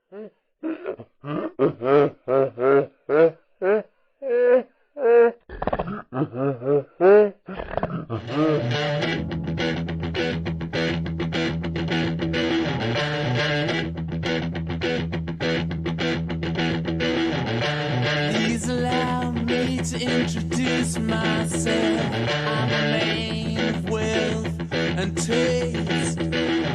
Please allow me to introduce myself. I'm a man of wealth and taste.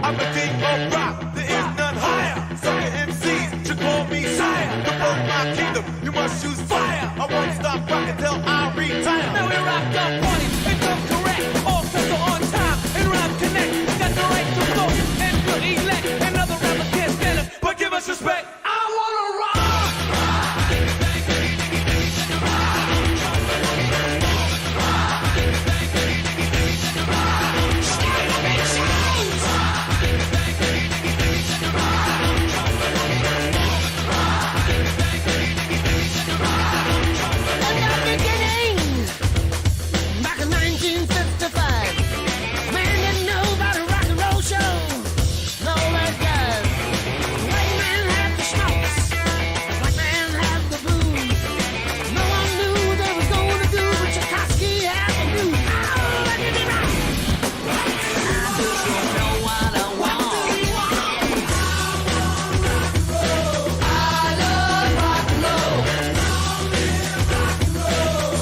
I'm a king of rock, there is none higher. Sucker MCs should call me sire. To burn my kingdom, you must choose fire. I won't stop rocking till I retire. Now we rock the party and come correct. All sets are on time and rhyme connect. Got the right to vote and to elect. Another rapper can't stand it, but give us respect. I wanna rock. Back in 1955, man didn't know about a rock and roll show. No, that guy. White man had the smokes, black man had the blues. No one knew what they was going to do, but Tchaikovsky had the blues. Oh, let me rock. I just don't know what I want. I love rock and roll.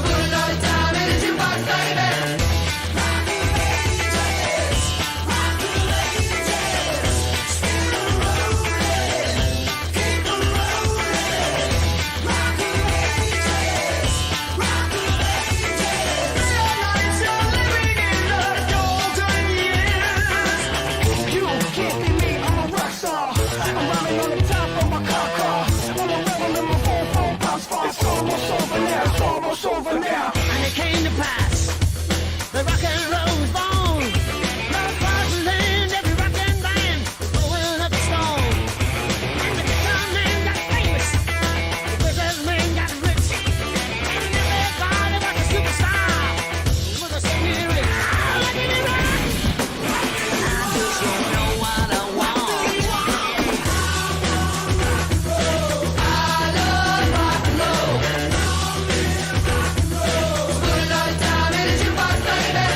Good old time in the jukebox, baby. You can't be me, I'm a rock star. I'm riding on the top of my car. When I'm rebel in my 4-4 pops, it's almost over now, it's almost over now. And it came to pass, the rock and roll was born. Love crosses land, every rock and band, going up the stone. And the guitar man got famous, the businessman got rich. And everybody was a superstar. He was a spirit. Let me rock. I just don't know what I want. I love rock and roll. Good old time in the jukebox, baby.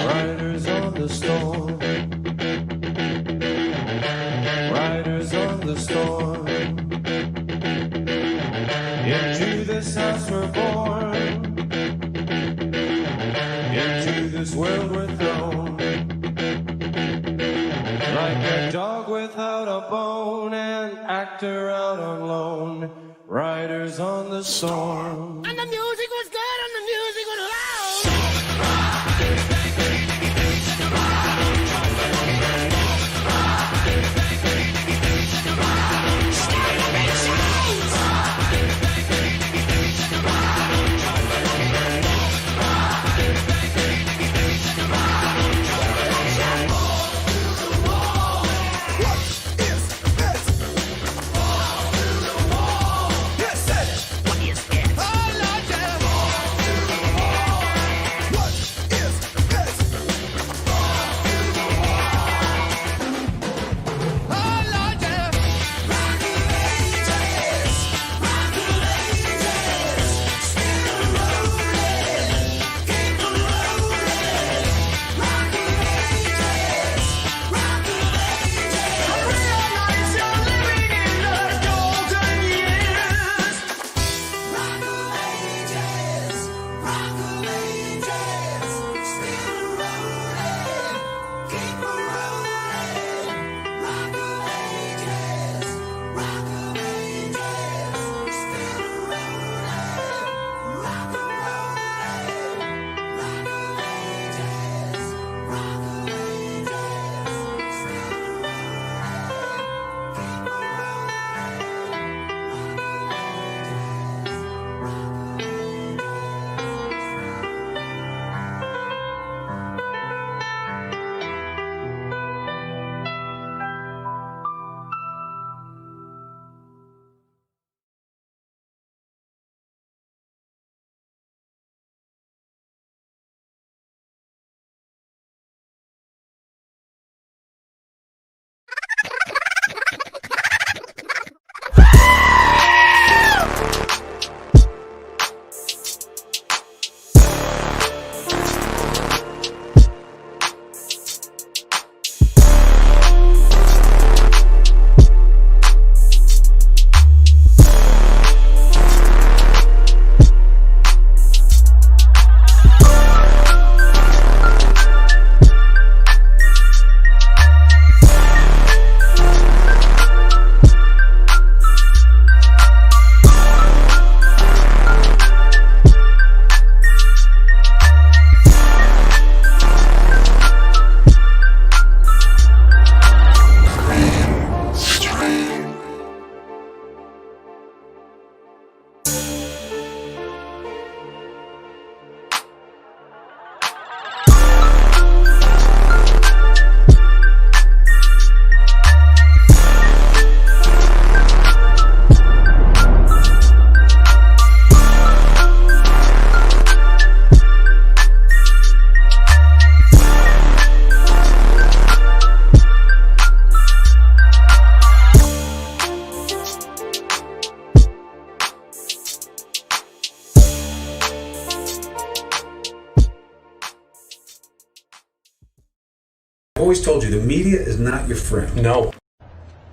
Riders on the storm. Riders on the storm. Into this house we're born. Into this world we're thrown. Like a dog without a bone, an actor out on loan. Riders on the storm. And the music was good and the music was loud. Yes, it. What is that? Oh, Lord, yeah. always told you, the media is not your friend. No.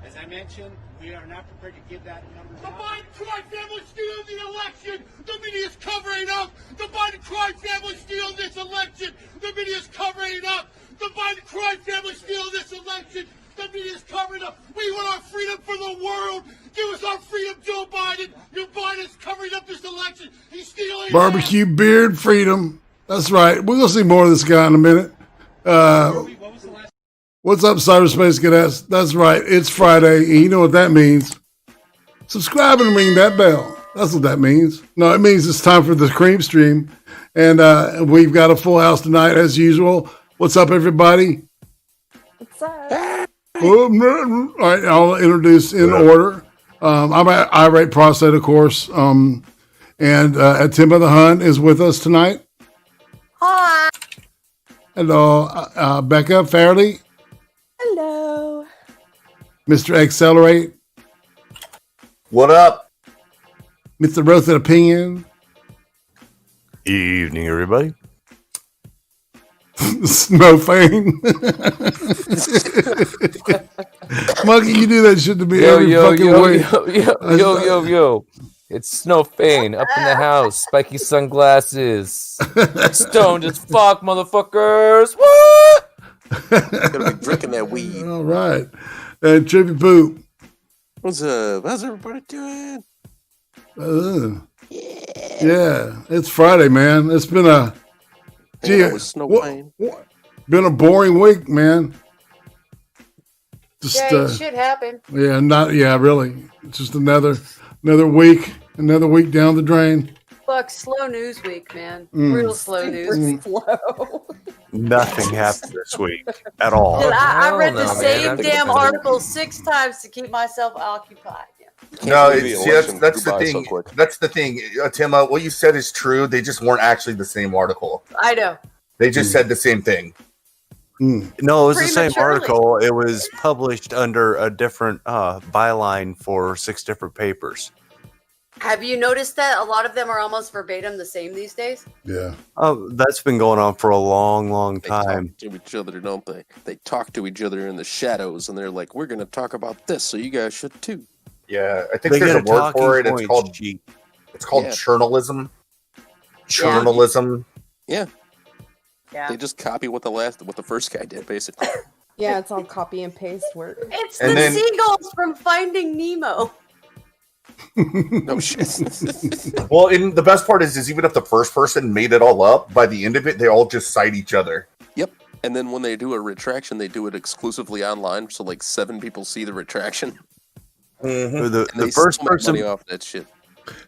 As I mentioned, we are not prepared to give that number. The Biden crime family stealing the election. The media's covering up. The Biden crime family stealing this election. The media's covering it up. The Biden crime family stealing this election. The media's covering up. We want our freedom for the world. Give us our freedom, Joe Biden. Your Biden's covering up this election. He's stealing Barbecue beard freedom. That's right. We're going to see more of this guy in a minute. What's up, Cyberspace Cadets? That's right. It's Friday, and you know what that means. Subscribe and ring that bell. That's what that means. No, it means it's time for the CREEM Stream. And we've got a full house tonight, as usual. What's up, everybody? What's up? All right, I'll introduce in order. I'm at Irate Prostate, of course. And Timba the Hun is with us tonight. Hi. Hello, Becca Fairley. Hello. Mr. Accelerate. What up? Mr. Roasted Opinion. Evening, everybody. Snowfane. Monkey, you do that shit to me every fucking week. Yo. It's Snowfane up in the house. Spiky sunglasses. Stoned as fuck, motherfuckers. What? Gonna be drinking that weed. All right. And Trippypoop. What's up? How's everybody doing? Yeah, it's Friday, man. It's been a been a boring week, man. Just shit happened. Really. It's just another week down the drain. Fuck, slow news week, man. Real slow news. Slow. Nothing happened this week at all. Dude, I read the same damn article 6 times to keep myself occupied. No, that's the thing. That's the thing, Tim. What you said is true. They just weren't actually the same article. I know. They just said the same thing. No, it was the same article. It was published under a different byline for 6 different papers. Have you noticed that a lot of them are almost verbatim the same these days? Yeah. Oh, that's been going on for a long time. They talk to each other, don't they? They talk to each other in the shadows, and they're like, "We're going to talk about this, so you guys should too." Yeah, I think there's a word for it. It's called journalism. Journalism. Yeah. They just copy what the first guy did, basically. Yeah, it's all copy and paste work. It's the seagulls from Finding Nemo. No shit. Well, and the best part is even if the first person made it all up, by the end of it, they all just cite each other. Yep. And then when they do a retraction, they do it exclusively online, so like 7 people see the retraction. Mm-hmm. The first person money off that shit.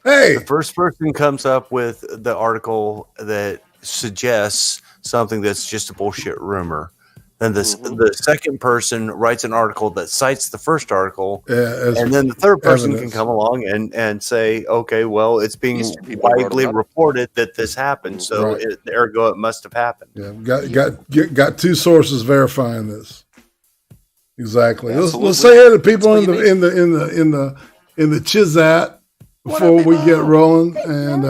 Hey, the first person comes up with the article that suggests something that's just a bullshit rumor. Then the second person writes an article that cites the first article, and then the third person can come along and say, okay, well, it's being widely reported that this happened, so ergo it must have happened. Yeah, got 2 sources verifying this. Exactly. Let's say hey to people in the Chizat before we get rolling, and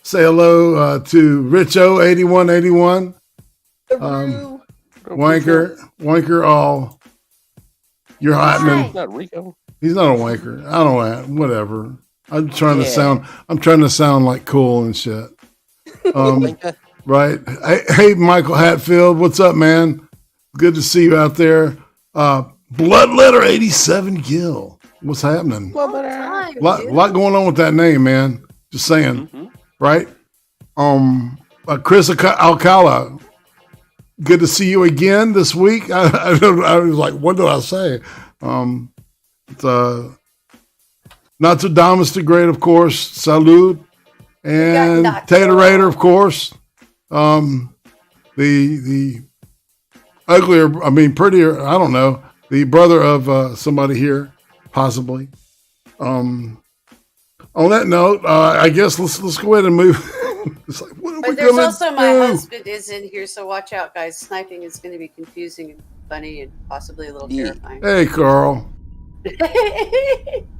say hello to Richo 8181. Wanker, all. You're hot, man. Not Rico. He's not a wanker. I don't know. Whatever. I'm trying to sound like cool and shit. Right. Hey, Michael Hatfield, what's up, man? Good to see you out there. Bloodletter 87 Gill. What's happening? Lot going on with that name, man. Just saying. Right? Chris Alcala. Good to see you again this week. I was like, what do I say? Not to Damas the Great, of course. Salud. And Taterator, of course. The uglier, prettier, I don't know. The brother of somebody here, possibly. On that note, I guess let's go ahead and move. It's like, but there's also my husband is in here, so watch out, guys. Sniping is going to be confusing and funny and possibly a little terrifying. Hey, Carl.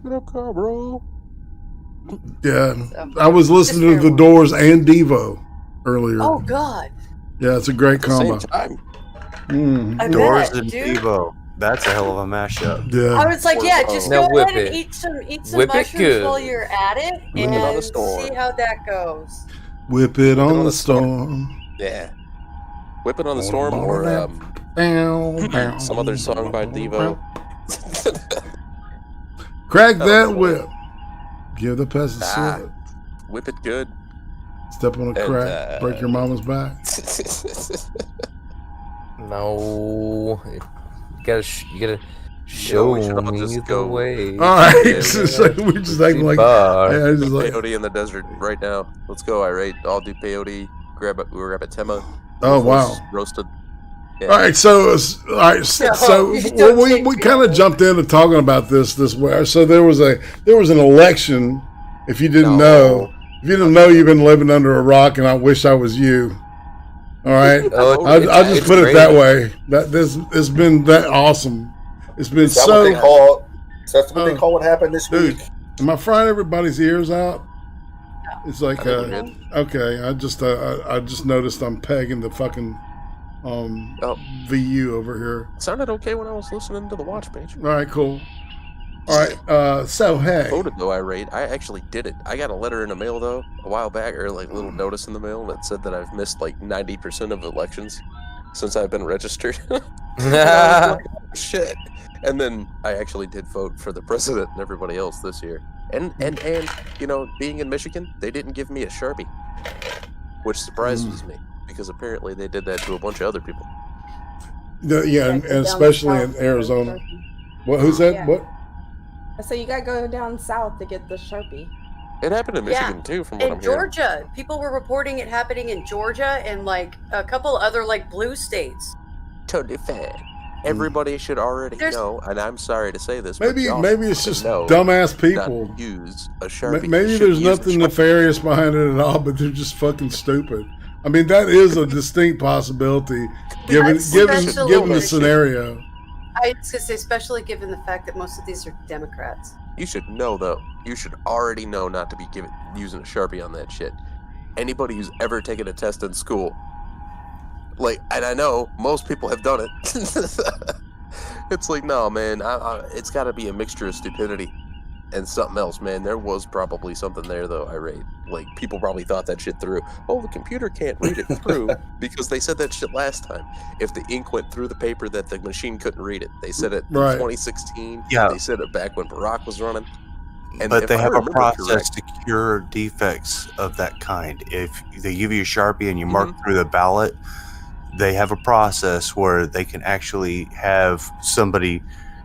What up, Carl, bro? Yeah, I was listening to The Doors and Devo earlier. Oh God. Yeah, it's a great combo. Same time. I Doors bet, and dude. Devo. That's a hell of a mashup. Yeah. I was like, yeah, just Now go whip ahead and it. eat some Whip it mushrooms good. while you're at it, Whip it on the and storm. see how that goes. Whip it on the storm. Yeah. Whip it on the storm, or some other song by Devo. Crack that whip. Give the peasant slip. Whip it good. Step on a crack. Break your mama's back. No, you gotta show we should all me just the go. way. All right, we're just acting like Let's do peyote in the desert right now. Let's go, Irate. I'll do peyote. Grab a tema. Oh wow, roasted. Yeah. All right, so we kind of jumped into talking about this way. So there was an election. If you didn't know, you've been living under a rock, and I wish I was you. All right, I'll just put it that way. That it's been that awesome. It's been That's what they call what happened this week. Am I frying everybody's ears out? It's like okay. I just noticed I'm pegging the fucking VU over here. It sounded okay when I was listening to the watch page. All right, cool. All right, so hey. I voted though, Irate. I actually did it. I got a letter in the mail though a while back, or like a little notice in the mail that said that I've missed like 90% of elections since I've been registered. Shit. And then I actually did vote for the president and everybody else this year. And you know, being in Michigan, they didn't give me a Sharpie, which surprises me because apparently they did that to a bunch of other people. Yeah, and especially in Arizona. What? Who's that? Yeah. What? So you gotta go down south to get the Sharpie. It happened in Michigan too, from what I'm hearing. Georgia, people were reporting it happening in Georgia and like a couple other like blue states. Totally fair. Everybody should already know, and I'm sorry to say this. Maybe but it's just dumbass people. Not to use a Sharpie. Maybe there's nothing nefarious behind it at all, but they're just fucking stupid. I mean, that is a distinct possibility, given the scenario. I was gonna say, especially given the fact that most of these are Democrats. You should know, though. You should already know not to be using a Sharpie on that shit. Anybody who's ever taken a test in school, like, and I know most people have done it. It's like, no, man, it's got to be a mixture of stupidity and something else, man. There was probably something there, though, Irate. Like, people probably thought that shit through. Oh, the computer can't read it through because they said that shit last time. If the ink went through the paper, that the machine couldn't read it. They said it in 2016. Yeah. They said it back when Barack was running. And but they have a process correct, to cure defects of that kind. If they give you a Sharpie and you mark through the ballot, they have a process where they can actually have somebody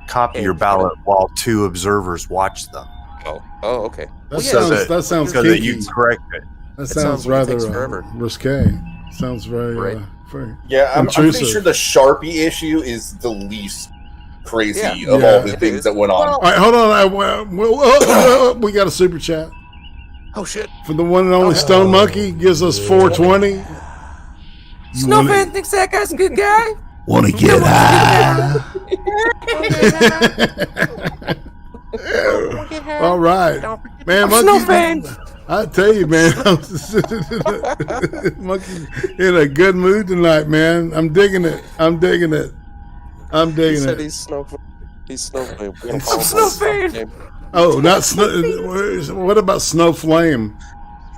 copy your ballot while two observers watch them. Oh, okay. That sounds so kinky. that you correct it. That sounds rather risque. Sounds very, very yeah. I'm intrusive. pretty sure the Sharpie issue is the least crazy of all the things that went on. All right, hold on. We got a super chat. Oh shit! For the one and only Stone Monkey, gives us 420. Snowman thinks that guy's a good guy. Want to get high? All right, man. Monkey, I tell you, man, Monkey in a good mood tonight, man. I'm digging it. He said he's snowflake. He's snowflake. I'm snowflake. Oh, not snow. What about Snow Flame?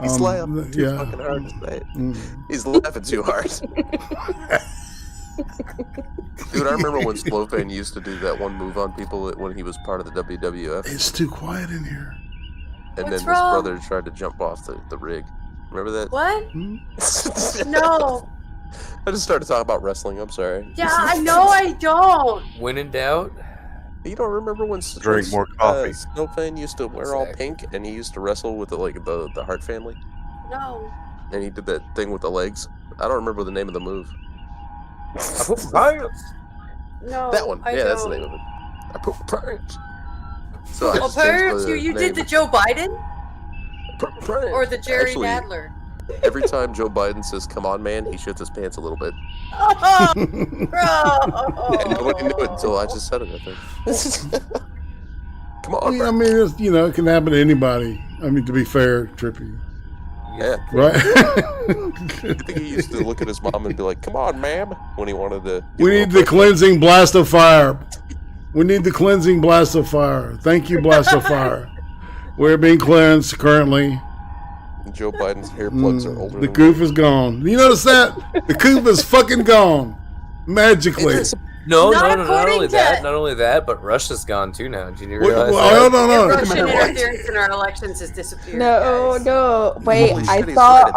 He's laughing too fucking hard to say it. He's laughing too hard. Dude, I remember when Slowfane used to do that one move on people when he was part of the WWF. It's too quiet in here. And then his brother tried to jump off the rig. Remember that? What? No. I just started talking about wrestling. I'm sorry. Yeah, I know I don't. When in doubt. You don't remember when drink more coffee? Snowflake used to wear all pink, and he used to wrestle with the Hart family. No. And he did that thing with the legs. I don't remember the name of the move. No. That one. I Yeah, don't. that's the name of it. I put pants. So I Oh, just changed perhaps the you name. did the Joe Biden or the Jerry Actually, Nadler. Every time Joe Biden says "Come on, man," he shits his pants a little bit. Oh, And nobody knew it until I just said it. I think. Come on, I mean, it can happen to anybody. I mean, to be fair, Trippy. Yeah. Right. I think he used to look at his mom and be like, "Come on, ma'am," when he wanted to. We need the cleansing blast of fire. We need the cleansing blast of fire. Thank you, blast of fire. We're being cleansed currently. Joe Biden's hair plugs are older. The goof is gone. You notice that? The goof is fucking gone. Magically. No, not only that, but Russia's gone too now. Did you realize no. Russian interference in our elections has disappeared. No. Wait, I saw an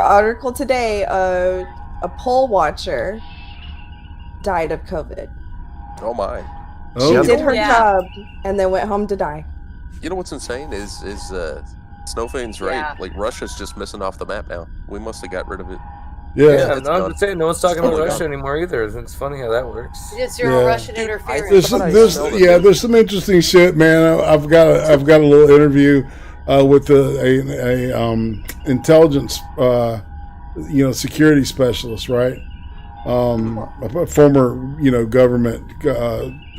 article today. A poll watcher died of COVID. Oh my! She did her job and then went home to die. You know what's insane is Snowfane's right. Yeah. Like Russia's just missing off the map now. We must have got rid of it. Yeah, I'm just saying, no one's talking about Russia anymore either. It's funny how that works. It's your Russian interference. There's some interesting shit, man. I've got a little interview with a intelligence, security specialist, right? A former, government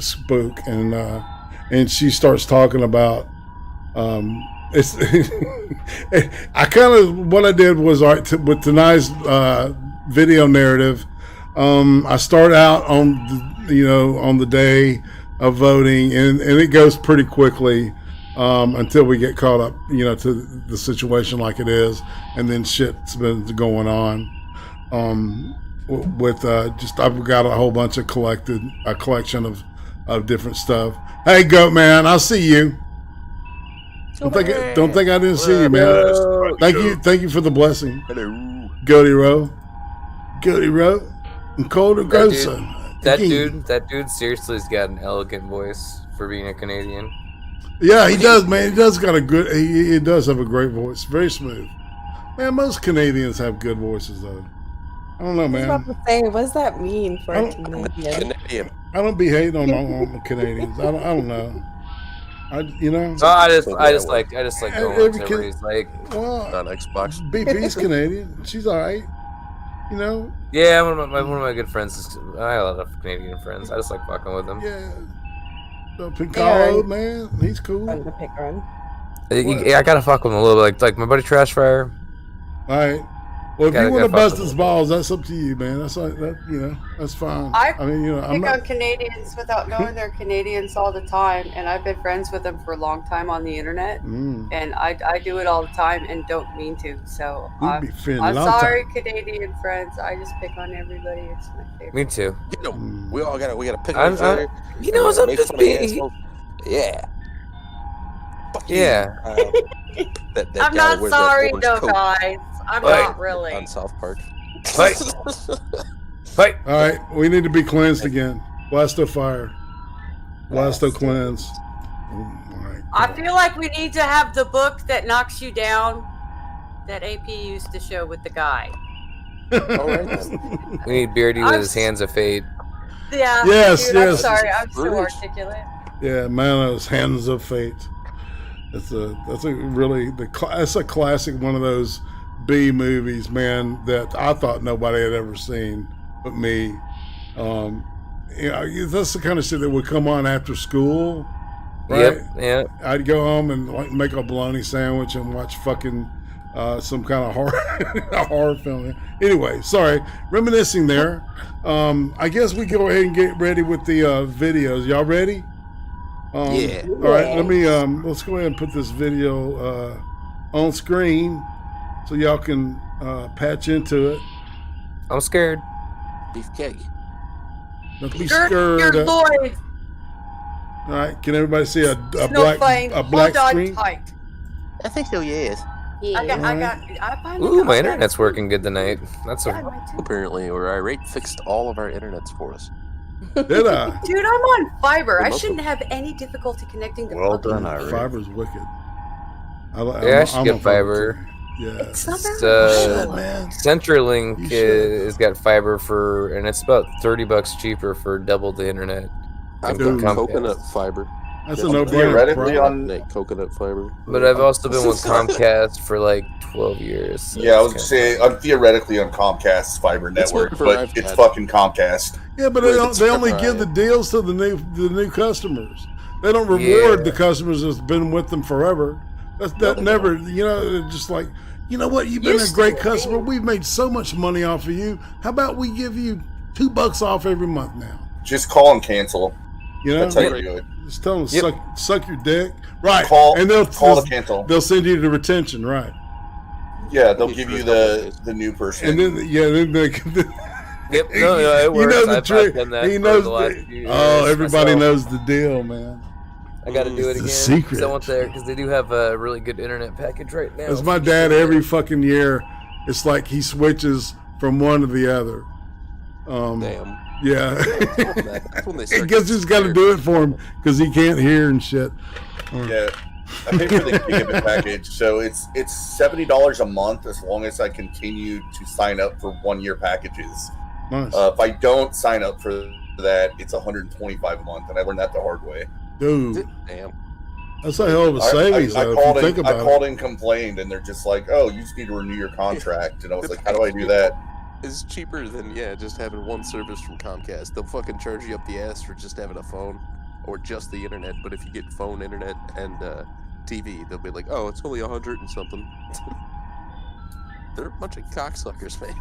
spook, and she starts talking about. It's what I did was with tonight's video narrative. I start out on the day of voting, and it goes pretty quickly until we get caught up, to the situation like it is, and then shit's been going on. I've got a whole bunch of collection of different stuff. Hey, Goat Man, I'll see you. Don't think I didn't see you, man. Thank you for the blessing. Hello, Goaty Row, and Colder Grayson. That dude seriously has got an elegant voice for being a Canadian. Yeah, he does, man. He does got a good. He does have a great voice, very smooth. Man, most Canadians have good voices, though. I don't know, man. I was about to say, what does that mean for a Canadian? I don't be hating on the Canadians. I don't know. I just like going to everybody's like on Xbox. BP's Canadian. She's all right. Yeah, one of my good friends. I have a lot of Canadian friends. I just like fucking with them. Yeah. So Piccolo, man, he's cool. I gotta fuck with him a little bit. Like my buddy Trash Fire. All right. Well, if you want to bust his balls, that's up to you, man. That's like that. That's fine. I I'm pick on Canadians without knowing they're Canadians all the time, and I've been friends with them for a long time on the internet, and I do it all the time and don't mean to. So I'm sorry, Canadian friends. I just pick on everybody. It's my favorite. Me too. We gotta pick on each other. I'm just being. Yeah. Yeah. I'm not sorry, though, guys. I'm not really. On South Park. Fight. All right, we need to be cleansed again. Blasto fire. Blasto cleanse. I feel like we need to have the book that knocks you down that AP used to show with the guy. All right. We need Beardy with his hands of fate. Yeah. Yes, dude, yes. I'm sorry, I'm so articulate. Yeah, Mano's hands of fate. That's a classic one of those B movies, man, that I thought nobody had ever seen but me. That's the kind of shit that would come on after school, right? Yep, yeah. I'd go home and make a bologna sandwich and watch fucking some kind of horror film. Anyway, sorry, reminiscing there. I guess we go ahead and get ready with the videos. Y'all ready? Yeah. All right, let's go ahead and put this video on screen so y'all can patch into it. I'm scared. Beefcake. Don't be scared. All right, can everybody see a black screen? Tight. I think so. Yes. Yeah. Ooh, my internet's working good tonight. Apparently, or Irate fixed all of our internets for us. Did I? Dude, I'm on fiber. I shouldn't have any difficulty connecting to Well done, Irate. Fiber's wicked. I should get fiber. Yeah. It's not very man. CenturyLink has got fiber and it's about $30 cheaper for double the internet. I've got coconut fiber. That's a no-brainer. on coconut fiber. But I've also been with Comcast for like 12 years. So yeah, I was gonna say I'm theoretically on Comcast's fiber network, but it's fucking Comcast. Yeah, but they only give the deals to the new customers. They don't reward the customers that's been with them forever. That never, you know, just like, you know what? You've been a great customer. We've made so much money off of you. How about we give you $2 off every month now? Just call and cancel. You know, that's how you do it. Just tell them to suck your dick, right? And they'll call to cancel. They'll send you to retention, right? Yeah, they'll give you the new person. And then then they. Yep, it works. You know the I've trick. done that He for knows the last few years everybody myself. knows the deal, man. I got to do it again. The secret. Because they do have a really good internet package right now. As my dad, every fucking year, it's like he switches from one to the other. Damn. Yeah. That's when they start He just got to do it for him because he can't hear and shit. Yeah. I pay for the gigabit package, so it's $70 a month as long as I continue to sign up for 1-year packages. Nice. If I don't sign up for that, it's $125 a month, and I learned that the hard way. Dude. Damn. That's a hell of a savings, though, if you think about it. I called and complained, and they're just like, oh, you just need to renew your contract. And I was like, how do I do that? It's cheaper than, just having one service from Comcast. They'll fucking charge you up the ass for just having a phone or just the internet. But if you get phone, internet, and TV, they'll be like, oh, it's only 100 and something. They're a bunch of cocksuckers, man.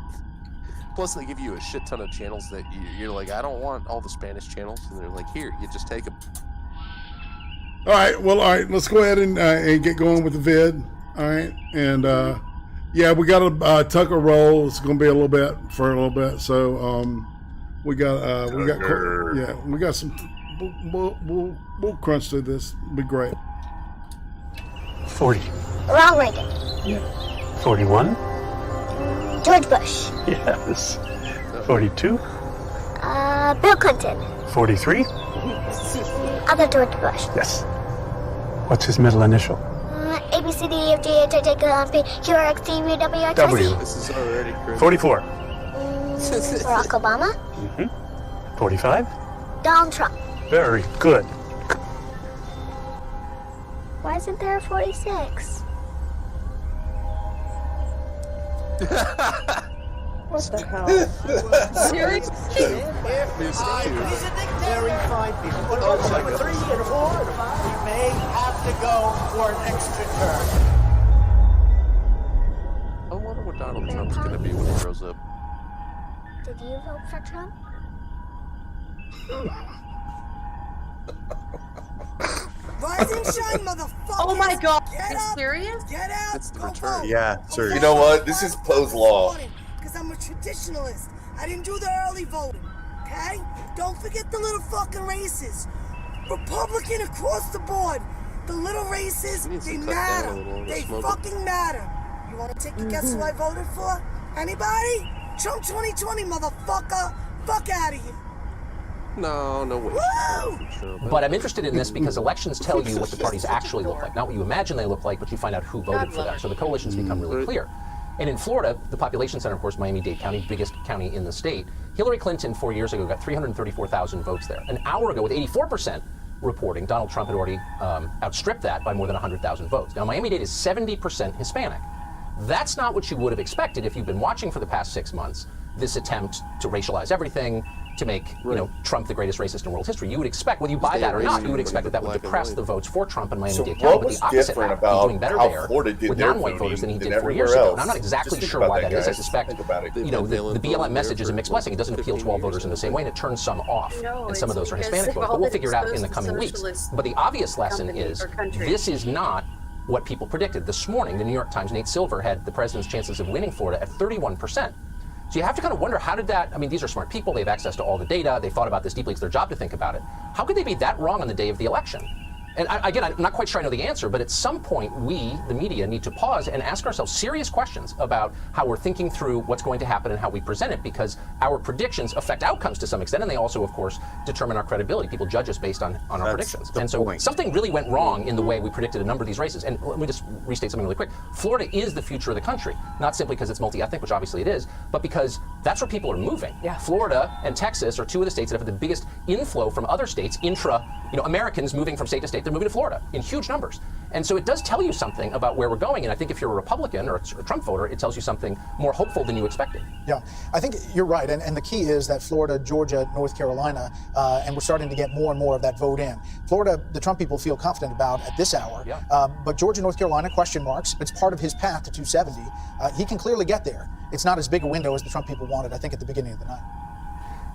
Plus, they give you a shit ton of channels that you're like, I don't want all the Spanish channels. And they're like, here, you just take them. All right, let's go ahead and get going with the vid. All right, and we got a Tucker roll. It's going to be a little bit. So we got some. We'll crunch through this. It'll be great. 40. Ronald Reagan. Yeah. 41. George Bush. Yes. 42. Bill Clinton. 43. Other George Bush. Yes. What's his middle initial? A, B, C, D, E, F, G, H, I, J, K, L, M, N, P, Q, R, X, T, U, W, X, Y, Z. W. This is already crazy. 44. Barack Obama. 45. Donald Trump. Very good. Why isn't there a 46? What the hell? Seriously? Very fine people. But number 3 and 4 and 5, we may have to go for an extra turn. I wonder what Donald Trump's going to be when he grows up. Did you vote for Trump? Rise and shine, motherfucker! Oh my god, Get are you up, serious? Get out! It's the Go return. vote. Yeah, sir. You know what? This is Poe's law. Because I'm a traditionalist. I didn't do the early voting. Okay? Don't forget the little fucking races. Republican across the board. The little races, they matter. They fucking matter. You want to take a guess who I voted for? Anybody? Trump 2020, motherfucker. Fuck out of here. No way. But I'm interested in this because elections tell you what the parties actually look like. Not what you imagine they look like, but you find out who voted for them. So the coalitions become really clear. And in Florida, the population center, of course, Miami-Dade County, biggest county in the state, Hillary Clinton 4 years ago got 334,000 votes there. An hour ago, with 84% reporting, Donald Trump had already outstripped that by more than 100,000 votes. Now, Miami-Dade is 70% Hispanic. That's not what you would have expected if you've been watching for the past 6 months this attempt to racialize everything, to make Trump the greatest racist in world history. You would expect, whether you buy that or not, you would expect that would depress the votes for Trump in Miami-Dade County. But the opposite happened. He's doing better there with non-white voters than he did 4 years ago. And I'm not exactly sure why that is. I suspect, the BLM message is a mixed blessing. It doesn't appeal to all voters in the same way, and it turns some off. And some of those are Hispanic voters. But we'll figure it out in the coming weeks. But the obvious lesson is this is not what people predicted. This morning, the New York Times, Nate Silver had the president's chances of winning Florida at 31%. So you have to kind of wonder, how did that, I mean, these are smart people, they have access to all the data, they thought about this deeply, it's their job to think about it. How could they be that wrong on the day of the election? And again, I'm not quite sure I know the answer, but at some point we, the media, need to pause and ask ourselves serious questions about how we're thinking through what's going to happen and how we present it, because our predictions affect outcomes to some extent, and they also, of course, determine our credibility. People judge us based on our predictions. And so something really went wrong in the way we predicted a number of these races. And let me just restate something really quick. Florida is the future of the country, not simply because it's multi-ethnic, which obviously it is, but because that's where people are moving. Florida and Texas are two of the states that have the biggest inflow from other states, Americans moving from state to state. they're moving to Florida in huge numbers. And so it does tell you something about where we're going. And I think if you're a Republican or a Trump voter, it tells you something more hopeful than you expected. Yeah, I think you're right. And the key is that Florida, Georgia, North Carolina, and we're starting to get more and more of that vote in. Florida, the Trump people feel confident about at this hour. Yeah. But Georgia, North Carolina, question marks. It's part of his path to 270. He can clearly get there. It's not as big a window as the Trump people wanted, I think, at the beginning of the night.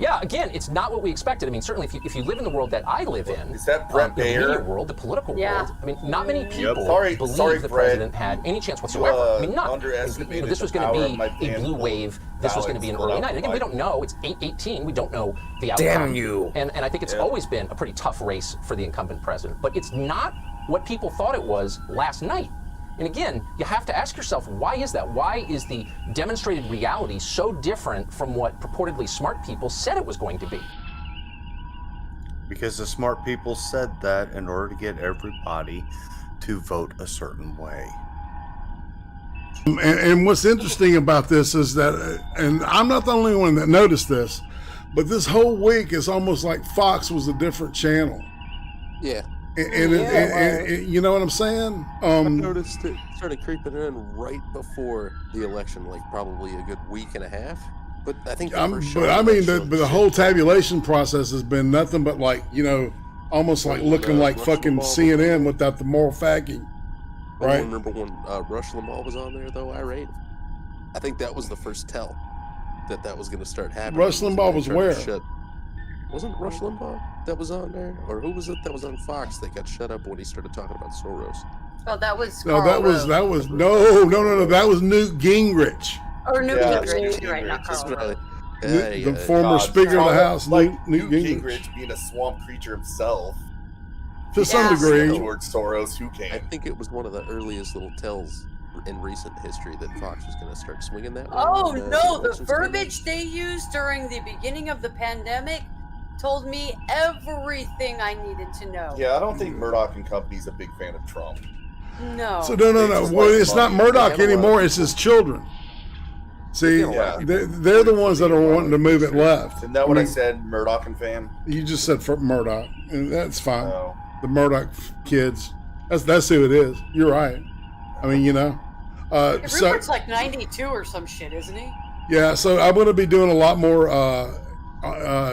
Yeah, again, it's not what we expected. I mean, certainly if you live in the world that I live in, is that Brett the Baer? media world, the political world, I mean, not many people Sorry, believe the president had any chance whatsoever. I mean, none. Underestimated this was going to be a blue wave. This was going to be an early night. And again, we don't know. It's 8:18. We don't know the outcome. Damn you. And I think it's always been a pretty tough race for the incumbent president. But it's not what people thought it was last night. And again, you have to ask yourself, why is that? Why is the demonstrated reality so different from what purportedly smart people said it was going to be? Because the smart people said that in order to get everybody to vote a certain way. And what's interesting about this is that, and I'm not the only one that noticed this, but this whole week is almost like Fox was a different channel. Yeah. And you know what I'm saying? I noticed it started creeping in right before the election, like probably a good week and a half. But I think the whole tabulation process has been nothing but like, you know, almost like looking like fucking CNN without the moral fagging. Right? I remember when Rush Limbaugh was on there, though, irate. I think that was the first tell that was going to start happening. Rush Limbaugh was where? Wasn't Rush Limbaugh that was on there? Or who was it that was on Fox that got shut up when he started talking about Soros? Oh, that was no, that was that was Newt Gingrich. Or Newt Gingrich, right? Not Carl. The former Speaker of the House, Newt Gingrich being a swamp creature himself. To some degree. George Soros, who came. I think it was one of the earliest little tells in recent history that Fox was going to start swinging that way. Oh, no, the verbiage they used during the beginning of the pandemic told me everything I needed to know. Yeah, I don't think Murdoch and Company's a big fan of Trump. No. So no. Well, it's not Murdoch anymore. It's his children. See, they're the ones that are wanting to move it left. Isn't that what I said, Murdoch and fam? You just said for Murdoch, and that's fine. No. The Murdoch kids. That's who it is. You're right. I mean, you know. Rupert's like 92 or some shit, isn't he? Yeah. So I'm going to be doing a lot more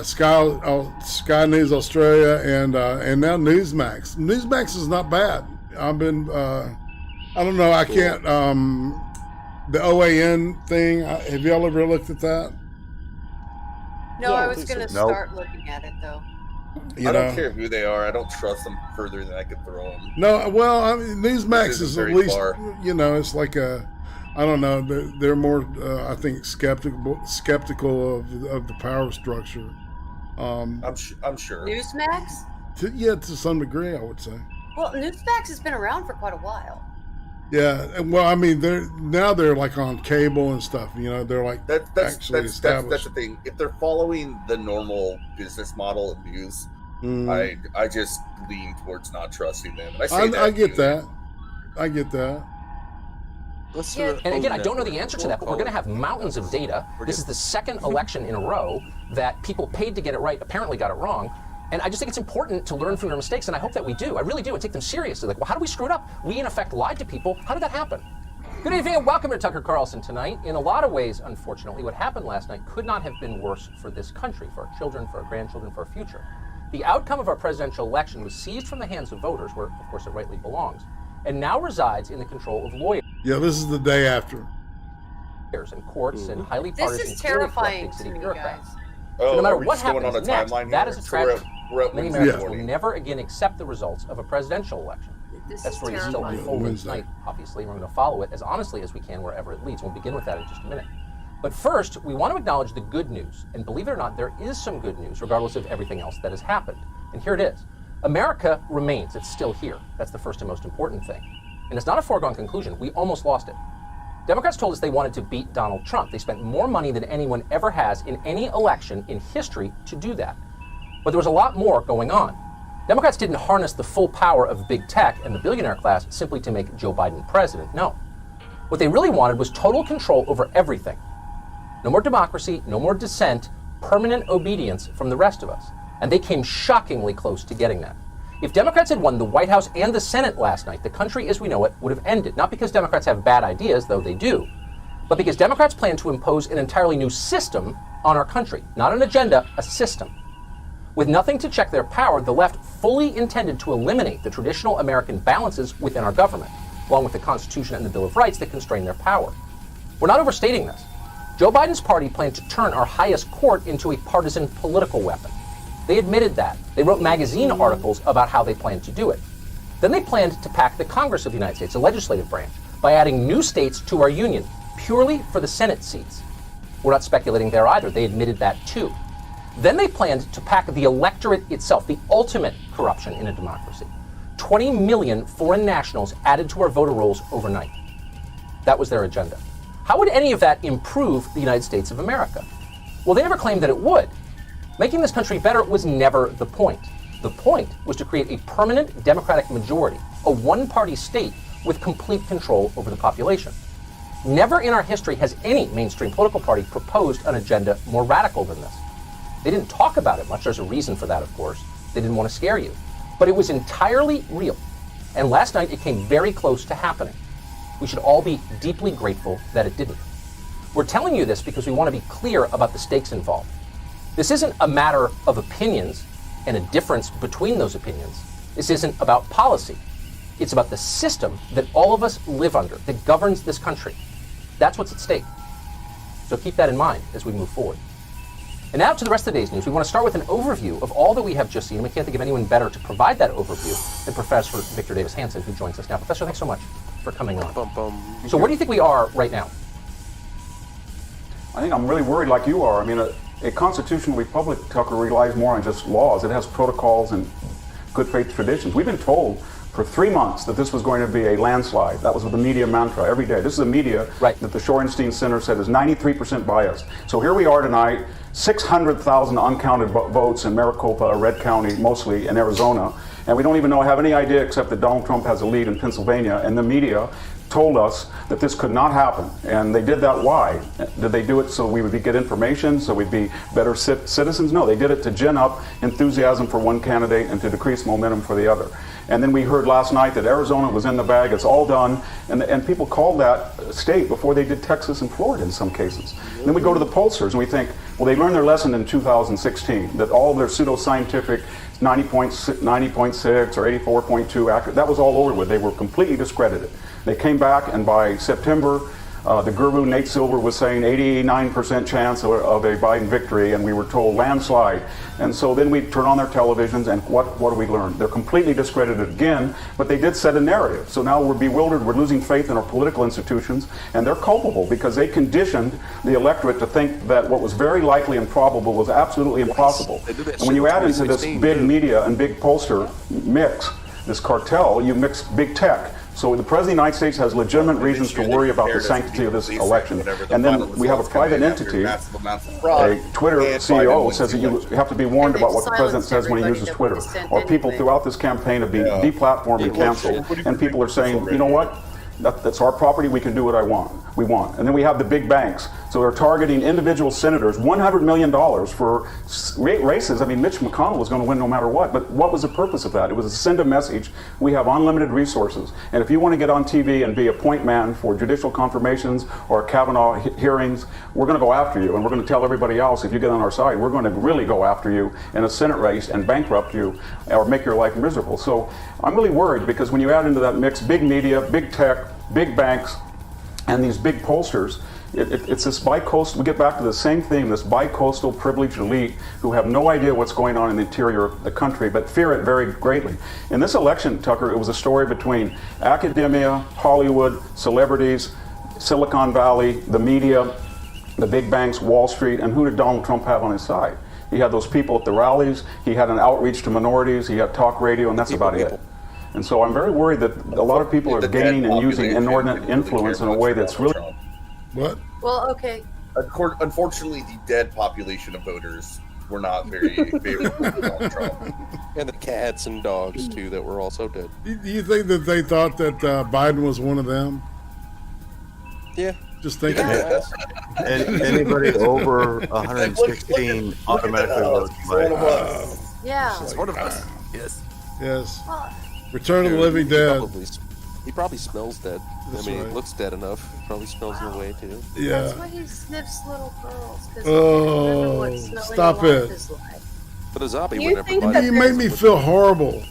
Sky News Australia and now Newsmax. Newsmax is not bad. I've been I don't know. I can't. The OAN thing. Have y'all ever looked at that? No, I was going to start looking at it though. I don't care who they are. I don't trust them further than I could throw them. No, well, I mean, Newsmax is at least you know, it's like I don't know. They're more, I think, skeptical of the power structure. I'm sure. Newsmax? To some degree, I would say. Well, Newsmax has been around for quite a while. Yeah, well, I mean, they're like on cable and stuff. You know, they're like actually established. That's the thing. If they're following the normal business model of news, I just lean towards not trusting them. And I get that. I get that. And again, I don't know the answer to that, but we're going to have mountains of data. This is the second election in a row that people paid to get it right apparently got it wrong. And I just think it's important to learn from your mistakes, and I hope that we do. I really do, and take them seriously. Like, well, how do we screw it up? We, in effect, lied to people. How did that happen? Good evening, and welcome to Tucker Carlson tonight. In a lot of ways, unfortunately, what happened last night could not have been worse for this country, for our children, for our grandchildren, for our future. The outcome of our presidential election was seized from the hands of voters, where, of course, it rightly belongs, and now resides in the control of lawyers. Yeah, this is the day after. And courts and highly partisan, this is terrifying to me, guys. So no matter what happens next, that is a tragedy. Many Americans will morning. never again accept the results of a presidential election. That story is still unfolding tonight, obviously. We're going to follow it as honestly as we can wherever it leads. We'll begin with that in just a minute. But first, we want to acknowledge the good news. And believe it or not, there is some good news, regardless of everything else that has happened. And here it is. America remains. It's still here. That's the first and most important thing. And it's not a foregone conclusion. We almost lost it. Democrats told us they wanted to beat Donald Trump. They spent more money than anyone ever has in any election in history to do that. But there was a lot more going on. Democrats didn't harness the full power of big tech and the billionaire class simply to make Joe Biden president. No. What they really wanted was total control over everything. No more democracy, no more dissent, permanent obedience from the rest of us. And they came shockingly close to getting that. If Democrats had won the White House and the Senate last night, the country as we know it would have ended. Not because Democrats have bad ideas, though they do, but because Democrats plan to impose an entirely new system on our country. Not an agenda, a system. With nothing to check their power, the left fully intended to eliminate the traditional American balances within our government, along with the Constitution and the Bill of Rights that constrain their power. We're not overstating this. Joe Biden's party planned to turn our highest court into a partisan political weapon. They admitted that. They wrote magazine articles about how they planned to do it. Then they planned to pack the Congress of the United States, the legislative branch, by adding new states to our union, purely for the Senate seats. We're not speculating there either. They admitted that too. Then they planned to pack the electorate itself, the ultimate corruption in a democracy. 20 million foreign nationals added to our voter rolls overnight. That was their agenda. How would any of that improve the United States of America? Well, they never claimed that it would. Making this country better was never the point. The point was to create a permanent Democratic majority, a one-party state with complete control over the population. Never in our history has any mainstream political party proposed an agenda more radical than this. They didn't talk about it much. There's a reason for that, of course. They didn't want to scare you. But it was entirely real. And last night it came very close to happening. We should all be deeply grateful that it didn't. We're telling you this because we want to be clear about the stakes involved. This isn't a matter of opinions and a difference between those opinions. This isn't about policy. It's about the system that all of us live under, that governs this country. That's what's at stake. So keep that in mind as we move forward. And now to the rest of the day's news. We want to start with an overview of all that we have just seen, and we can't think of anyone better to provide that overview than Professor Victor Davis Hanson, who joins us now. Professor, thanks so much for coming on. So where do you think we are right now? I think I'm really worried like you are. I mean, a constitutional republic, Tucker, relies more on just laws. It has protocols and good faith traditions. We've been told for 3 months that this was going to be a landslide. That was the media mantra every day. This is the media that the Shorenstein Center said is 93% biased. So here we are tonight, 600,000 uncounted votes in Maricopa, Red County, mostly in Arizona. And we don't even have any idea except that Donald Trump has a lead in Pennsylvania. And the media told us that this could not happen. And they did that why? Did they do it so we would get information, so we'd be better citizens? No, they did it to gin up enthusiasm for one candidate and to decrease momentum for the other. And then we heard last night that Arizona was in the bag, it's all done, and people called that state before they did Texas and Florida in some cases. And then we go to the pollsters and we think, well, they learned their lesson in 2016, that all of their pseudoscientific 90.6 or 84.2 accurate, that was all over with. They were completely discredited. They came back, and by September, the guru Nate Silver was saying 89% chance of a Biden victory, and we were told landslide. And so then we turn on their televisions, and what do we learn? They're completely discredited again, but they did set a narrative. So now we're bewildered, we're losing faith in our political institutions, and they're culpable because they conditioned the electorate to think that what was very likely and probable was absolutely impossible. And when you add into this big media and big pollster mix, this cartel, you mix big tech. So the President of the United States has legitimate reasons to worry about the sanctity of this election. And then we have a private entity, a Twitter CEO says that you have to be warned about what the President says when he uses Twitter. Or people throughout this campaign have been deplatformed and canceled. And people are saying, you know what? That's our property, we can do what we want. And then we have the big banks. So they're targeting individual senators, $100 million for races. I mean, Mitch McConnell was going to win no matter what. But what was the purpose of that? It was to send a message. We have unlimited resources. And if you want to get on TV and be a point man for judicial confirmations or Kavanaugh hearings, we're going to go after you. And we're going to tell everybody else, if you get on our side, we're going to really go after you in a Senate race and bankrupt you or make your life miserable. So I'm really worried because when you add into that mix big media, big tech, big banks, and these big pollsters, it's this bi-coastal, we get back to the same theme, this bi-coastal privileged elite who have no idea what's going on in the interior of the country, but fear it very greatly. In this election, Tucker, it was a story between academia, Hollywood, celebrities, Silicon Valley, the media, the big banks, Wall Street, and who did Donald Trump have on his side? He had those people at the rallies, he had an outreach to minorities, he had talk radio, and that's about it. And so I'm very worried that a lot of people are gaining and using inordinate influence in a way that's really... What? Well, okay. Unfortunately, the dead population of voters were not very favorable to Donald Trump. And the cats and dogs, too, that were also dead. Do you think that they thought that Biden was one of them? Yeah. Just thinking. Anybody over 116 automatically votes Biden. Yeah. It's one of us. Yes. Yes. Well, Return of the Living Dead. He probably smells dead. That's I mean, right. he looks dead enough. He probably smells in a way too. Yeah. That's why he sniffs little girls. 'Cause Oh, what smelling stop alive it. is like. But a zombie Do you would never think bite that You him. make me feel horrible.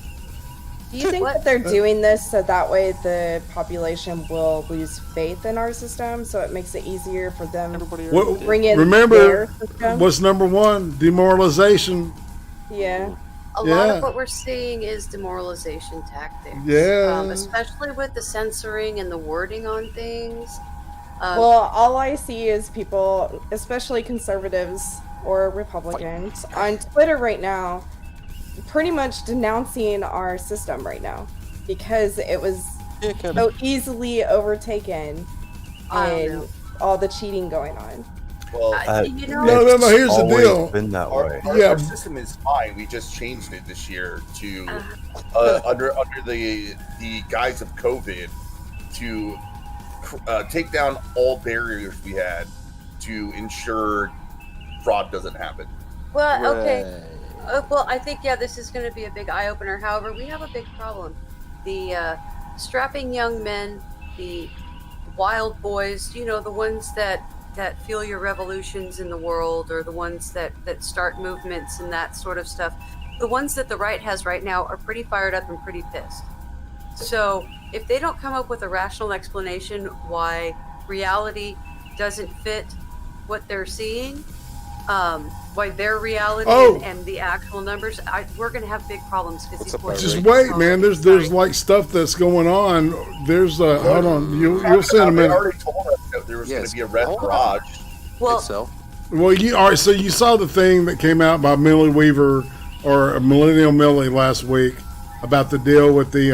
Do you think that they're doing this so that way the population will lose faith in our system, so it makes it easier for them to bring in Remember, their system? what's number one? Demoralization. Yeah. A lot of what we're seeing is demoralization tactics. Yeah. Especially with the censoring and the wording on things. Well, all I see is people, especially conservatives or Republicans, on Twitter right now, pretty much denouncing our system right now because it was so easily overtaken and all the cheating going on. Well, no. Here's the deal. Been that way. Our system is fine. We just changed it this year to under the guise of COVID to take down all barriers we had to ensure fraud doesn't happen. Well, okay. Well, I think, this is going to be a big eye-opener. However, we have a big problem. The strapping young men, the wild boys, the ones that feel your revolutions in the world, or the ones that start movements and that sort of stuff, the ones that the right has right now are pretty fired up and pretty pissed. So if they don't come up with a rational explanation why reality doesn't fit what they're seeing, why their reality and the actual numbers, we're going to have big problems because these boys. Just wait, man. There's like stuff that's going on. There's hold on. You'll see in a minute. They already told us that there was going to be a red garage. Well, Well, all right. So you saw the thing that came out by Millie Weaver or Millennial Millie last week about the deal with the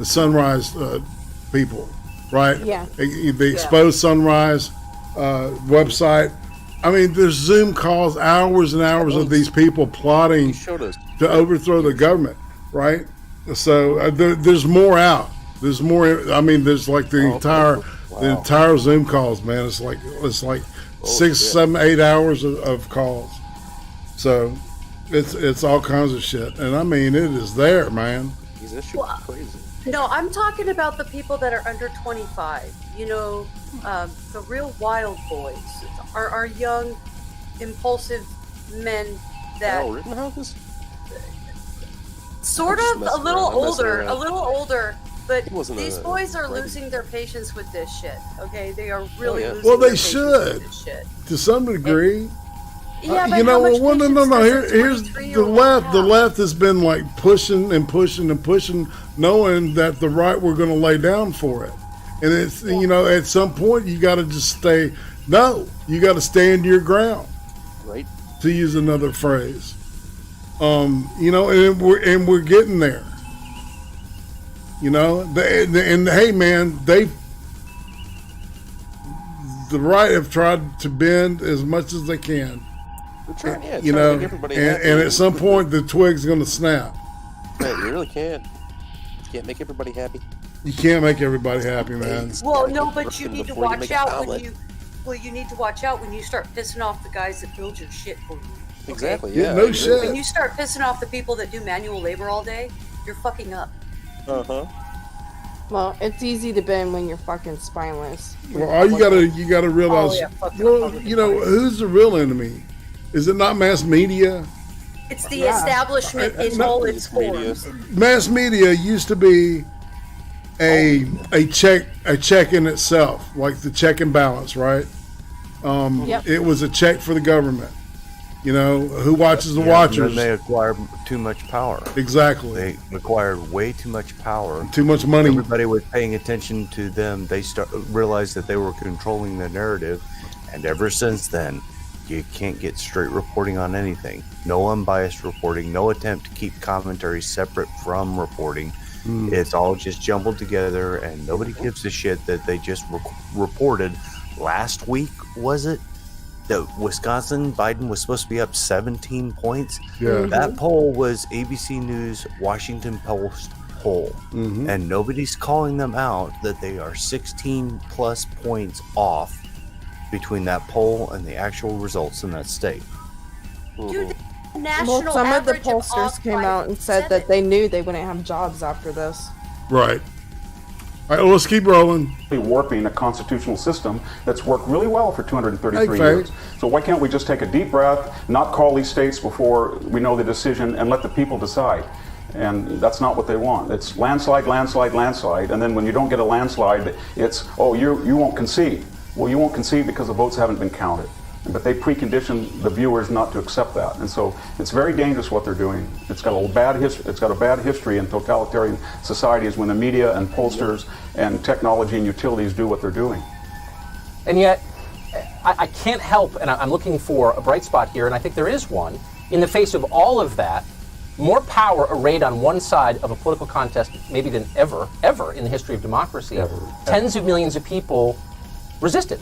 Sunrise people, right? Yeah. The exposed Sunrise website. I mean, there's Zoom calls, hours and hours of these people plotting to overthrow the government, right? So there's more out. There's more. I mean, there's like the entire Zoom calls, man. It's like 6, 7, 8 hours of calls. So it's all kinds of shit, and I mean, it is there, man. This shit crazy. no, I'm talking about the people that are under 25. The real wild boys are young, impulsive men that sort of a little older, but these boys are losing their patience with this shit. Okay, they are really losing Well, their they patience should, with this shit. to some degree. Yeah, but how much no. Here's the 23-year-old left. have? The left has been like pushing, knowing that the right were going to lay down for it. And it's at some point you got to just stay. No, you got to stand your ground. Right. To use another phrase. And we're getting there. Hey man, the right have tried to bend as much as they can. Trying to make everybody and happy. at some point the twig's going to snap. Man, you really can't. You can't make everybody happy. You can't make everybody happy, man. Well, no, but you need to before you watch make a out omelet. you need to watch out when you start pissing off the guys that build your shit for you. Okay? Exactly. Yeah, Yeah. no shit. When you start pissing off the people that do manual labor all day, you're fucking up. Well, it's easy to bend when you're fucking spineless. Well, all you gotta realize. Who's the real enemy? Is it not mass media? It's the establishment in all its forms. Mass media used to be a check in itself, like the check and balance, right? It was a check for the government. Who watches the watchers? And then they acquired too much power. Exactly. They acquired way too much power. Too much money. Everybody was paying attention to them. They realized that they were controlling the narrative, and ever since then, you can't get straight reporting on anything. No unbiased reporting. No attempt to keep commentary separate from reporting. It's all just jumbled together, and nobody gives a shit that they just reported last week. Was it? That Biden was supposed to be up 17 points. Yeah. That poll was ABC News, Washington Post poll. And nobody's calling them out that they are 16 plus points off between that poll and the actual results in that state. Dude, Well, some of the pollsters came out and said that they knew they wouldn't have jobs after this. Right. All right, well, let's keep rolling. Warping a constitutional system that's worked really well for 233 years. So why can't we just take a deep breath, not call these states before we know the decision, and let the people decide? And that's not what they want. It's landslide, landslide, landslide, and then when you don't get a landslide, it's, oh, you won't concede. Well, you won't concede because the votes haven't been counted. But they precondition the viewers not to accept that, and so it's very dangerous what they're doing. It's got a bad history. It's got a bad history in totalitarian societies when the media and pollsters and technology and utilities do what they're doing. And yet, I can't help, and I'm looking for a bright spot here, and I think there is one. In the face of all of that, more power arrayed on one side of a political contest, maybe than ever in the history of democracy. Tens of millions of people resisted.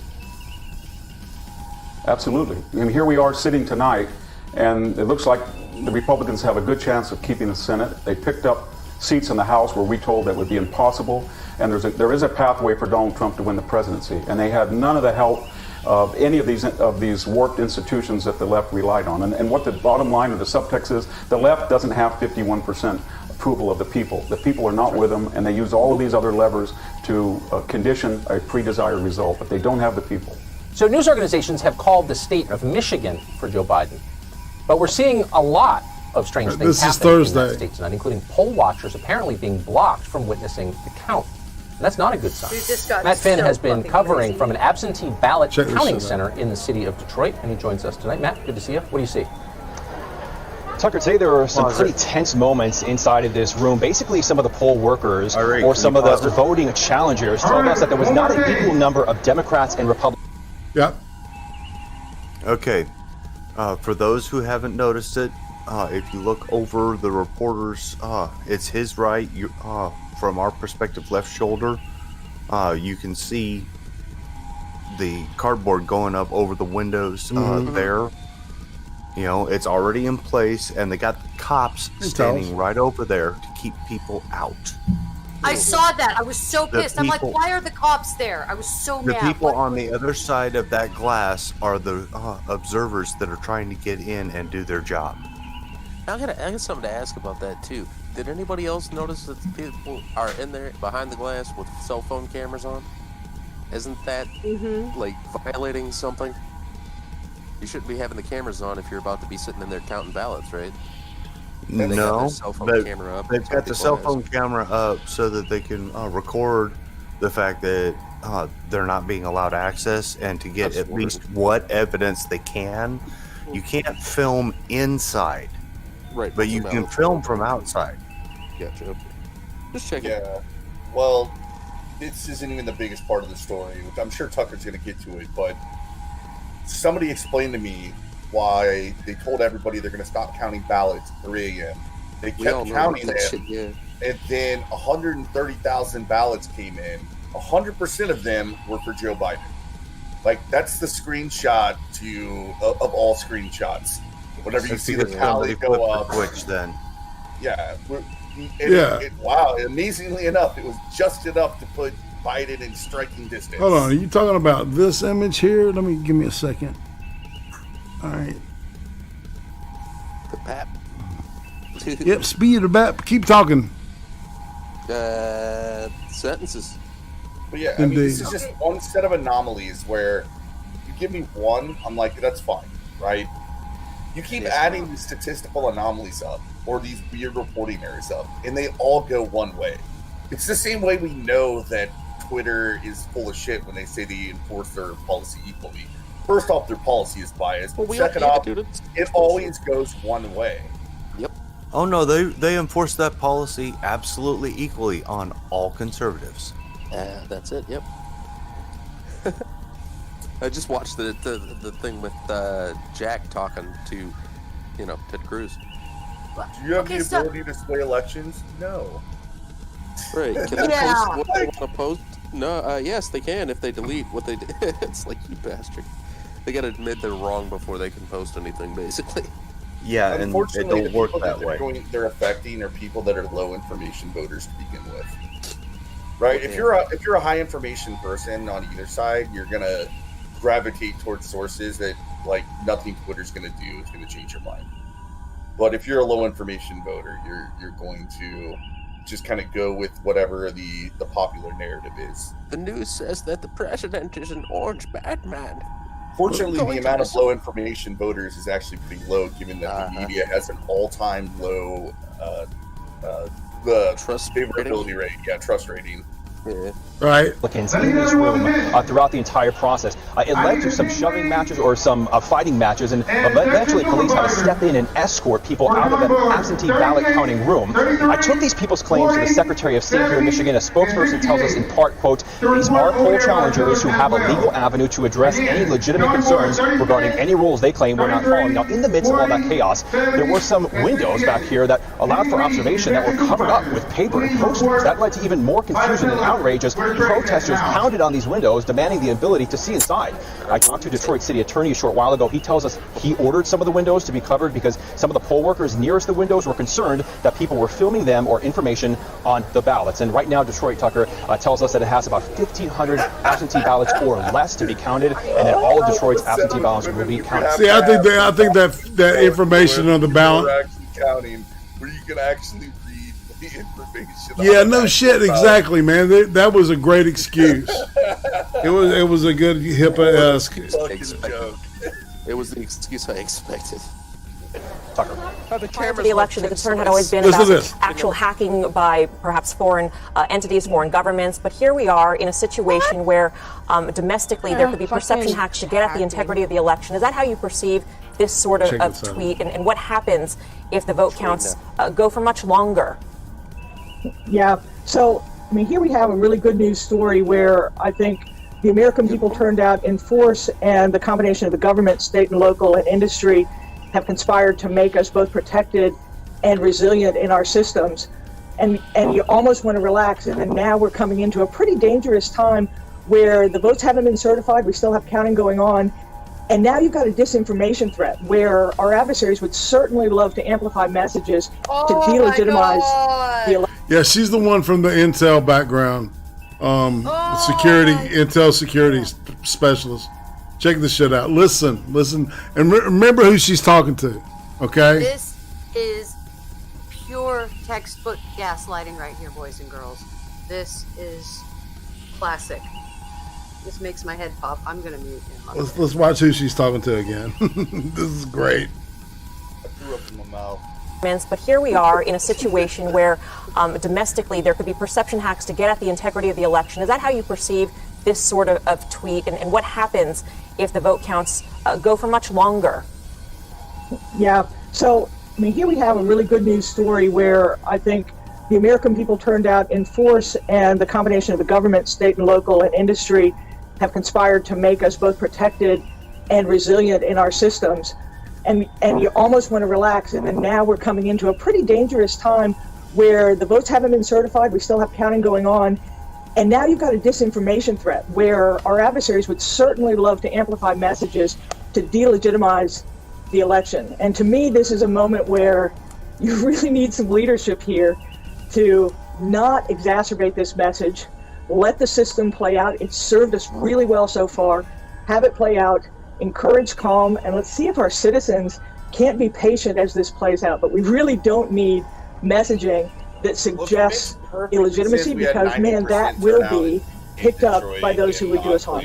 Absolutely. And here we are sitting tonight, and it looks like the Republicans have a good chance of keeping the Senate. They picked up seats in the House where we told that would be impossible, and there is a pathway for Donald Trump to win the presidency. And they had none of the help of any of these warped institutions that the left relied on. And what the bottom line of the subtext is, the left doesn't have 51% approval of the people. The people are not with them, and they use all of these other levers to condition a pre-desired result, but they don't have the people. So news organizations have called the state of Michigan for Joe Biden. But we're seeing a lot of strange things happening in that state tonight, including poll watchers apparently being blocked from witnessing the count. And that's not a good sign. Matt Finn has been covering from an absentee ballot counting center in the city of Detroit, and he joins us tonight. Matt, good to see you. What do you see? Tucker, today there were some pretty tense moments inside of this room. Basically, some of the poll workers or some of the voting challengers told us that there was not an equal number of Democrats and Republicans. Yeah. Okay. For those who haven't noticed it, if you look over the reporters, it's his right. From our perspective, left shoulder, you can see the cardboard going up over the windows there. You know, it's already in place, and they got the cops standing right over there to keep people out. I saw that. I was so pissed. I'm like, why are the cops there? I was so mad. The people on the other side of that glass are the observers that are trying to get in and do their job. I got something to ask about that too. Did anybody else notice that people are in there behind the glass with cell phone cameras on? Isn't that like violating something? You shouldn't be having the cameras on if you're about to be sitting in there counting ballots, right? No, they've got the cell phone camera up so that they can record the fact that they're not being allowed access, and to get at least what evidence they can. You can't film inside, right? But you can film from outside. Gotcha. Just checking. Yeah. Well, this isn't even the biggest part of the story, which I'm sure Tucker's going to get to it, but somebody explained to me why they told everybody they're going to stop counting ballots at 3 a.m. They kept counting them, and then 130,000 ballots came in. 100% of them were for Joe Biden. Like, that's the screenshot of all screenshots. Whenever you see the tally go up, Twitch, then wow! Amazingly enough, it was just enough to put Biden in striking distance. Hold on, are you talking about this image here? Give me a second. All right. The BAP. Yep, speed of BAP. Keep talking. Sentences. But yeah, I mean, this is just one set of anomalies where you give me one, I'm like, that's fine, right? You keep adding these statistical anomalies up, or these weird reporting errors up, and they all go one way. It's the same way we know that Twitter is full of shit when they say they enforce their policy equally. First off, their policy is biased. But second off, it always goes one way. Yep. Oh no, they enforce that policy absolutely equally on all conservatives. That's it. Yep. I just watched the thing with Jack talking to, Ted Cruz. Do you have the ability to sway elections? No. Right? Can they post what they want to post? No. Yes, they can if they delete what they did. It's like, you bastard. They got to admit they're wrong before they can post anything, basically. Yeah, and it don't work that way. They're affecting are people that are low information voters to begin with. Right? If you're a high information person on either side, you're gonna gravitate towards sources that, like, nothing Twitter's gonna do is gonna change your mind. But if you're a low information voter, you're going to just kind of go with whatever the popular narrative is. The news says that the president is an orange Batman. Fortunately, the amount of low information voters is actually pretty low, given that the media has an all-time low the trust favorability rate. Yeah, trust rating. Yeah. Right. Applicants in this room throughout the entire process. It led to some shoving matches or some fighting matches, and eventually police had to step in and escort people out of the absentee ballot counting room. I took these people's claims to the Secretary of State here in Michigan. A spokesperson tells us in part, quote, these are poll challengers who have a legal avenue to address any legitimate concerns regarding any rules they claim we're not following. Now, in the midst of all that chaos, there were some windows back here that allowed for observation that were covered up with paper and posters. That led to even more confusion and outrage as protesters pounded on these windows, demanding the ability to see inside. I talked to Detroit City Attorney a short while ago. He tells us he ordered some of the windows to be covered because some of the poll workers nearest the windows were concerned that people were filming them or information on the ballots. And right now, Detroit Tucker tells us that it has about 1,500 absentee ballots or less to be counted, and that all of Detroit's absentee ballots will be counted. See, I think that information on the ballot. Counting, where you can actually read the information. Yeah, no shit, exactly, man. That was a great excuse. It was a good HIPAA-esque. It was the excuse I expected. Prior to the election, the concern had always been about actual hacking by perhaps foreign entities, foreign governments. But here we are in a situation where domestically there could be perception hacks to get at the integrity of the election. Is that how you perceive this sort of tweet? And what happens if the vote counts go for much longer? Yeah. So, I mean, here we have a really good news story where I think the American people turned out in force, and the combination of the government, state and local, and industry have conspired to make us both protected and resilient in our systems. And you almost want to relax. And then now we're coming into a pretty dangerous time where the votes haven't been certified. We still have counting going on. And now you've got a disinformation threat where our adversaries would certainly love to amplify messages to delegitimize the election. Yeah, she's the one from the Intel background. Intel security specialist. Check this shit out. Listen, and remember who she's talking to, okay? This is pure textbook gaslighting right here, boys and girls. This is classic. This makes my head pop. I'm gonna mute him. Let's watch who she's talking to again. This is great. I threw up in my mouth. But here we are in a situation where domestically there could be perception hacks to get at the integrity of the election. Is that how you perceive this sort of tweet? And what happens if the vote counts go for much longer? Yeah. So, I mean, here we have a really good news story where I think the American people turned out in force, and the combination of the government, state and local, and industry have conspired to make us both protected and resilient in our systems. And you almost want to relax. And then now we're coming into a pretty dangerous time where the votes haven't been certified. We still have counting going on. And now you've got a disinformation threat where our adversaries would certainly love to amplify messages to delegitimize the election. And to me, this is a moment where you really need some leadership here to not exacerbate this message. Let the system play out. It's served us really well so far. Have it play out. Encourage calm, and let's see if our citizens can't be patient as this plays out. But we really don't need messaging that suggests illegitimacy, because, man, that will be picked up by those who would do us harm.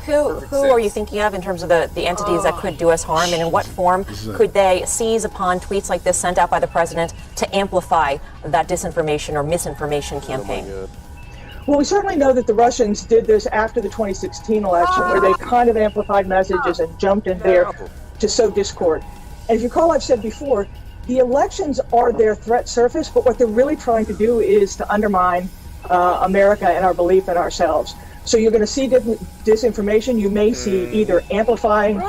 Who are you thinking of in terms of the entities that could do us harm, and in what form could they seize upon tweets like this sent out by the president to amplify that disinformation or misinformation campaign? Well, we certainly know that the Russians did this after the 2016 election, where they kind of amplified messages and jumped in there to sow discord. And if you recall, I've said before, the elections are their threat surface, but what they're really trying to do is to undermine America and our belief in ourselves. So you're going to see disinformation. You may see either amplifying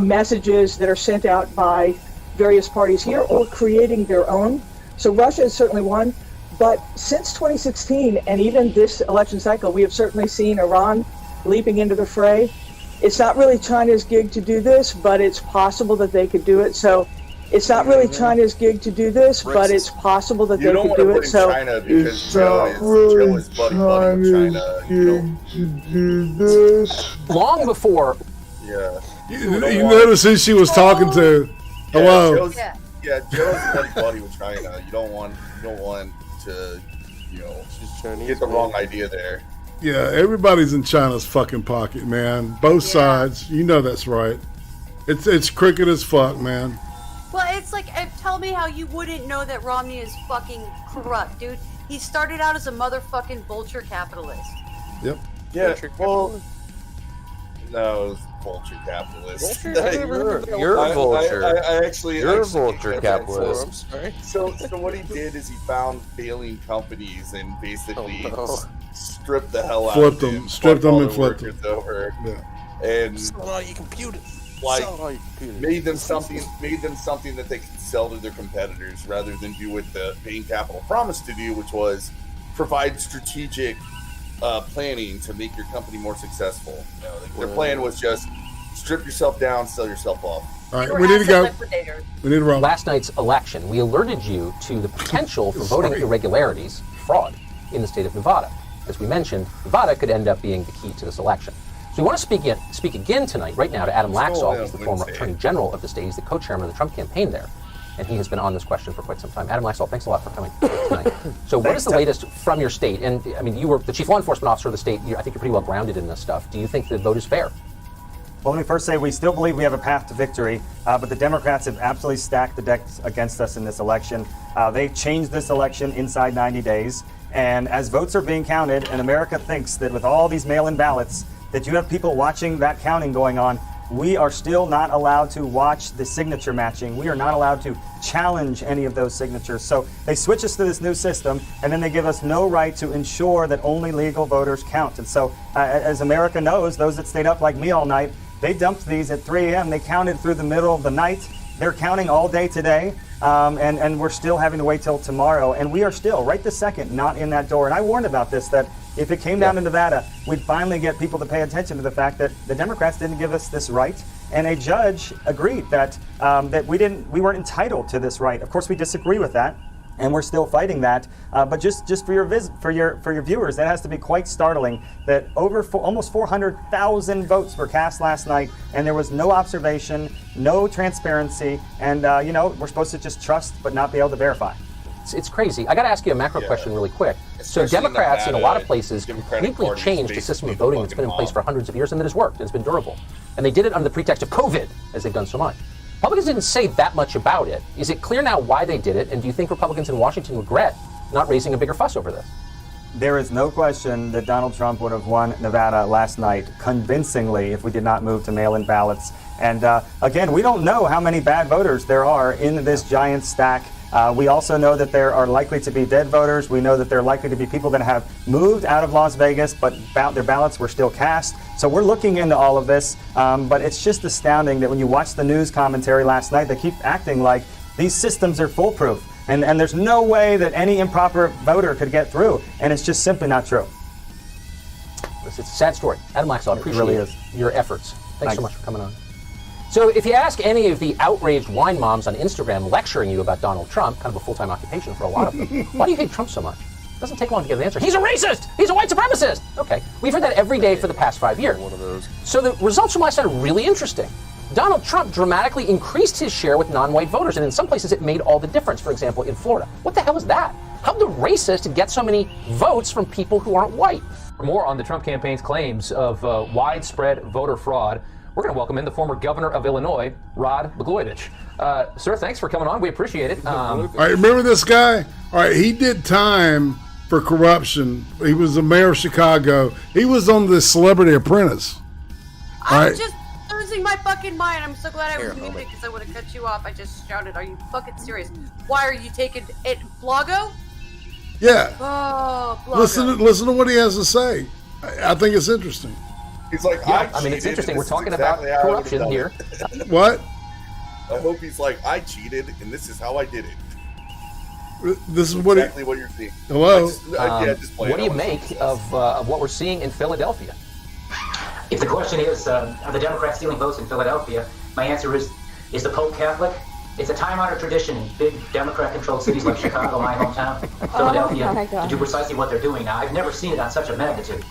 messages that are sent out by various parties here, or creating their own. So Russia is certainly one. But since 2016, and even this election cycle, we have certainly seen Iran leaping into the fray. It's not really China's gig to do this, but it's possible that they could do it. So it's not really China's gig to do this, but it's possible that they could do it. So China, because Joe is buddy with China. Long before. Yeah. You notice who she was talking to. Hello. Yeah, Joe's buddy with China. You don't want to, get the wrong idea there. Yeah, everybody's in China's fucking pocket, man. Both sides. You know that's right. It's crooked as fuck, man. Well, it's like, tell me how you wouldn't know that Romney is fucking corrupt, dude. He started out as a motherfucking vulture capitalist. Yep. Yeah, well, no, it was vulture capitalist. You're a vulture. You're a vulture capitalist. So what he did is he found failing companies and basically stripped the hell out Flipped of them, stripped them and flipped them. Over. Yeah. And sell all your computers. Like made them something that they could sell to their competitors rather than do what the Bain Capital promised to do, which was provide strategic planning to make your company more successful. Their plan was just strip yourself down, sell yourself off. All right, we need to go. We need to roll. Last night's election, we alerted you to the potential for voting irregularities, fraud, in the state of Nevada. As we mentioned, Nevada could end up being the key to this election. So we want to speak again tonight, right now, to Adam Laxalt. He's the former Attorney General of the state. He's the co-chairman of the Trump campaign there. And he has been on this question for quite some time. Adam Laxalt, thanks a lot for coming tonight. So what is the latest from your state? And I mean, you were the chief law enforcement officer of the state. I think you're pretty well grounded in this stuff. Do you think the vote is fair? Well, let me first say we still believe we have a path to victory, but the Democrats have absolutely stacked the deck against us in this election. They changed this election inside 90 days. And as votes are being counted, and America thinks that with all these mail-in ballots, that you have people watching that counting going on, we are still not allowed to watch the signature matching. We are not allowed to challenge any of those signatures. So they switch us to this new system, and then they give us no right to ensure that only legal voters count. And so, as America knows, those that stayed up like me all night, they dumped these at 3 a.m. They counted through the middle of the night. They're counting all day today, and we're still having to wait till tomorrow. And we are still, right this second, not in that door. And I warned about this, that if it came down to Nevada, we'd finally get people to pay attention to the fact that the Democrats didn't give us this right, and a judge agreed that that we weren't entitled to this right. Of course, we disagree with that, and we're still fighting that. But just for your viewers, that has to be quite startling that almost 400,000 votes were cast last night, and there was no observation, no transparency, and we're supposed to just trust but not be able to verify. It's crazy. I got to ask you a macro question really quick. So Democrats in a lot of places completely changed the system of voting that's been in place for hundreds of years and that has worked and it's been durable. And they did it under the pretext of COVID, as they've done so much. Republicans didn't say that much about it. Is it clear now why they did it? And do you think Republicans in Washington regret not raising a bigger fuss over this? There is no question that Donald Trump would have won Nevada last night convincingly if we did not move to mail-in ballots. And again, we don't know how many bad voters there are in this giant stack. We also know that there are likely to be dead voters. We know that there are likely to be people that have moved out of Las Vegas, but their ballots were still cast. So we're looking into all of this, but it's just astounding that when you watch the news commentary last night, they keep acting like these systems are foolproof, and there's no way that any improper voter could get through, and it's just simply not true. It's a sad story. Adam Laxalt, appreciate your efforts. Thanks so much for coming on. So if you ask any of the outraged wine moms on Instagram lecturing you about Donald Trump, kind of a full-time occupation for a lot of them, why do you hate Trump so much? It doesn't take long to get an answer. He's a racist! He's a white supremacist! Okay, we've heard that every day for the past 5 years. One of those. So the results from last night are really interesting. Donald Trump dramatically increased his share with non-white voters, and in some places it made all the difference. For example, in Florida. What the hell is that? How did the racist get so many votes from people who aren't white? For more on the Trump campaign's claims of widespread voter fraud, we're going to welcome in the former governor of Illinois, Rod Blagojevich. Sir, thanks for coming on. We appreciate it. All right, remember this guy? All right, he did time for corruption. He was the mayor of Chicago. He was on the Celebrity Apprentice. I'm just losing my fucking mind. I'm so glad I was muted because I would have cut you off. I just shouted, are you fucking serious? Why are you taking it? Blago? Yeah. Oh, Blago. Listen to what he has to say. I think it's interesting. He's like, I mean, it's interesting. We're talking about corruption here. What? I hope he's like, I cheated, and this is how I did it. This is what exactly what you're seeing. Hello. What do you make of what we're seeing in Philadelphia? If the question is, are the Democrats stealing votes in Philadelphia? My answer is the Pope Catholic? It's a time-honored tradition in big Democrat-controlled cities like Chicago, my hometown, Philadelphia, to do precisely what they're doing now. I've never seen it on such a magnitude.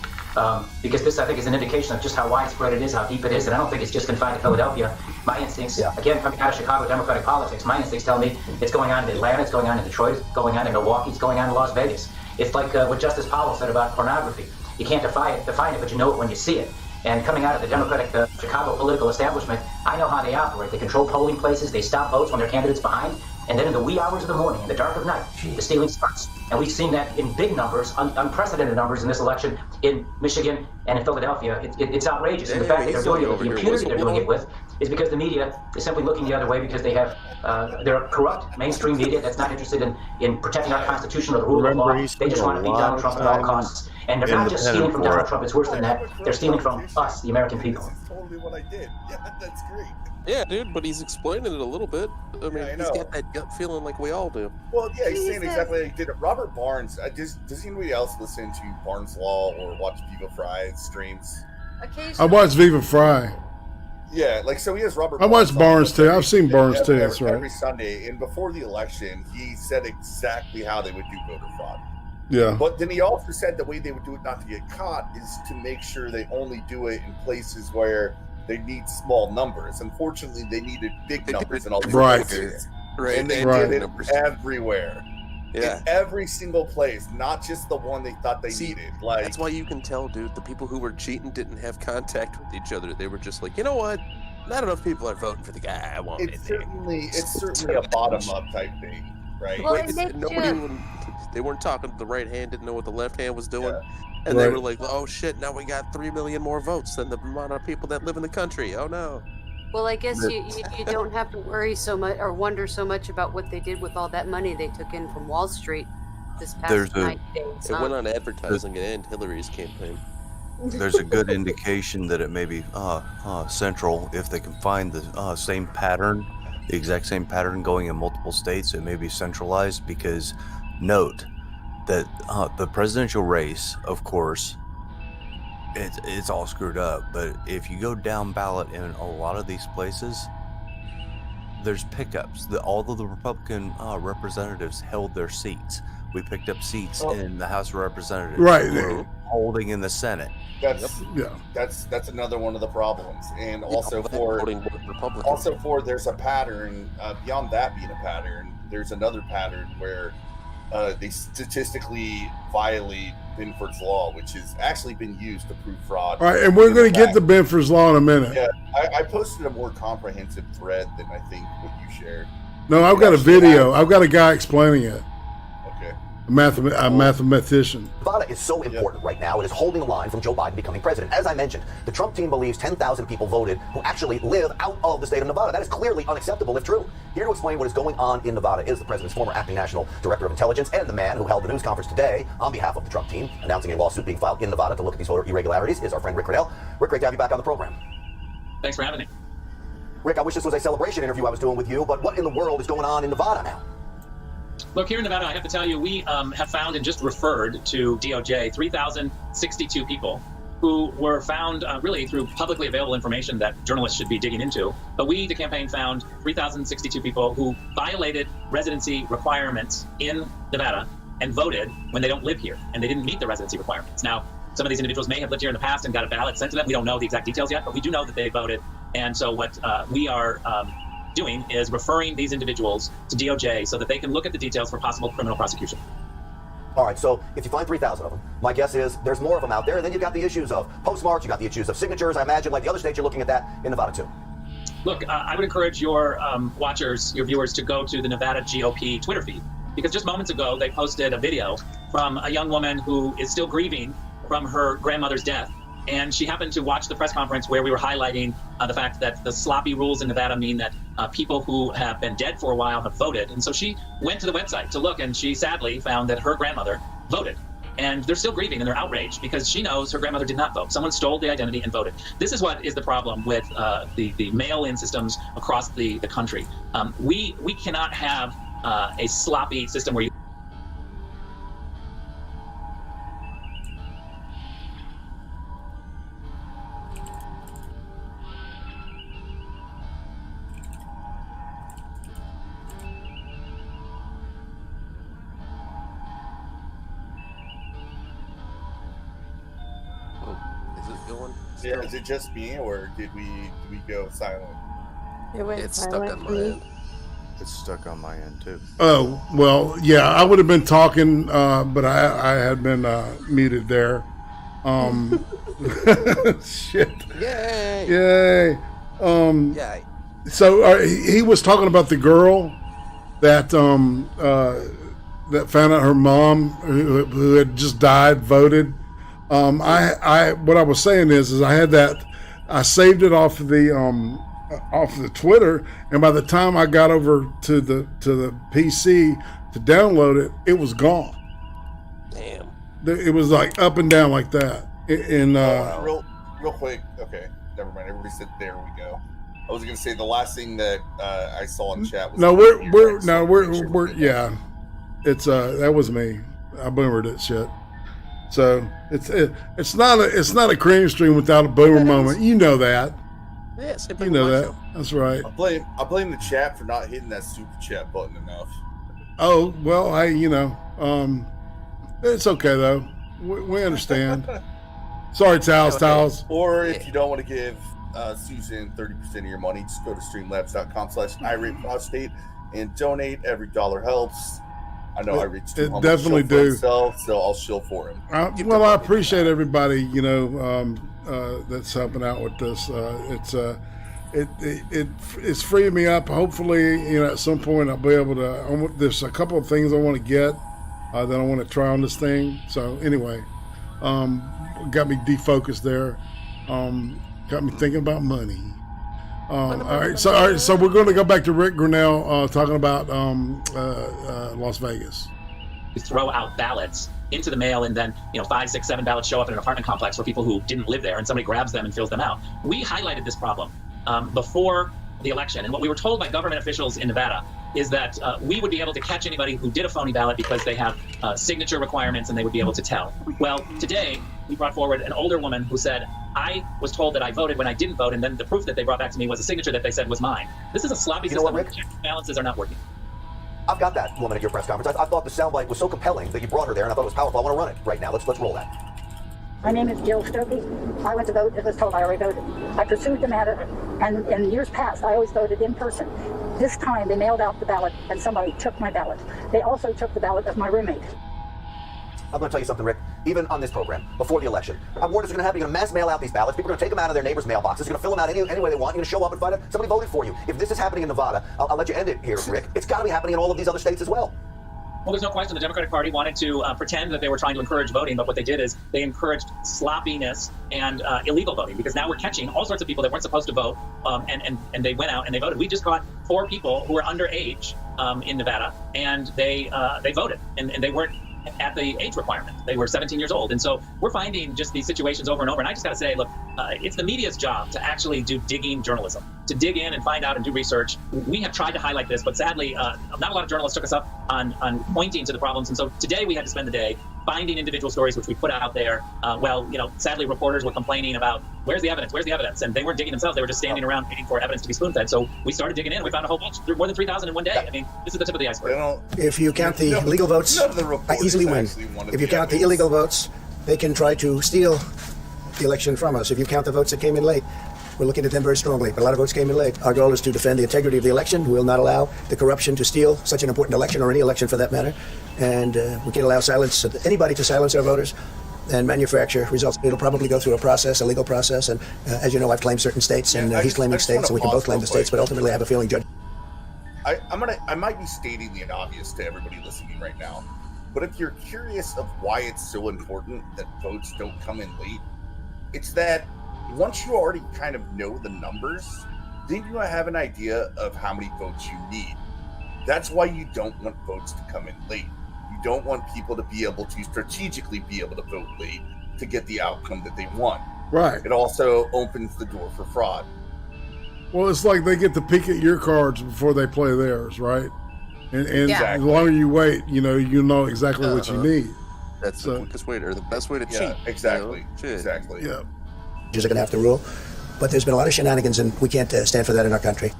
because this, I think, is an indication of just how widespread it is, how deep it is, and I don't think it's just confined to Philadelphia. My instincts, again, coming out of Chicago Democratic politics, my instincts tell me it's going on in Atlanta, it's going on in Detroit, it's going on in Milwaukee, it's going on in Las Vegas. It's like what Justice Powell said about pornography. You can't define it, but you know it when you see it. And coming out of the Democratic Chicago political establishment, I know how they operate. They control polling places, they stop votes when their candidate's behind, and then in the wee hours of the morning, in the dark of night, the stealing starts. And we've seen that in big numbers, unprecedented numbers in this election in Michigan and in Philadelphia. It's outrageous. And the fact that they're doing it with the impunity they're doing it with is because the media is simply looking the other way because they have, they're a corrupt mainstream media that's not interested in protecting our Constitution or the rule of law. They just want to beat Donald Trump at all costs. And they're not just stealing from Donald Trump, it's worse than that. They're stealing from us, the American people. That's totally what I did. Yeah, that's great. Yeah, dude, but he's explaining it a little bit. I mean, he's got that gut feeling like we all do. Well, yeah, he's saying exactly like he did it. Robert Barnes, does anybody else listen to Barnes Law or watch Viva Fry's streams? I watch Viva Fry. Yeah, like, so he has Robert I watch Barnes too. I've seen Barnes too, that's right. Every Sunday, and before the election, he said exactly how they would do voter fraud. Yeah. But then he also said the way they would do it not to get caught is to make sure they only do it in places where they need small numbers. Unfortunately, they needed big numbers in all these places. Right. And they did it everywhere. Yeah. In every single place, not just the one they thought they needed. Like, that's why you can tell, dude, the people who were cheating didn't have contact with each other. They were just like, you know what? Not enough people are voting for the guy I want. It's certainly a bottom-up type thing, right? Well, They weren't talking to the right hand, didn't know what the left hand was doing. And they were like, oh shit, now we got 3 million more votes than the amount of people that live in the country. Oh no. Well, I guess you don't have to worry so much or wonder so much about what they did with all that money they took in from Wall Street this past 9 days. It went on advertising and Hillary's campaign. There's a good indication that it may be central if they can find the same pattern, the exact same pattern going in multiple states. It may be centralized because note that the presidential race, of course, it's all screwed up. But if you go down ballot in a lot of these places, there's pickups. All of the Republican representatives held their seats. We picked up seats in the House of Representatives. Right. We're holding in the Senate. That's another one of the problems, and also there's a pattern beyond that being a pattern. There's another pattern where they statistically violate Binford's Law, which has actually been used to prove fraud. All right, and we're going to get to Binford's Law in a minute. Yeah, I posted a more comprehensive thread than I think what you shared. No, I've got a video. I've got a guy explaining it. Okay. A mathematician. Nevada is so important right now. It is holding the line from Joe Biden becoming president. As I mentioned, the Trump team believes 10,000 people voted who actually live out of the state of Nevada. That is clearly unacceptable if true. Here to explain what is going on in Nevada is the president's former acting national director of intelligence and the man who held the news conference today on behalf of the Trump team, announcing a lawsuit being filed in Nevada to look at these voter irregularities, is our friend Rick Riddell. Rick, great to have you back on the program. Thanks for having me. Rick, I wish this was a celebration interview I was doing with you, but what in the world is going on in Nevada now? Look, here in Nevada, I have to tell you, we have found and just referred to DOJ 3,062 people who were found really through publicly available information that journalists should be digging into. But we, the campaign, found 3,062 people who violated residency requirements in Nevada and voted when they don't live here, and they didn't meet the residency requirements. Now, some of these individuals may have lived here in the past and got a ballot sent to them. We don't know the exact details yet, but we do know that they voted. And so what we are doing is referring these individuals to DOJ so that they can look at the details for possible criminal prosecution. All right, so if you find 3,000 of them, my guess is there's more of them out there, and then you've got the issues of postmarks, you've got the issues of signatures, I imagine, like the other states, you're looking at that in Nevada too. Look, I would encourage your watchers, your viewers, to go to the Nevada GOP Twitter feed, because just moments ago, they posted a video from a young woman who is still grieving from her grandmother's death. And she happened to watch the press conference where we were highlighting the fact that the sloppy rules in Nevada mean that people who have been dead for a while have voted. And so she went to the website to look, and she sadly found that her grandmother voted. And they're still grieving and they're outraged because she knows her grandmother did not vote. Someone stole the identity and voted. This is what is the problem with the mail-in systems across the country. We cannot have a sloppy system where you Is it just me, or did we go silent? It's stuck on my end. It's stuck on my end too. Oh, well, yeah, I would have been talking, but I had been muted there. Shit. Yay! Yay! Yay! So he was talking about the girl that that found out her mom, who had just died, voted. What I was saying is I had that, I saved it off the Twitter, and by the time I got over to the PC to download it, it was gone. Damn. It was like up and down like that. Real quick. Okay, never mind. Everybody said there we go. I was gonna say the last thing that I saw in chat was we're yeah. It's that was me. I boomered it shit. So it's not a cream stream without a boomer moment. You know that. Yes, you know that. That's right. I blame the chat for not hitting that super chat button enough. Oh well, it's okay though. We understand. Sorry, Towels. Or if you don't want to give Susan 30% of your money, just go to streamlabs.com/irate and donate. Every dollar helps. I know I reached too humble definitely to shill for do. himself, so I'll shill for him. Well, I appreciate everybody, that's helping out with this. It's freeing me up. Hopefully, at some point I'll be able to. There's a couple of things I want to get that I want to try on this thing. So anyway, got me defocused there. Got me thinking about money. All right, so we're going to go back to Rick Grinnell talking about Las Vegas. You throw out ballots into the mail, and then 5, 6, 7 ballots show up in an apartment complex for people who didn't live there, and somebody grabs them and fills them out. We highlighted this problem before the election, and what we were told by government officials in Nevada is that we would be able to catch anybody who did a phony ballot because they have signature requirements and they would be able to tell. Well, today we brought forward an older woman who said, I was told that I voted when I didn't vote, and then the proof that they brought back to me was a signature that they said was mine. This is a sloppy system. Balances are not working. I've got that woman at your press conference. I thought the soundbite was so compelling that you brought her there, and I thought it was powerful. I want to run it right now. Let's roll that. My name is Jill Stokey. I went to vote. As was told, I already voted. I pursued the matter, and in years past, I always voted in person. This time, they mailed out the ballot, and somebody took my ballot. They also took the ballot of my roommate. I'm going to tell you something, Rick. Even on this program, before the election, I'm worried what's going to happen. You're going to mass mail out these ballots. People are going to take them out of their neighbors' mailboxes. You're going to fill them out any way they want. You're going to show up and find out somebody voted for you. If this is happening in Nevada, I'll let you end it here, Rick. It's got to be happening in all of these other states as well. Well, there's no question the Democratic Party wanted to pretend that they were trying to encourage voting, but what they did is they encouraged sloppiness and illegal voting, because now we're catching all sorts of people that weren't supposed to vote, and they went out and they voted. We just caught 4 people who were underage in Nevada, and they voted, and they weren't at the age requirement. They were 17 years old. And so we're finding just these situations over and over. And I just got to say, look, it's the media's job to actually do digging journalism, to dig in and find out and do research. We have tried to highlight this, but sadly, not a lot of journalists took us up on pointing to the problems. And so today we had to spend the day finding individual stories, which we put out there. Sadly, reporters were complaining about, where's the evidence? Where's the evidence? And they weren't digging themselves. They were just standing around waiting for evidence to be spoon-fed. So we started digging in. We found a whole bunch, more than 3,000 in one day. I mean, this is the tip of the iceberg. If you count the legal votes, I easily win. If you count the illegal votes, they can try to steal the election from us. If you count the votes that came in late, we're looking at them very strongly. But a lot of votes came in late. Our goal is to defend the integrity of the election. We will not allow the corruption to steal such an important election, or any election for that matter. And we can't allow anybody to silence our voters and manufacture results. It'll probably go through a legal process. And as you know, I've claimed certain states, and he's claiming states, and we can both claim the states. But ultimately, I have a feeling, Judge. I might be stating the obvious to everybody listening right now, but if you're curious of why it's so important that votes don't come in late, it's that once you already kind of know the numbers, then you have an idea of how many votes you need. That's why you don't want votes to come in late. You don't want people to be able to strategically be able to vote late to get the outcome that they want. Right. It also opens the door for fraud. Well, it's like they get to peek at your cards before they play theirs, right? And Exactly. the longer you wait, you know exactly what you need. That's the quickest way, or the best way to cheat. Exactly. Exactly. Yeah. Judges are going to have to rule. But there's been a lot of shenanigans, and we can't stand for that in our country.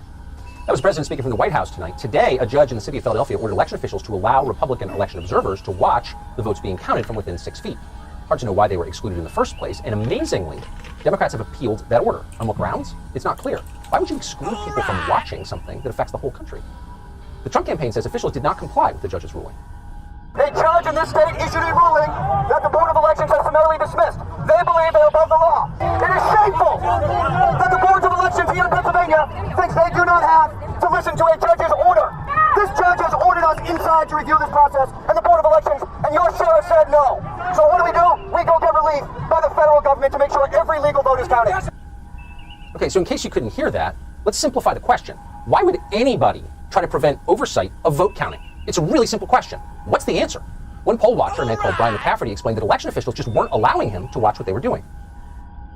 That was the president speaking from the White House tonight. Today, a judge in the city of Philadelphia ordered election officials to allow Republican election observers to watch the votes being counted from within 6 feet. Hard to know why they were excluded in the first place, and amazingly, Democrats have appealed that order. On what grounds? It's not clear. Why would you exclude people from watching something that affects the whole country? The Trump campaign says officials did not comply with the judge's ruling. A judge in this state issued a ruling that the Board of Elections has summarily dismissed. They believe they're above the law. It is shameful that the boards of elections here in Pennsylvania thinks they do not have to listen to a judge's order. This judge has ordered us inside to review this process, and the Board of Elections and your sheriff said no. So what do? We go get relief by the federal government to make sure every legal vote is counted. Okay, so in case you couldn't hear that, let's simplify the question. Why would anybody try to prevent oversight of vote counting? It's a really simple question. What's the answer? One poll watcher, a man called Brian McCafferty, explained that election officials just weren't allowing him to watch what they were doing.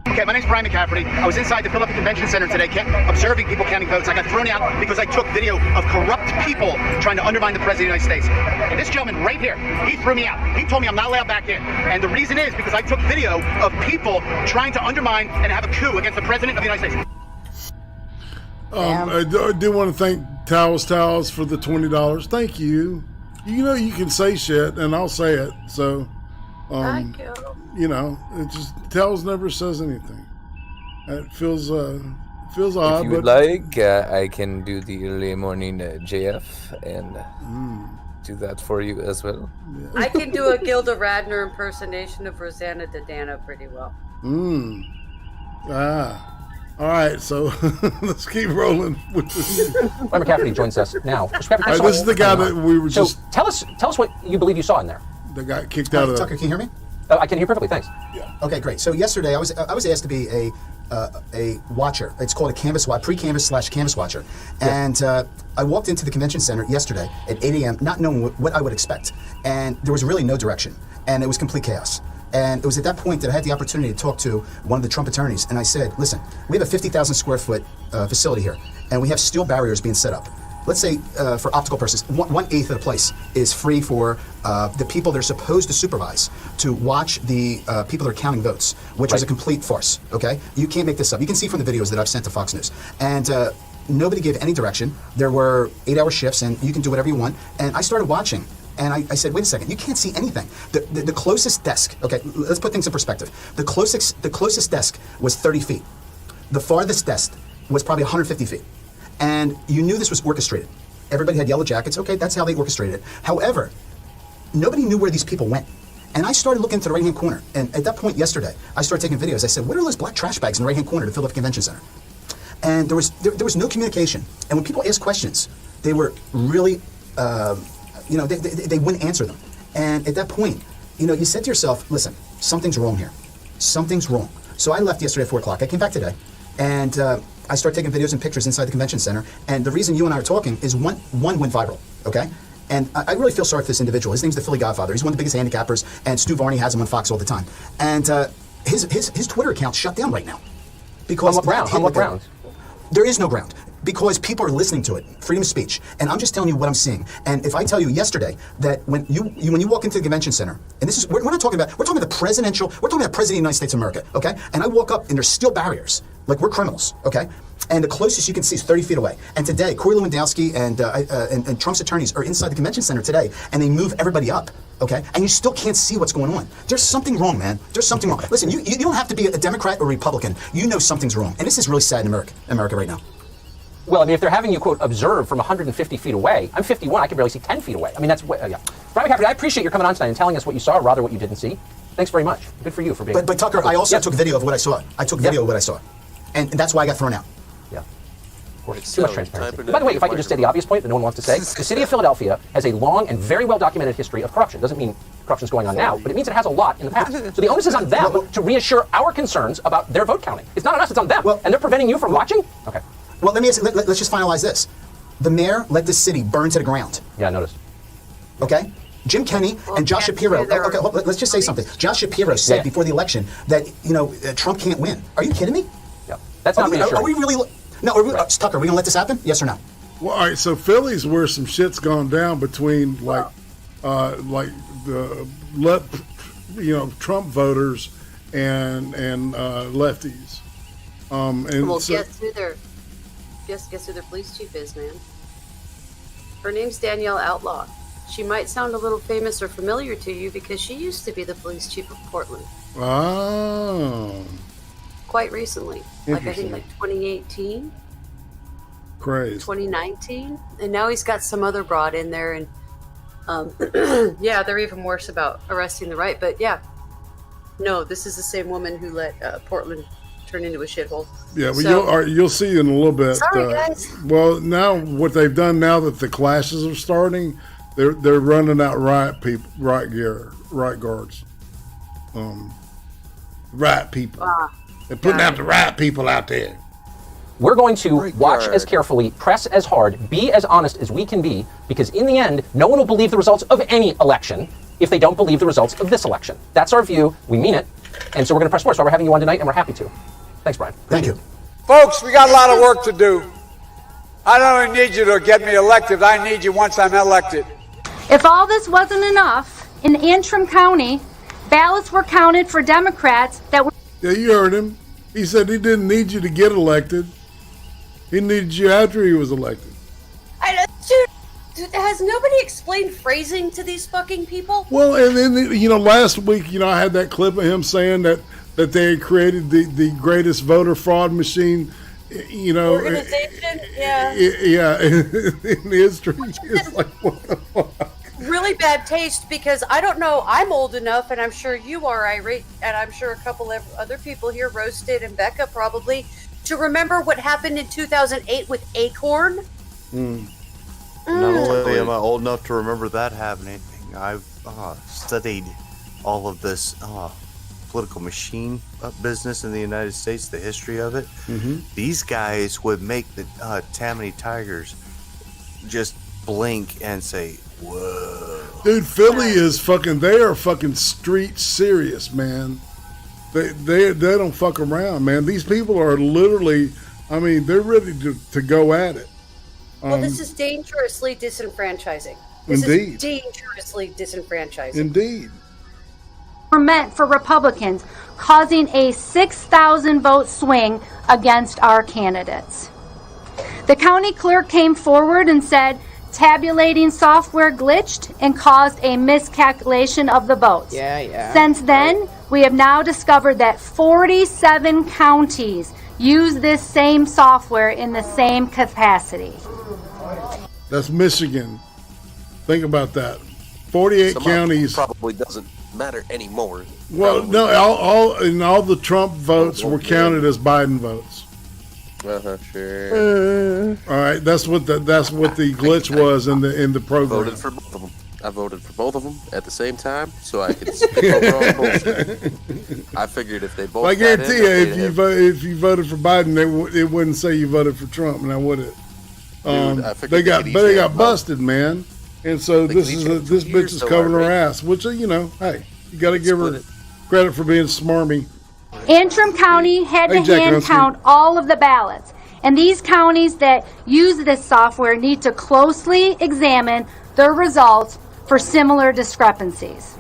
Okay, my name's Brian McCafferty. I was inside the Philadelphia Convention Center today observing people counting votes. I got thrown out because I took video of corrupt people trying to undermine the President of the United States. And this gentleman right here, he threw me out. He told me I'm not allowed back in. And the reason is because I took video of people trying to undermine and have a coup against the President of the United States. I do want to thank Towels for the $20. Thank you. You know you can say shit, and I'll say it. So, you know, it just Towels never says anything. It feels odd. If you would like, I can do the early morning JF and do that for you as well. Yeah. I can do a Gilda Radner impersonation of Rosanna Dodana pretty well. All right, so let's keep rolling. Brian McCafferty joins us now. This is the guy that we were just. Tell us what you believe you saw in there. The guy kicked out of. Tucker, can you hear me? I can hear perfectly. Thanks. Yeah. Okay, great. So yesterday I was asked to be a watcher. It's called a pre-canvas/canvas watcher, and I walked into the convention center yesterday at 8 a.m. not knowing what I would expect, and there was really no direction, and it was complete chaos. And it was at that point that I had the opportunity to talk to one of the Trump attorneys, and I said, listen, we have a 50,000 square foot facility here, and we have steel barriers being set up. Let's say, for optical purposes, 1/8 of the place is free for the people that are supposed to supervise to watch the people that are counting votes, which was a complete farce, okay? You can't make this up. You can see from the videos that I've sent to Fox News. And nobody gave any direction. There were 8-hour shifts, and you can do whatever you want. And I started watching. And I said, wait a second, you can't see anything. The closest desk, okay, let's put things in perspective. The closest desk was 30 feet. The farthest desk was probably 150 feet. And you knew this was orchestrated. Everybody had yellow jackets. Okay, that's how they orchestrated it. However, nobody knew where these people went. And I started looking to the right-hand corner. And at that point yesterday, I started taking videos. I said, what are those black trash bags in the right-hand corner of the Philadelphia Convention Center? And there was no communication. And when people asked questions, they were really... they wouldn't answer them. And at that point, you said to yourself, listen, something's wrong here. Something's wrong. So I left yesterday at 4 o'clock. I came back today, and I started taking videos and pictures inside the convention center. And the reason you and I are talking is one went viral, okay? And I really feel sorry for this individual. His name's the Philly Godfather. He's one of the biggest handicappers, and Stu Varney has him on Fox all the time. And his Twitter account's shut down right now. Because on what grounds? There is no ground. Because people are listening to it, freedom of speech, and I'm just telling you what I'm seeing. And if I tell you yesterday that when you walk into the convention center, and this is we're talking about the President of the United States of America, okay? And I walk up and there's steel barriers, like we're criminals, okay? And the closest you can see is 30 feet away. And today, Corey Lewandowski and Trump's attorneys are inside the convention center today, and they move everybody up, okay? And you still can't see what's going on. There's something wrong, man. There's something wrong. Listen, you don't have to be a Democrat or Republican. You know something's wrong, and this is really sad in America right now. Well, I mean, if they're having you, quote, observe from 150 feet away, I'm 51, I can barely see 10 feet away. I mean, that's, yeah. Brian McCafferty, I appreciate your coming on tonight and telling us what you saw, or rather what you didn't see. Thanks very much. Good for you for being... But Tucker, I also took video of what I saw. I took video of what I saw. And that's why I got thrown out. Yeah. Of course, too much transparency. By the way, if I could just say the obvious point that no one wants to say, the city of Philadelphia has a long and very well-documented history of corruption. Doesn't mean corruption's going on now, but it means it has a lot in the past. So the onus is on them to reassure our concerns about their vote counting. It's not on us, it's on them. And they're preventing you from watching? Okay. Well, let's just finalize this. The mayor let this city burn to the ground. Yeah, I noticed. Okay? Jim Kenney and Josh Shapiro. Okay, let's just say something. Josh Shapiro said before the election that Trump can't win. Are you kidding me? Yeah, that's not reassuring. Are we really? No, Tucker, are we gonna let this happen? Yes or no? Well, all right. So Philly's where some shit's gone down between like the Trump voters and lefties. Guess who their police chief is, man? Her name's Danielle Outlaw. She might sound a little famous or familiar to you because she used to be the police chief of Portland. Oh. quite recently. Like I think like 2018. Crazy. 2019, and now he's got some other broad in there, and yeah, they're even worse about arresting the right. But yeah, no, this is the same woman who let Portland turn into a shithole. Yeah, well, you'll see in a little bit. Sorry, guys. Well, now what they've done now that the clashes are starting, they're running out riot people, riot guards, riot people. They're putting out the riot people out there. We're going to watch as carefully, press as hard, be as honest as we can be, because in the end, no one will believe the results of any election if they don't believe the results of this election. That's our view. We mean it. And so we're going to press forward. So we're having you on tonight, and we're happy to. Thanks, Brian. Thank you. Folks, we got a lot of work to do. I don't only need you to get me elected, I need you once I'm elected. If all this wasn't enough, in Antrim County, ballots were counted for Democrats that were... Yeah, you heard him. He said he didn't need you to get elected. He needed you after he was elected. Dude, has nobody explained phrasing to these fucking people? Well, and then, last week, I had that clip of him saying that they had created the greatest voter fraud machine, organization, yeah. Yeah, in history. It's like, what the fuck? Really bad taste, because I don't know, I'm old enough, and I'm sure you are, Irate, and I'm sure a couple of other people here, Roasted and BECCA probably, to remember what happened in 2008 with Acorn. Not only am I old enough to remember that happening, I've studied all of this political machine business in the United States, the history of it. Mm-hmm. These guys would make the Tammany Tigers just blink and say, whoa. Dude, Philly is they are fucking street serious, man. They don't fuck around, man. These people are literally, they're ready to go at it. Well, this is dangerously disenfranchising. Indeed. Is dangerously disenfranchising. Indeed. were meant for Republicans, causing a 6,000 vote swing against our candidates. The county clerk came forward and said tabulating software glitched and caused a miscalculation of the votes. Since then, we have now discovered that 47 counties use this same software in the same capacity. That's Michigan. Think about that. 48 counties. Probably doesn't matter anymore. Well, no, all the Trump votes were counted as Biden votes. Sure. All right, that's what the glitch was in the program. Voted for both of them. I voted for both of them at the same time, so I could skip over all the bullshit. I figured if they both. I guarantee you, if you voted for Biden, it wouldn't say you voted for Trump, now would it? They got busted, man. And so this bitch is covering her ass, which hey, you got to give her credit for being smarmy. Antrim County had to hand count all of the ballots, and these counties that use this software need to closely examine their results for similar discrepancies.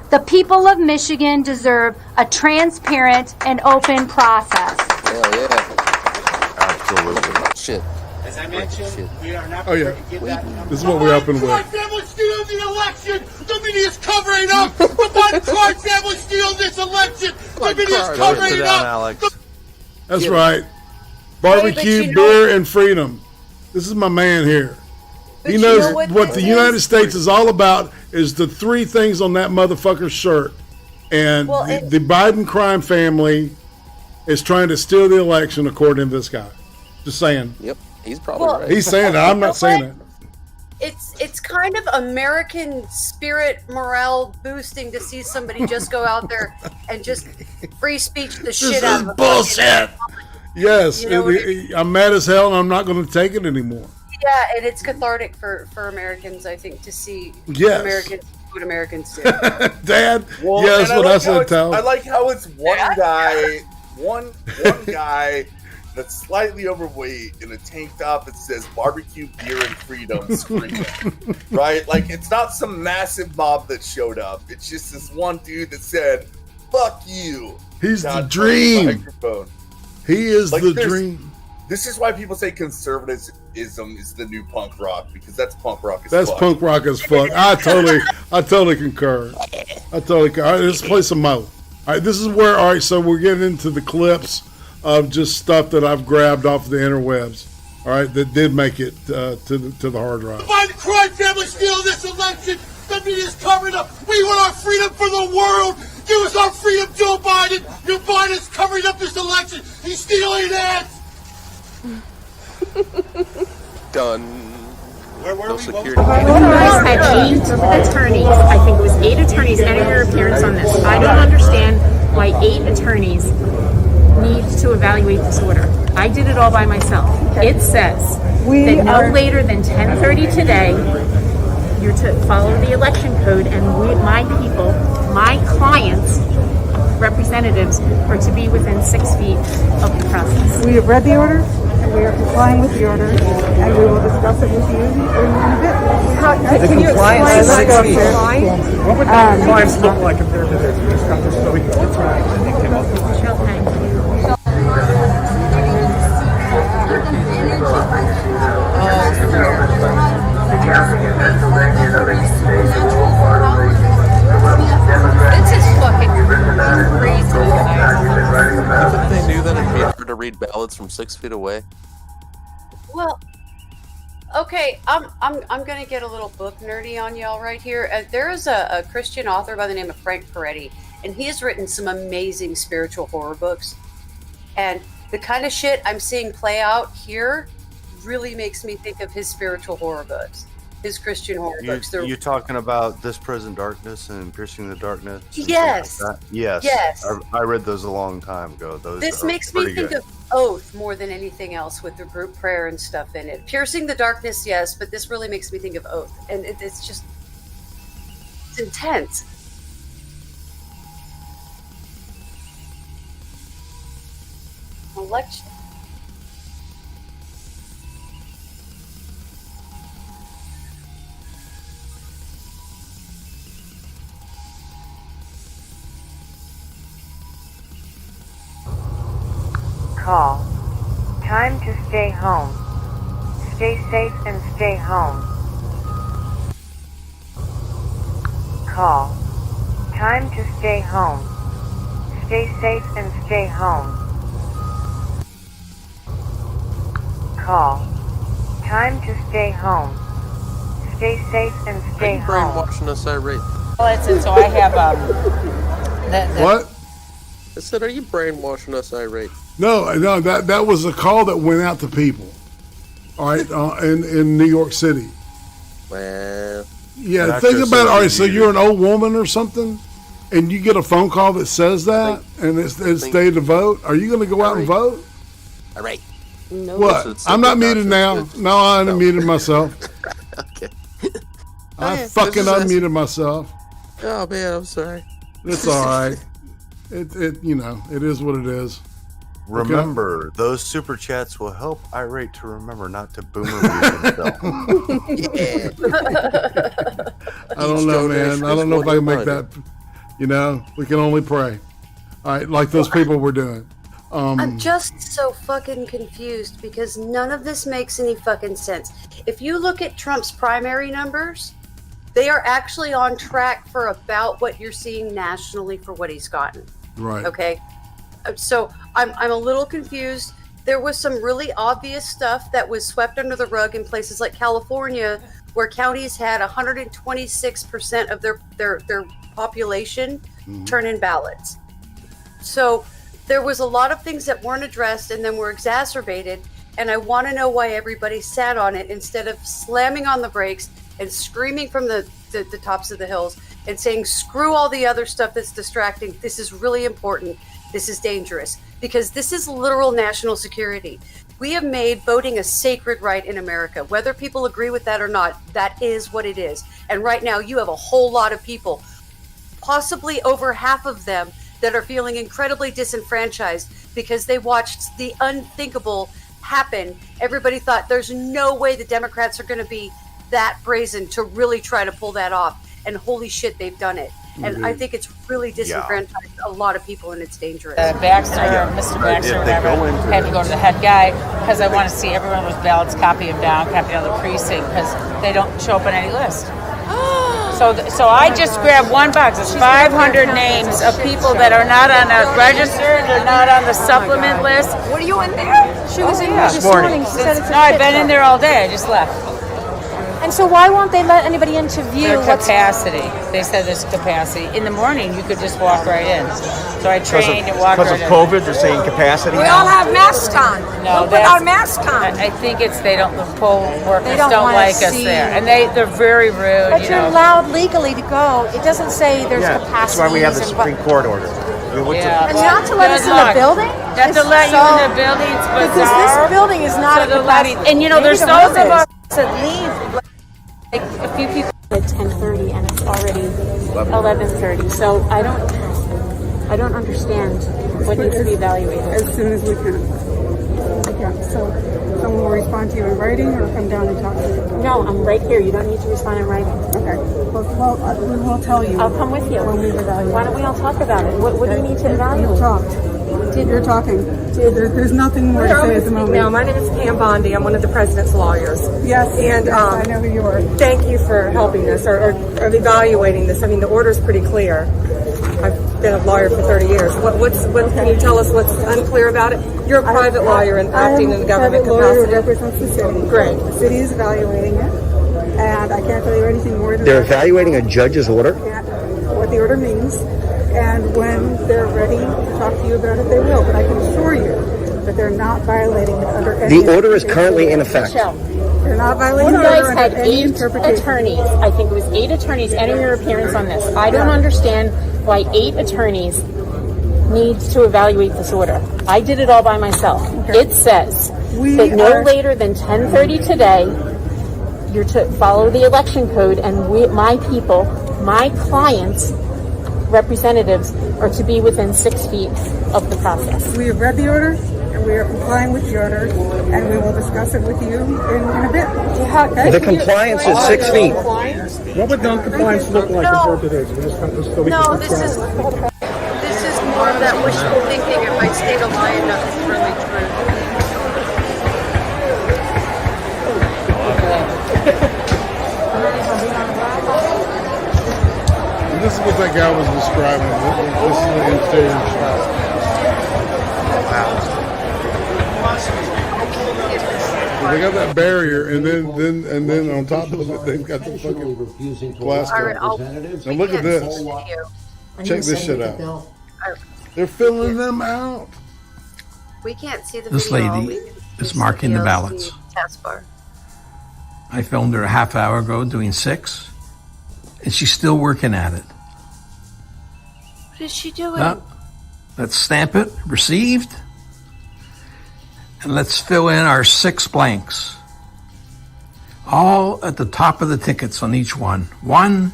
The people of Michigan deserve a transparent and open process. Hell yeah. Absolutely. Shit. As I mentioned, we are not going to give that number. This is what we're up and with. The Biden family steals the election. The media is covering up. The Biden family steals this election. The media is covering it up. Alex. That's right. Barbecue, beer, and freedom. This is my man here. He knows what the United States is all about is the three things on that motherfucker's shirt. And the Biden crime family is trying to steal the election, according to this guy. Just saying. Yep. He's probably right. He's saying that. I'm not saying that. It's kind of American spirit morale boosting to see somebody just go out there and just free speech the shit out of it. Bullshit. Yes, You know I'm mad as hell, and I'm not going to take it anymore. Yeah, and it's cathartic for Americans, I think, to see Americans do what Americans do. Dad, well, that's what I said, Tal. I like how it's one guy, one guy that's slightly overweight in a tank top that says barbecue, beer, and freedom screaming. Right? Like, it's not some massive mob that showed up. It's just this one dude that said, fuck you. He's the dream. Microphone. He is the dream. This is why people say conservatism is the new punk rock, because that's punk rock as fuck. That's punk rock as fuck. I totally concur. Let's play some Mo. All right, this is where, all right, so we're getting into the clips of just stuff that I've grabbed off the interwebs, all right, that did make it to the hard drive. The Biden crime family stealing this election. The media's covering up. We want our freedom for the world. Give us our freedom, Joe Biden. Your Biden's covering up this election. He's stealing it. Done. No security. Congress had 8 attorneys. I think it was 8 attorneys edit their appearance on this. I don't understand why 8 attorneys need to evaluate this order. I did it all by myself. It says that no later than 10:30 today, you're to follow the election code, and my people, my clients, representatives, are to be within 6 feet of the process. We have read the order, and we are complying with the order, and we will discuss it with you in a bit. Can you explain what lives look like compared to this? So we can try and come up with This is fucking crazy. They knew that it'd be hard to read ballots from 6 feet away. Well, okay, I'm gonna get a little book nerdy on y'all right here. There is a Christian author by the name of Frank Peretti, and he has written some amazing spiritual horror books. And the kind of shit I'm seeing play out here really makes me think of his spiritual horror books, his Christian horror books. You talking about This Prison Darkness and Piercing the Darkness? Yes. Like yes. Yes. I read those a long time ago. This makes me think of Oath more than anything else with the group prayer and stuff in it. Piercing the Darkness, yes, but this really makes me think of Oath. And it's just, it's intense. Election. Call. Time to stay home. Stay safe and stay home. Call. Time to stay home. Stay safe and stay home. Call. Time to stay home. Stay safe and stay home. Brainwashing us irate. So I have What? I said, are you brainwashing us irate? No, that was a call that went out to people. All right, in New York City. Well, yeah, think about it. All right, so you're an old woman or something, and you get a phone call that says that, and it's day to vote. Are you going to go out and vote? All right. No. What? I'm not muted now. No, I unmuted myself. Okay. I fucking unmuted myself. Oh man, I'm sorry. It's all right. It is what it is. Remember, those super chats will help irate to remember not to boomer mute himself. I don't know, man. I don't know if I can make that. We can only pray. All right, like those people were doing. I'm just so fucking confused because none of this makes any fucking sense. If you look at Trump's primary numbers, they are actually on track for about what you're seeing nationally for what he's gotten. Right. Okay. So I'm a little confused. There was some really obvious stuff that was swept under the rug in places like California, where counties had 126% of their population turn in ballots. So there was a lot of things that weren't addressed and then were exacerbated. And I want to know why everybody sat on it instead of slamming on the brakes and screaming from the tops of the hills and saying, screw all the other stuff that's distracting. This is really important. This is dangerous because this is literal national security. We have made voting a sacred right in America. Whether people agree with that or not, that is what it is. And right now you have a whole lot of people, possibly over half of them, that are feeling incredibly disenfranchised because they watched the unthinkable happen. Everybody thought there's no way the Democrats are going to be that brazen to really try to pull that off. And holy shit, they've done it. And I think it's really disenfranchised a lot of people, and it's dangerous. Baxter, Mr. Baxter, whatever, had to go to the head guy because I want to see everyone with ballots, copy them down, copy another precinct because they don't show up on any list. So I just grabbed one box. It's 500 names of people that are not on the registered, they're not on the supplement list. What are you in there? She was in here this morning. She said it's a No, I've shit been in show. there all day. I just left. And so why won't they let anybody in to view Their capacity. They said there's capacity. In the morning, you could just walk right in. So I trained and walked right in. Because of COVID, they're saying capacity. We all have masks on. No, we'll put our masks on. I think it's the poll workers They don't wanna like us see- there, and they're very rude. But you're allowed legally to go. It doesn't say there's Yeah, capacity. that's why we have the Supreme Court order. Yeah, And not to let us in the building? Not to let you in the building. It's Because bizarre. this building is not So a they're letting- capacity. And you know, Maybe there's the those room of us is. that leave. Like a few people at 10:30, and it's already 11:30. So I don't understand what needs to be evaluated. As soon as we can. So someone will respond to you in writing or come down and talk to you? No, I'm right here. You don't need to respond in writing. Okay. Well, we will tell you. I'll come with you. When we evaluate. Why don't we all talk about it? What do you need to evaluate? You've talked. You're talking. There's nothing more to say at the moment. Now, my name is Pam Bondi. I'm one of the president's lawyers. Yes, And yes, I know who you are. Thank you for helping us or evaluating this. I mean, the order's pretty clear. I've been a lawyer for 30 years. What can you tell us what's unclear about it? You're a private lawyer and acting in a government private lawyer who capacity. represents the city. Great. The city is evaluating it, and I can't tell you anything more than They're that. evaluating a judge's order? What the order means, and when they're ready to talk to you about it, they will. But I can assure you that they're not violating it under any. The order is currently in effect. They're not violating You the order guys under had any 8 interpretation. attorneys. I think it was 8 attorneys entering your appearance on this. I don't understand why 8 attorneys need to evaluate this order. I did it all by myself. It says that no later than 10:30 today, you're to follow the election code, and my people, my clients, representatives, are to be within 6 feet of the process. We have read the order, and we are complying with the order, and we will discuss it with you in a bit. Okay? The compliance is 6 feet. What would non-compliance look like compared to this? No, this is more of that wishful thinking. It might stay to lie and nothing's really true. This is what that guy was describing. This is the interior shot. They got that barrier, and then on top of it, they've got the fucking glass cover. Now look at this. Check this shit out. They're filling them out. We can't see the This video. lady is marking the ballots. Taskbar. I filmed her a half hour ago doing 6, and she's still working at it. What is she doing? Let's stamp it, received, and let's fill in our 6 blanks. All at the top of the tickets on each one. 1,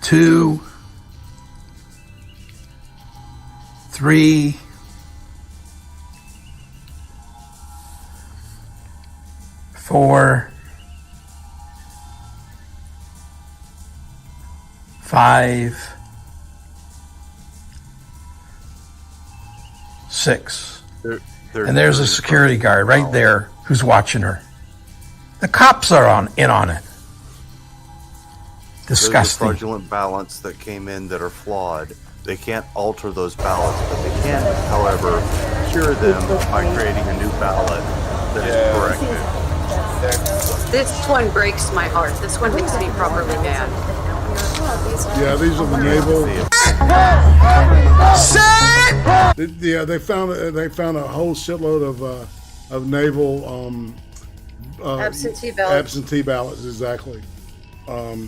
2, 3, 4, 5, 6. And there's a security guard right there who's watching her. The cops are in on it. Disgusting. Those are fraudulent ballots that came in that are flawed. They can't alter those ballots, but they can, however, cure them by creating a new ballot that is corrected. This one breaks my heart. This one makes me properly mad. Yeah, these are the naval. Yeah, they found a whole shitload of naval Absentee ballots. Absentee ballots, exactly.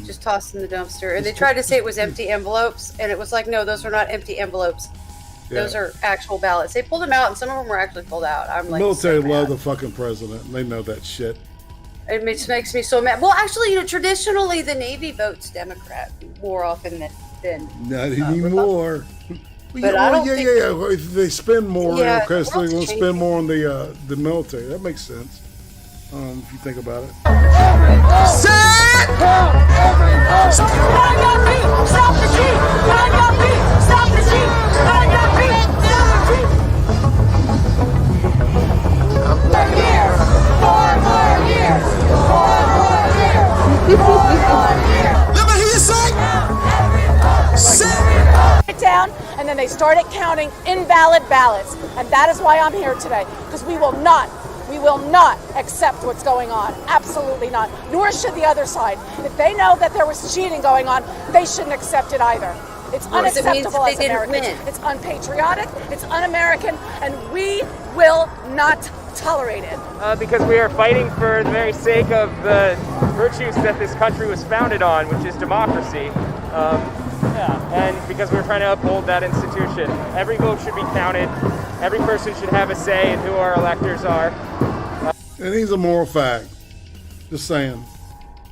Just tossed in the dumpster. And they tried to say it was empty envelopes, and it was like, no, those are not empty envelopes. Those are actual ballots. They pulled them out, and some of them were actually pulled out. I'm like, military love the fucking president. And they know that shit. it makes me so mad. Well, actually, traditionally the Navy votes Democrat more often than Not anymore. But I don't think If they spend more, Yeah, okay, the so they're world's going to spend changing. more on the military. That makes sense. If you think about it. Let me hear you they started counting invalid ballots. And that is why I'm here today, because we will not accept what's going on. Absolutely not. Nor should the other side. If they know that there was cheating going on, they shouldn't accept it either. It's unacceptable as Americans. It's unpatriotic, it's un-American, and we will not tolerate it. Because we are fighting for the very sake of the virtues that this country was founded on, which is democracy. And because we're trying to uphold that institution. Every vote should be counted. Every person should have a say in who our electors are. And he's a moral fact. Just saying.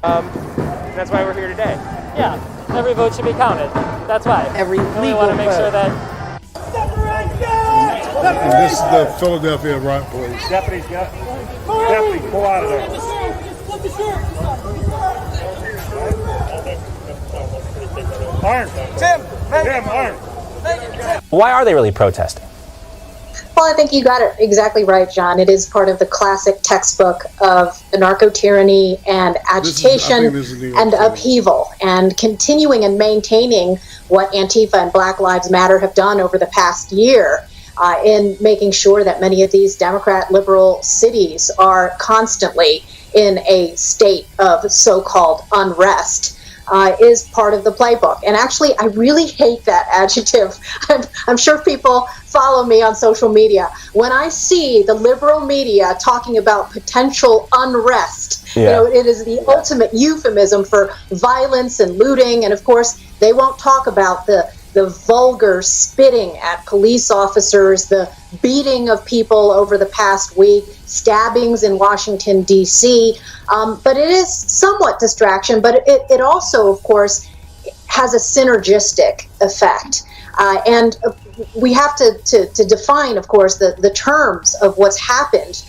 That's why we're here today. Yeah, every vote should be counted. That's why. Every we want to make sure that. And this is the Philadelphia Riot Police. Deputy, pull out of there. Tim, Arn. Why are they really protesting? Well, I think you got it exactly right, John. It is part of the classic textbook of narco-tyranny and agitation and upheaval, and continuing and maintaining what Antifa and Black Lives Matter have done over the past year in making sure that many of these Democrat liberal cities are constantly in a state of so-called unrest. Is part of the playbook. And actually, I really hate that adjective. I'm sure people follow me on social media. When I see the liberal media talking about potential unrest, you know, it is the ultimate euphemism for violence and looting. And of course, they won't talk about the vulgar spitting at police officers, the beating of people over the past week, stabbings in Washington, D.C. But it is somewhat distraction, but it also, of course, has a synergistic effect. And we have to define, of course, the terms of what's happened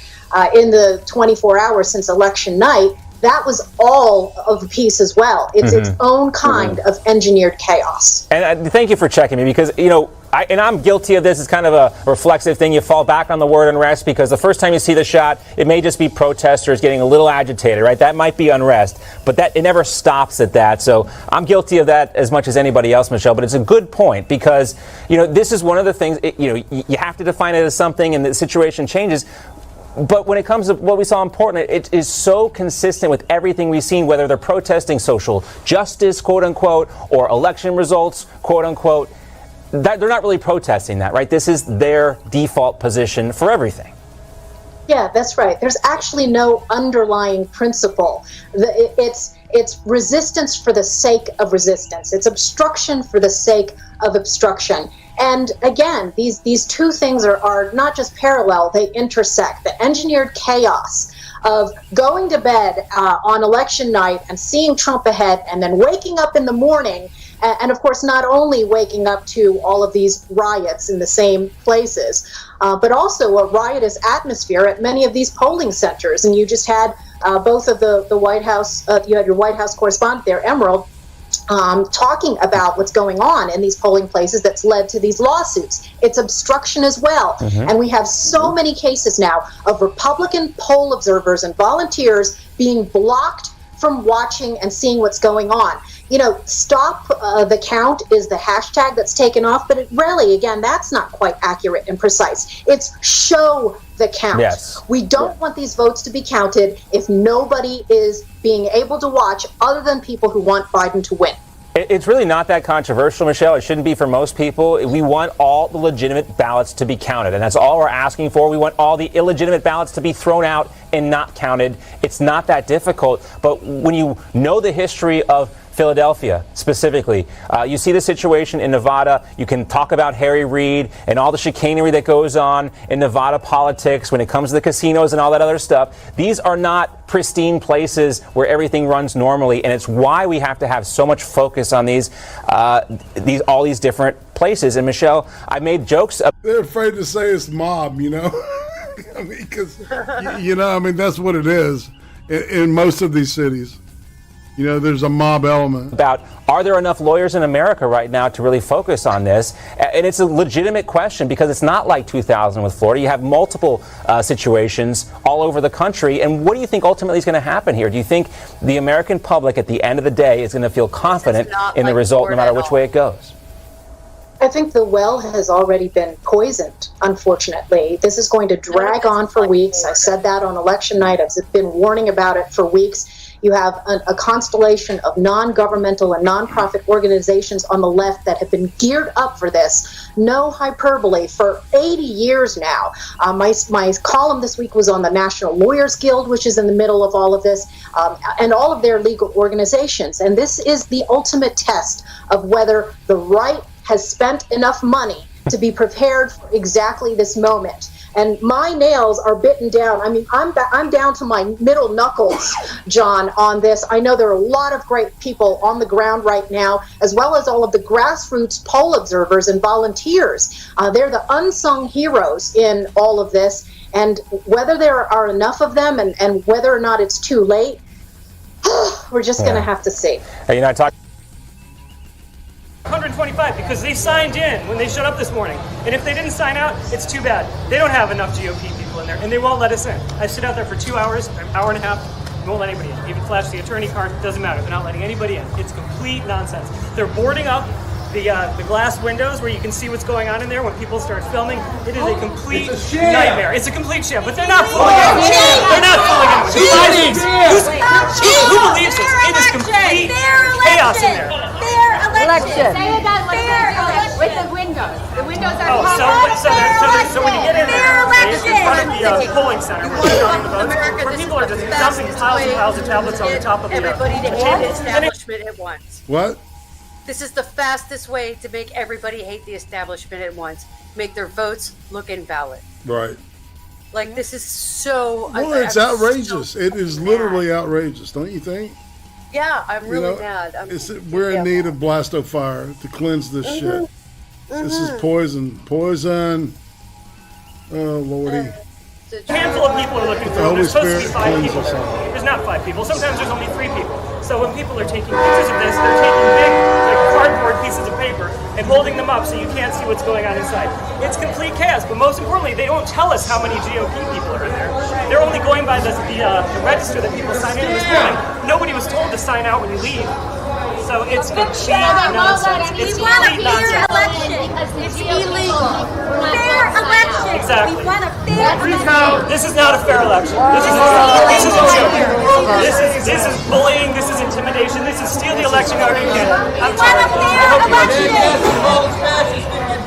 in the 24 hours since election night. That was all of the piece as well. It's its own kind of engineered chaos. And thank you for checking me, because, you know, I'm guilty of this. It's kind of a reflexive thing. You fall back on the word unrest because the first time you see the shot, it may just be protesters getting a little agitated, right? That might be unrest, but it never stops at that. So I'm guilty of that as much as anybody else, Michelle. But it's a good point because, you know, this is one of the things, you have to define it as something and the situation changes. But when it comes to what we saw in Portland, it is so consistent with everything we've seen, whether they're protesting social justice, quote unquote, or election results, quote unquote. That they're not really protesting that, right? This is their default position for everything. Yeah, that's right. There's actually no underlying principle. It's resistance for the sake of resistance. It's obstruction for the sake of obstruction. And again, these two things are not just parallel, they intersect. The engineered chaos of going to bed on election night and seeing Trump ahead and then waking up in the morning and of course not only waking up to all of these riots in the same places, but also a riotous atmosphere at many of these polling centers. And you just had both of the White House, you had your White House correspondent there, Emerald, talking about what's going on in these polling places that's led to these lawsuits. It's obstruction as well. And we have so many cases now of Republican poll observers and volunteers being blocked from watching and seeing what's going on. You know, stop the count is the hashtag that's taken off, but it really, again, that's not quite accurate and precise. It's show the count. Yes. We don't want these votes to be counted if nobody is being able to watch other than people who want Biden to win. It's really not that controversial, Michelle. It shouldn't be for most people. We want all the legitimate ballots to be counted, and that's all we're asking for. We want all the illegitimate ballots to be thrown out and not counted. It's not that difficult, but when you know the history of Philadelphia specifically, you see the situation in Nevada. You can talk about Harry Reid and all the chicanery that goes on in Nevada politics when it comes to the casinos and all that other stuff. These are not pristine places where everything runs normally, and it's why we have to have so much focus on all these different places. And Michelle, I made jokes. They're afraid to say it's mob, you know, I mean, because that's what it is in most of these cities. You know, there's a mob element. About are there enough lawyers in America right now to really focus on this? And it's a legitimate question because it's not like 2000 with Florida. You have multiple situations all over the country. And what do you think ultimately is going to happen here? Do you think the American public at the end of the day is going to feel confident in the result no matter which way it goes? I think the well has already been poisoned, unfortunately. This is going to drag on for weeks. I said that on election night. I've been warning about it for weeks. You have a constellation of non-governmental and non-profit organizations on the left that have been geared up for this. No hyperbole, for 80 years now. My column this week was on the National Lawyers Guild, which is in the middle of all of this, and all of their legal organizations. And this is the ultimate test of whether the right has spent enough money to be prepared for exactly this moment. And my nails are bitten down. I mean, I'm down to my middle knuckles, John, on this. I know there are a lot of great people on the ground right now, as well as all of the grassroots poll observers and volunteers. They're the unsung heroes in all of this. And whether there are enough of them and whether or not it's too late, we're just going to have to see. Hey, I talked 125 because they signed in when they showed up this morning. And if they didn't sign out, it's too bad. They don't have enough GOP people in there, and they won't let us in. I sit out there for 2 hours, an hour and a half, won't let anybody in. Even flash the attorney card, doesn't matter. They're not letting anybody in. It's complete nonsense. They're boarding up the glass windows where you can see what's going on in there when people start filming. It is a complete nightmare. It's a complete sham, but they're not fooling anyone. They're not fooling anyone. Who believes this? It is complete chaos in there. Election. Say it that with the windows. The windows are so when you get in there, it's in front of the polling center where they're counting the votes, where people are just dumping piles and piles of tablets on the top of the everybody to hate the establishment at once. What? This is the fastest way to make everybody hate the establishment at once. Make their votes look invalid. Right. Like, this is so... Well, it's outrageous. It is literally outrageous, don't you think? Yeah, I'm really mad. We're in need of blasto fire to cleanse this shit. This is poison. Poison. Oh, Lordy. A handful of people are looking through. There's supposed to be 5 people there. There's not 5 people. Sometimes there's only 3 people. So when people are taking pictures of this, they're taking big cardboard pieces of paper and holding them up so you can't see what's going on inside. It's complete chaos, but most importantly, they don't tell us how many GOP people are in there. They're only going by the register that people sign in this morning. Nobody was told to sign out when you leave. So it's complete nonsense. It's complete nonsense. It's illegal. Fair election. Exactly. We want a fair election. This is not a fair election. This is a joke. This is bullying. This is intimidation. This is steal the election however you can. I'm tired of it. Fair election.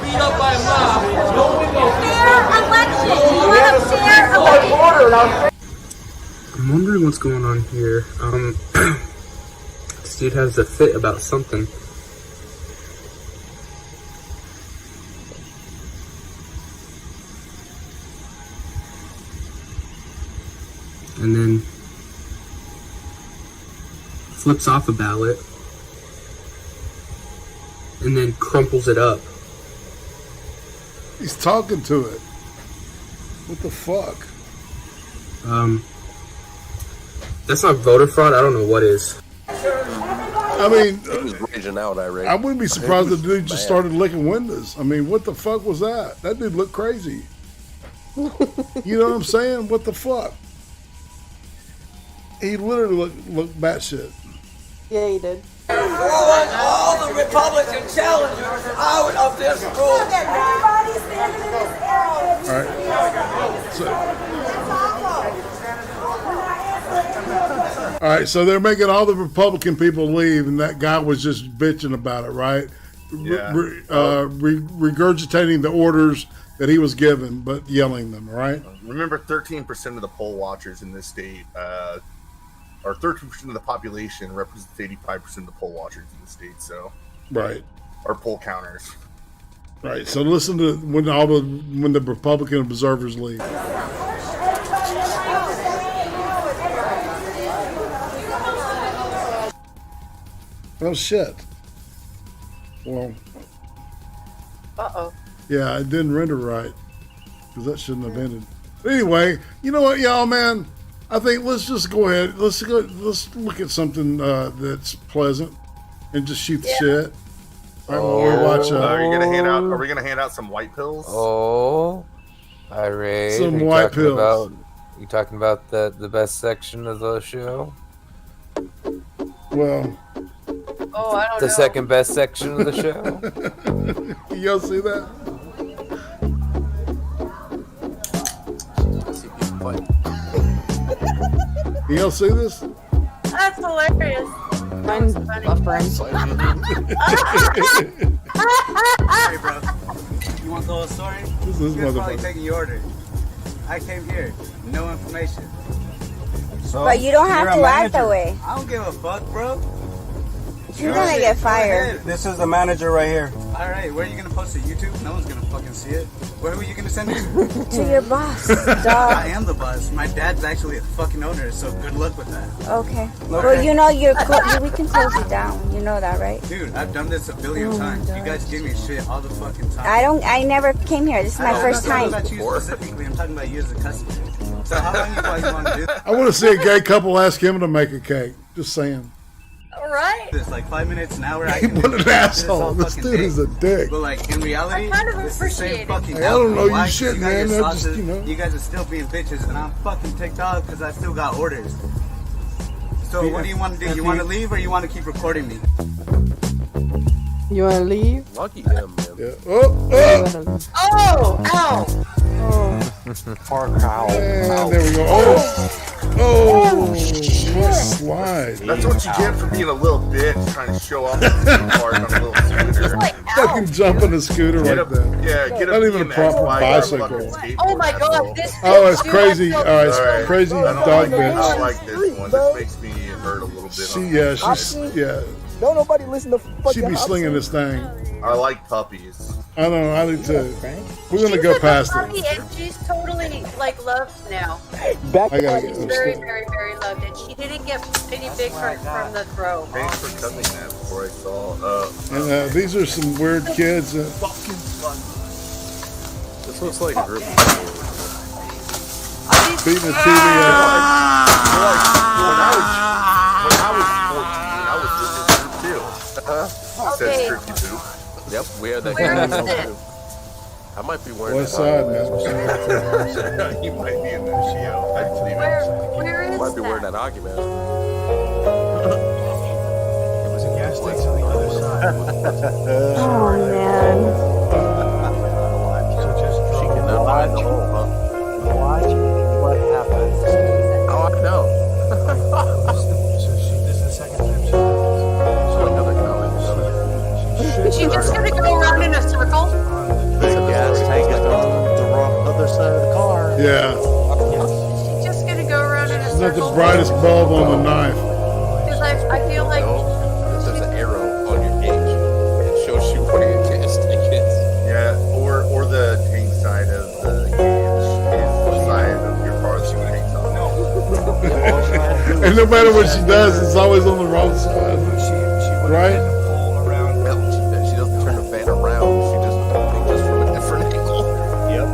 We want a fair election. I'm wondering what's going on here. This dude has a fit about something. And then flips off a ballot and then crumples it up. He's talking to it. What the fuck? That's not voter fraud. I don't know what is. I mean, it was raging out. I wouldn't be surprised if the dude just started licking windows. I mean, what the fuck was that? That dude looked crazy. You know what I'm saying? What the fuck? He literally looked batshit. Yeah, he did. All the Republican challengers out of this room. All right, so they're making all the Republican people leave, and that guy was just bitching about it, right? Yeah. Regurgitating the orders that he was given, but yelling them, right? Remember, 13% of the poll watchers in this state, or 13% of the population represents 85% of the poll watchers in the state, so. Right. Or poll counters. Right, so listen to when the Republican observers leave. Oh shit. Well. Uh-oh. Yeah, it didn't render right. Because that shouldn't have ended. Anyway, you know what, y'all, man? I think let's just go ahead. Let's look at something that's pleasant and just shoot the shit. All right, while we watch. Are we gonna hand out some white pills? Oh, irate. Some white pills. You talking about the best section of the show? Well, Oh, I don't The know. second best section of the show. Y'all see that? Y'all see this? That's hilarious. Mine's buffering. Hey, bro. You want the whole story? This is You're probably motherfucker. taking your order. I came here, no information. So But you don't have you're a to act that manager. way. I don't give a fuck, bro. You're gonna get fired. This is the manager right here. All right, where are you gonna post it? YouTube? No one's gonna fucking see it. Where are you gonna send it to? To your boss, I dog. am the boss. My dad's actually a fucking owner, so good luck with that. Okay. Well, you know we can close you down. You know that, right? Dude, I've done this a billion times. You guys give me shit all the fucking time. I never came here. This is my first I'm time. not talking about you specifically. I'm talking about you as a customer. So how long you want to do this? I want to see a gay couple ask him to make a cake. Just saying. All right. This like 5 minutes an hour. I can What do an this asshole. all This fucking dude day. is a dick. But like in reality, I kind of it's the same appreciate it. fucking I don't know you Why? shit, You got man. your I'm just, sauces, you know. You guys are still being bitches, and I'm fucking ticked off because I still got orders. So what do you want to do? You want to leave or you want to keep recording me? You wanna leave? Lucky him, man. Yeah. Oh! Oh, ow. Poor cow. And there we go. Oh, what slide. That's what you get for being a little bitch trying to show off the part on a little scooter. Fucking jump on a scooter Get like a- that. yeah, get a Not even a BMX proper bike or a bicycle. fucking skateboard, Oh my that's all. god, this Oh, it's dude, crazy. I All feel- right, it's Alright. crazy I dog don't bitch. like this one. This makes me hurt a little bit. Don't nobody listen to fucking She be slinging this thing. I like puppies. I don't know. I need to. We're gonna go past Puppy it. and she's totally like loved now. I gotta get She's this very, thing. very, very loved, and she didn't get any big from the throw. Thanks for cutting that before I saw. And these are some weird kids. This looks like a group of beating the TV When up. I was 14, I was with this group too. Says Okay. Trippypoop. Yep, we had that Where guy. is it? I might be wearing West that. side, man. You might be in the Shio. I believe Where it. is Might be wearing that? that argument. It was a gas station on the other side. Oh man. So just She cannot find the hole, huh? Watch what happens. Oh, I know. so this is the second time she Another comment. Is she just gonna go around in a circle? The gas tank is on the wrong other side of the car. Yeah. She's just gonna go around in a It's not the circle? brightest bulb on the knife. Because I feel like No, there's an arrow on your gauge. It shows you where your gas tank is. Yeah, or the tank side of the gauge is the side of your car that you tanks on. And no matter what she does, it's always on the wrong side. Right? No, she doesn't turn the van around. She just approaches from a different angle. Yep.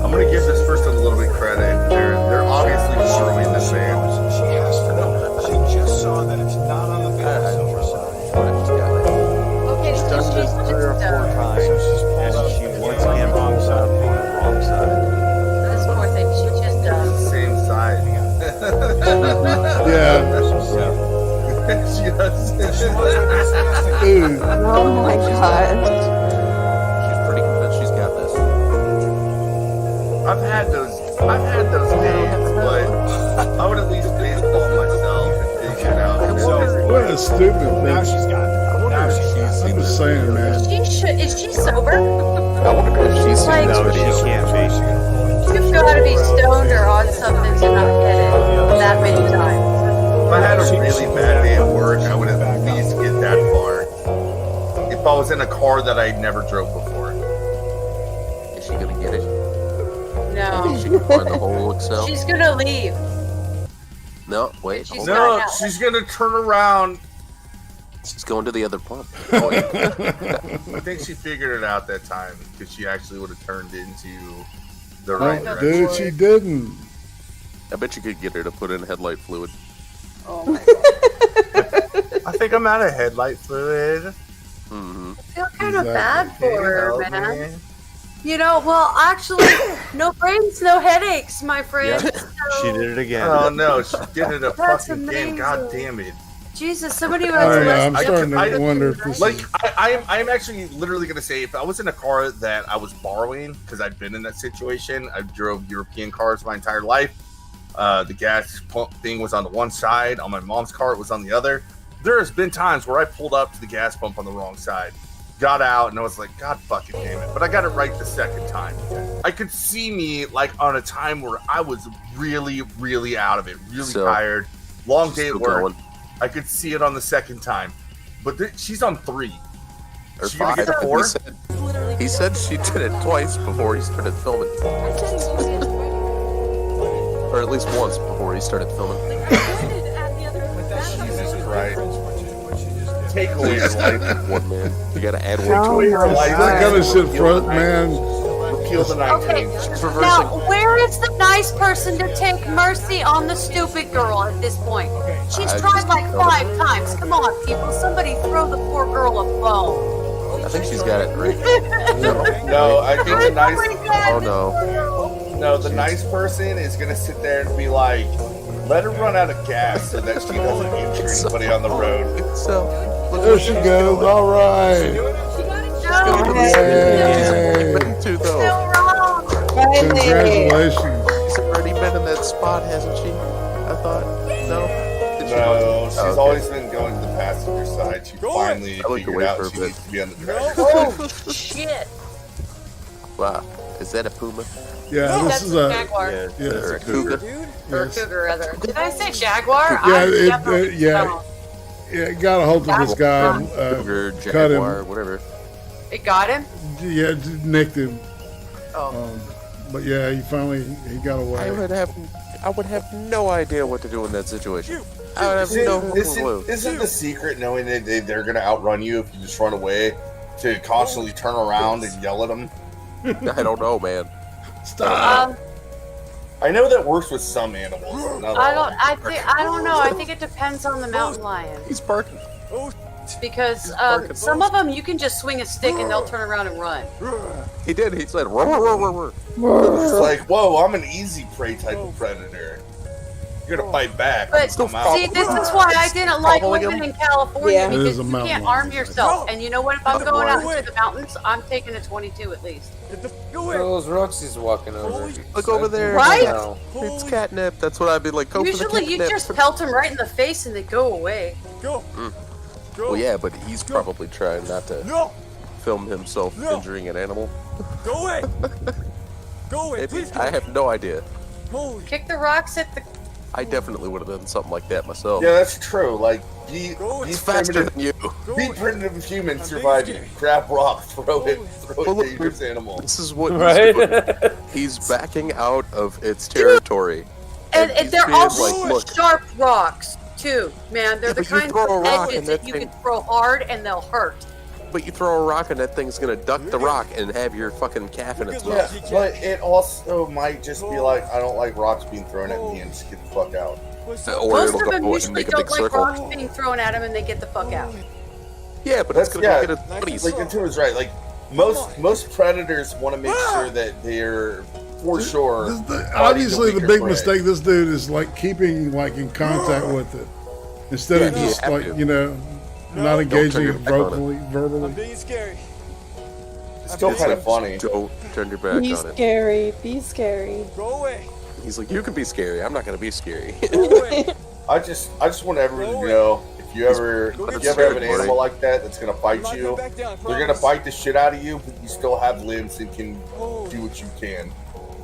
I'm gonna give this person a little bit credit. They're obviously borrowing this van. She has to know. She just saw that it's not on the silver side. okay, She's done this 3 or 4 times, and she once again pulls up on the wrong side. this poor thing, she just Same side. Yeah. She does. Dude. Oh my god. She's pretty convinced she's got this. I've had those days, but I would at least baseball myself and figure it out. What a stupid Now bitch. she's got it. Now she's I'm just saying, man. is she sober? I wonder if she's seen Like- this No, video. she can't be. You've got to be stoned or on something to not get it that many times. If I had a really bad day at work, I would at least get that far. If I was in a car that I never drove before. Is she gonna get it? No. She can find the whole Excel. She's gonna leave. No, wait. She's hold not on. No, out. she's gonna turn around. She's going to the other pump. Oh, wait. I think she figured it out that time because she actually would have turned into the right Oh, direction. dude, she didn't. I bet you could get her to put in headlight fluid. Oh my god. I think I'm out of headlight fluid. Mm-hmm. I feel kind of bad Can you for her, help man. me? You know, well, actually, no brains, no headaches, my friend. Yep. So She did it again. Oh no, she did it a That's fucking game. amazing. God damn it. Jesus, somebody who All has right, I'm less. starting to wonder if this Like, is... I'm actually literally going to say, if I was in a car that I was borrowing, because I've been in that situation, I drove European cars my entire life. The gas pump thing was on the one side. On my mom's car, it was on the other. There has been times where I pulled up to the gas pump on the wrong side, got out, and I was like, God fucking damn it. But I got it right the second time. I could see me, like, on a time where I was really, really out of it, really tired, long day at work. Going. I could see it on the second time. But she's on 3. Or She gonna 5. get 4? He said she did it twice before he started filming. Or at least once before he started filming. Jesus Christ. Take away your life. One man. You gotta add one Take to away it. your life. That kind of shit front, man. Repeal the 19. Okay, now where is the nice person to take mercy on the stupid girl at this point? She's tried like 5 times. Come on, people. Somebody throw the poor girl a bone. I think she's got it right. No, I think the nice. Oh no. No, the nice person is gonna sit there and be like, let her run out of gas so that she doesn't injure anybody on the road. So there she goes. All right. Congratulations. She's already been in that spot, hasn't she? I thought. No? No, she's okay. always been going to the passenger side. She finally figured out she needs to be on the driver's side. Oh, shit. Wow. Is that a puma? Yeah, this That's is a a... jaguar. Yeah, Or it's a a cougar. Or a cougar, rather. Did I say jaguar? Yeah, yeah, got a hold of this guy. Cougar, Cut him. jaguar, whatever. It got him? Yeah, nicked him. Oh. But yeah, he got away. I would have no idea what to do in that situation. I would have no clue. Isn't the secret knowing that they're going to outrun you if you just run away to constantly turn around and yell at them? I don't know, man. Stop. I know that works with some animals. I don't know. I think it depends on the mountain lion. He's barking. Because some of them you can just swing a stick and they'll turn around and run. He did. He said, "Roar, roar, roar, roar." It's like, whoa, I'm an easy prey type of predator. You're gonna fight back. But I'm out. see, this is why I didn't like living in California because you mountain can't lion. arm yourself. And you know what? If I'm going out into the mountains, I'm taking a 22 at least. Those Roxy's walking over. Look over there. Right? No. It's catnip. That's what I'd be like. Go for the Usually you catnip. just pelt them right in the face and they go away. Well, yeah, but he's probably trying not to film himself injuring an animal. Go away! Go away, Maybe. please. I have no idea. Kick the rocks at the... I definitely would have done something like that myself. Yeah, that's true. Like, It's faster than you. These primitive humans survive. Grab rock, throw it dangerous animal. This is what Right? he's backing out of its territory. And he's they're being also like, look, sharp rocks, too, man. They're the but you kinds throw a of rock edges and that that you thing- can throw hard and they'll hurt. but you throw a rock and that thing's gonna duck the rock and have your fucking calf in its Yeah, mouth. but it also might just be like, I don't like rocks being thrown at me and just get the fuck out. Or Most it'll of go them and usually make a don't big like circle. rocks being thrown at them and they get the fuck out. Yeah, but it's gonna Yeah, make it a buddies. like Antua's right. Like most predators want to make sure that they're for sure. Obviously, the weaker big prey. mistake this dude is like keeping like in contact with it instead of Yeah, you just have like to. not engaging turn it your back on it. verbally. Being scary. It's still kind of funny. Don't turn your back Be on it. scary. Be scary. Go away. He's like, you can be scary. I'm not gonna be scary. Go away. I just want everyone to know if you ever have an animal like that that's gonna bite Not you, going back down, they're gonna promise. bite the shit out of you, but you still have limbs and can do what you can.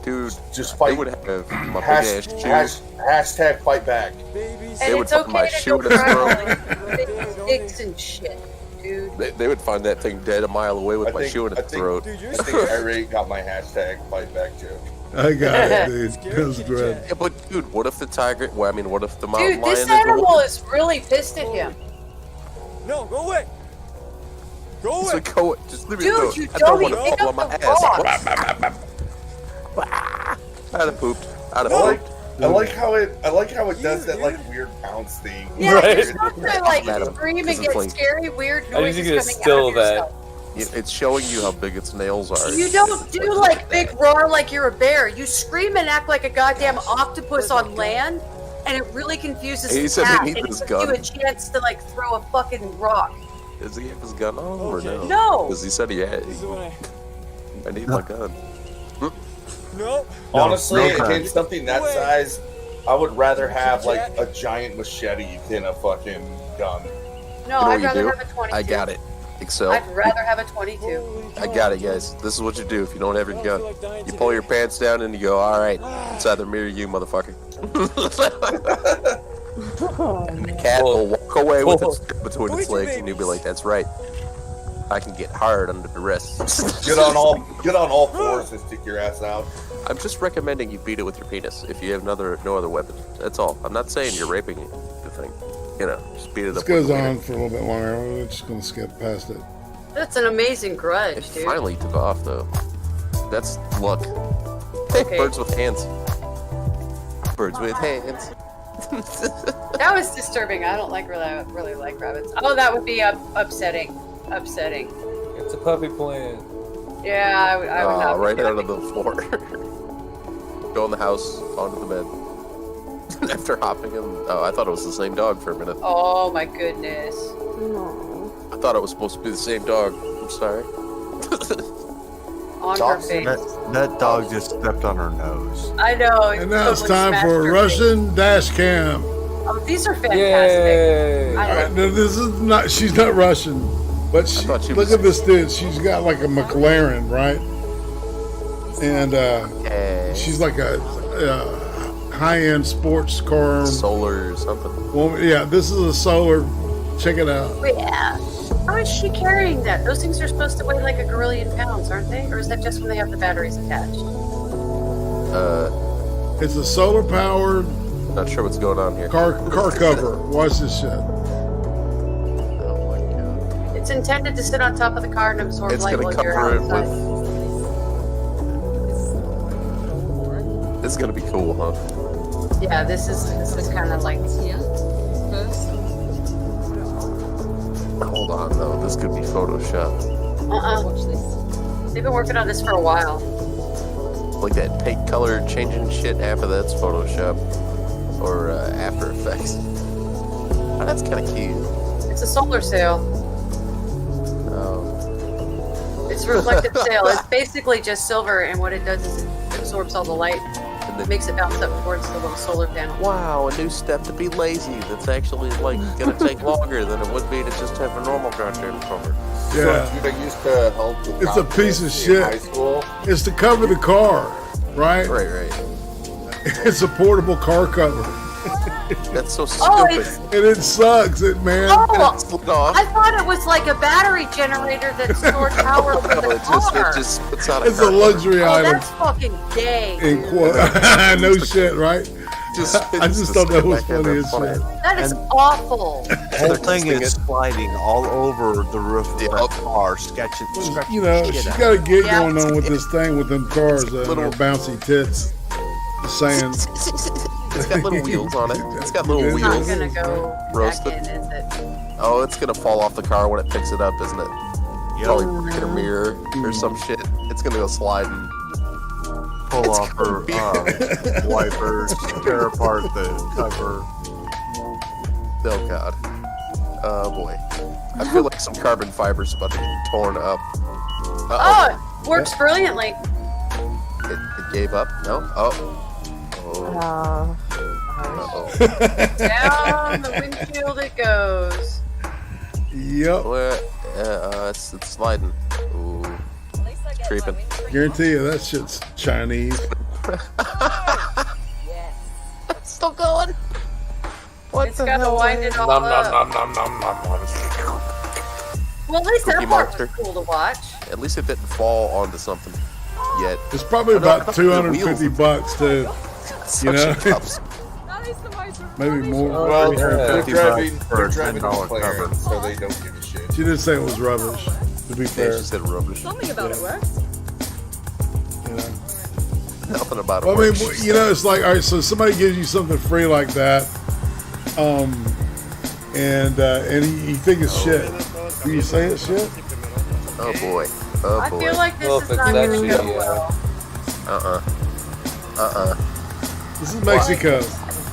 Dude, Just they fight. would have my big ass shoe. Hashtag fight back. Babies. They And would it's put my okay to shoe go in his throat. cry with sticks and shit, dude. They would find that thing dead a mile away with my shoe in its throat. Dude, you're I think Irate got my hashtag fight back joke. I got it, dude. That's dread. Yeah, but dude, what if the tiger? Well, I mean, what if the mountain Dude, lion this is animal is really pissed at him. No, go away. Go It's away. like, go, just leave me Dude, alone. you I don't dummy, want to pick fall up on my the ass. I'd have pooped. I'd have pooped. I like how it does that like weird pounce thing. Yeah, Right. you're supposed to like Madam, scream and this is get like- scary, weird I noises usually coming get still out of that. yourself. It's showing you how big its nails are. You don't do like big roar like you're a bear. You scream and act like a goddamn octopus on land. and it really confuses He the said cat. he needs And it his gives gun. you a chance to like throw a fucking rock. Does he have his gun on or no? No. Because he said he had. I need my gun. No. Honestly, No, against something that size, I would rather have like a giant machete than a fucking gun. No, You know I'd what you rather do? have a 22. I got it. Excel. I'd rather have a 22. I got it, guys. This is what you do if you don't have your gun. You pull your pants down and you go, all right, it's either me or you, motherfucker. And the cat will walk away with its between its legs, and you'll be like, that's right. I can get hard under duress. Get on all fours and stick your ass out. I'm just recommending you beat it with your penis if you have no other weapon. That's all. I'm not saying you're raping the thing. You know, just beat it This up. goes with the on for a little bit longer. We're just going to skip past it. That's an amazing grudge, dude. Finally took off though. That's luck. Hey, Okay. birds with hands. Birds with hands. That was disturbing. I don't really like rabbits. Oh, that would be upsetting. Upsetting. It's a puppy plant. Yeah, I would not. Right out of the floor. Go in the house, onto the bed. After hopping in. Oh, I thought it was the same dog for a minute. Oh my goodness. I thought it was supposed to be the same dog. I'm sorry. On her face. That dog just stepped on her nose. I know. And now it's totally time smashed for her Russian dash cam. face. Oh, these are fantastic. I love No, this is not. She's not Russian, but she, look at this dude. She's got like a McLaren, right? And she's like a high-end sports car. Solar or something. Well, yeah, this is a solar. Check it out. Wait, how is she carrying that? Those things are supposed to weigh like 1 gazillion pounds, aren't they? Or is that just when they have the batteries attached? It's a solar-powered. Not sure what's going on here. Car cover. Watch this shit. It's intended to sit on top of the car and absorb It's light gonna while you're cover it outside. This is gonna be cool, huh? Yeah, this is kind of like. Hold on, though. This could be Photoshopped. They've been working on this for a while. Like that pink color changing shit. Half of that's Photoshop or After Effects. Oh, that's kind of cute. It's a solar sail. Oh. It's a reflective sail. It's basically just silver, and what it does is it absorbs all the light. It makes it bounce up towards the little solar panel. Wow, a new step to be lazy. That's actually like gonna take longer than it would be to just have a normal goddamn cover. Yeah. So, I used to help with It's a piece of in shit. high school. It's to cover the car, right? Right. It's a portable car cover. That's so Oh, stupid. it's- And it sucks, man. Oh, I thought it was like a battery generator that stored power for the car. It just puts out a It's a luxury Oh, item. that's fucking gay. In no shit, right? I just thought that was funny as shit. That is awful. The whole thing is sliding all over the roof of that car, scratching You know, shit she's out. got to get going on with this thing with them cars and her bouncy tits. Just saying. It's got little wheels on it. It's got little It's not wheels. gonna go Roasted. back in, is it? Oh, it's gonna fall off the car when it picks it up, isn't it? Probably breaking a mirror or some shit. It's gonna go sliding. Pull off her wipers, tear apart the cover. Oh god. Oh boy. I feel like some carbon fiber's about to get torn up. Oh, it works brilliantly. It gave up? No? Oh. Uh-oh. Down the windshield it goes. Yep. It's sliding. Ooh. Creeping. Guarantee you that shit's Chinese. It's still going. What It's the got to hell? wind it all Nom, up. nom, nom, nom, nom, nom. Well, at least Cookie that part Monster. was cool to watch. At least it didn't fall onto something yet. It's probably Oh, no, I about thought the wheels- $250 too. You know, Suction cups. maybe more. Well, maybe they're $150 driving for a McLaren, $10 cover. so they don't give a shit. She didn't say it was rubbish. To be Yeah, fair, she said rubbish. Something about it works. you know. Nothing about it. Well, I mean, works. you know, it's like, all right, so somebody gives you something free like that, and you think it's shit. Do you say it's shit? Oh boy. Oh I boy. feel like this Well, is if it's not going to actually, go well. This is Mexico.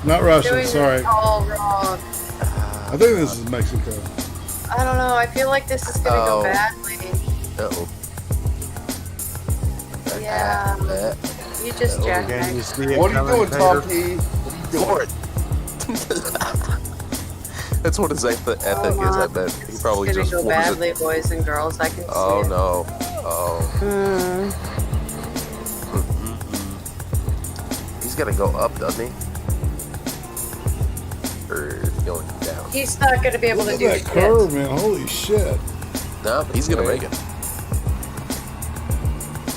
Not Russian, Doing sorry. it all wrong. I think this is Mexico. I don't know. I feel like this is gonna go badly. Uh-oh. Yeah. You just jackknifed. What are you doing, Tom P? Lord. That's what his ethic is, I bet. He probably It's gonna just go floors badly, it. boys and girls. I can see Oh, it. no. Oh. He's got to go up, doesn't he? Or is he going down? He's not gonna be able Look to at do that shit. curve, man. Holy shit. No, he's going to make it.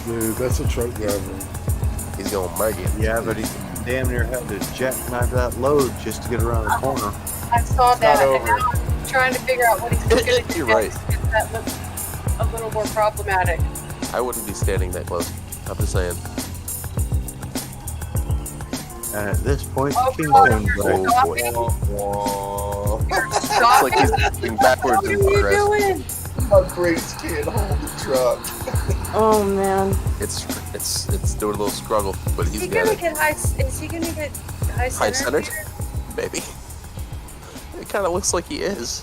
Dude, that's a truck driver. He's going to make it. Yeah, but he damn near had to jackknife that load just to get around the corner. I saw that, not and now I'm trying to figure out what he's gonna do. You're right. Because that looks a little more problematic. I wouldn't be standing that close. I'm just saying. And at this point, Oh, King God, Kong you're goes. stopping? It's like he's moving backwards What are in you progress. doing? My brakes can't hold the truck. Oh man. It's doing a little struggle, but Is he's he got gonna it. get high? Is he gonna get high High centered? centered? Maybe. It kind of looks like he is.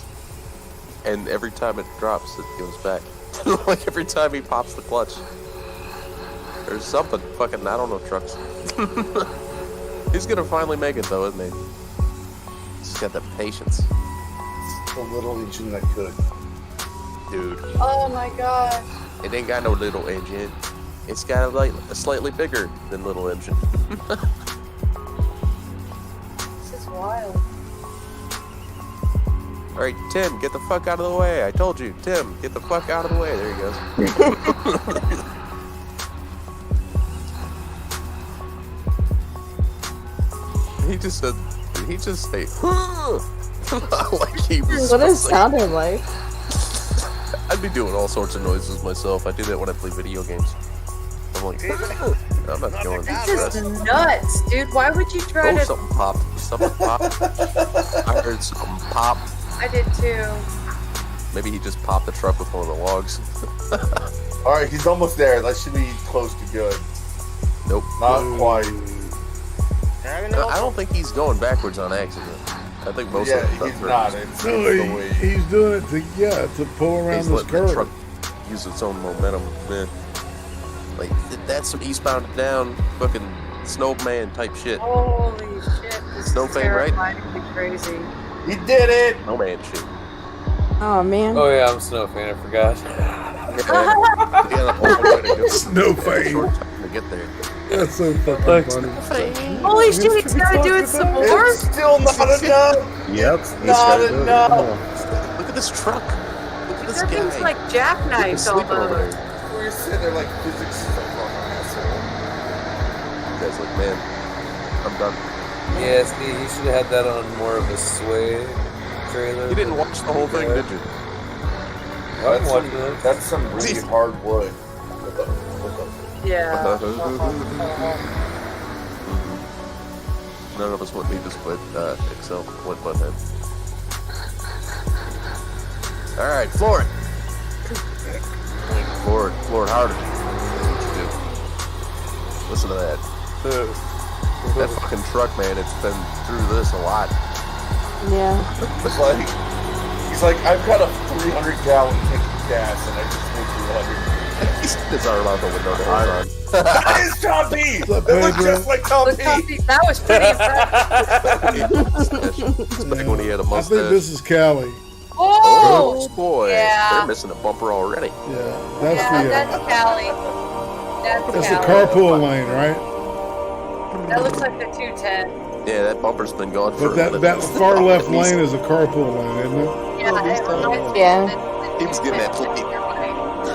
And every time it drops, it goes back. Like every time he pops the clutch. There's something. Fucking, I don't know, trucks. He's gonna finally make it though, isn't he? He's got the patience. The little engine that could. Dude. Oh my god. It ain't got no little engine. It's got a slightly bigger than little engine. This is wild. Alright, Tim, get the fuck out of the way. I told you. Tim, get the fuck out of the way. There he goes. He just said, he just say, like he was. What it sounded like. I'd be doing all sorts of noises myself. I do that when I play video games. I'm like, I'm not going through This stress. is nuts, dude. Why would you try Oh, to? something popped. Something popped. I heard something pop. I did too. Maybe he just popped the truck with one of the logs. Alright, he's almost there. That should be close to good. Nope. Not quite. No, I don't think he's going backwards on accident. I think most of the he's not. It's No, the way. he's doing it to pull around He's this letting the curve. truck use its own momentum. Man. Like, that's some eastbound and down fucking snowman type shit. Holy shit! This Snow is thing, right? terrifyingly crazy. He did it! Snowman shit. Oh man. Oh yeah, I'm a snow fan. I forgot. Snow fan. Short time to get there. That's so fucking funny. Holy shit! He's gotta do it some more. It's still not enough! Yep. Not enough! Look at this truck. Look at this That thing's guy. like jackknifed Sleeping over almost. there. We're sitting there like physics is a fucking asshole. You guys like, man, I'm done. Yeah, see, he should have had that on more of a sway trailer. You didn't watch the whole thing, did you? That's some really hard wood. Yeah. None of us would need to split Excel one button. Alright, floor it. Floor it harder. That's what you do. Listen to that. That fucking truck, man, it's been through this a lot. Yeah. It's like, he's like, I've got a 300-gallon tank of gas and I just went through 100. His arm out the window to his on. That is Tom P! It looks just like Tom P! That was pretty impressive. It's back when he had a I mustache. think this is Cali. Oh! Boy, Yeah. they're missing a bumper already. Yeah, that's That's Cali. that's the Cali. carpool lane, right? That looks like the 210. Yeah, that bumper's been gone for But that far left lane is a carpool lane, isn't it? Yeah. He was getting that plate.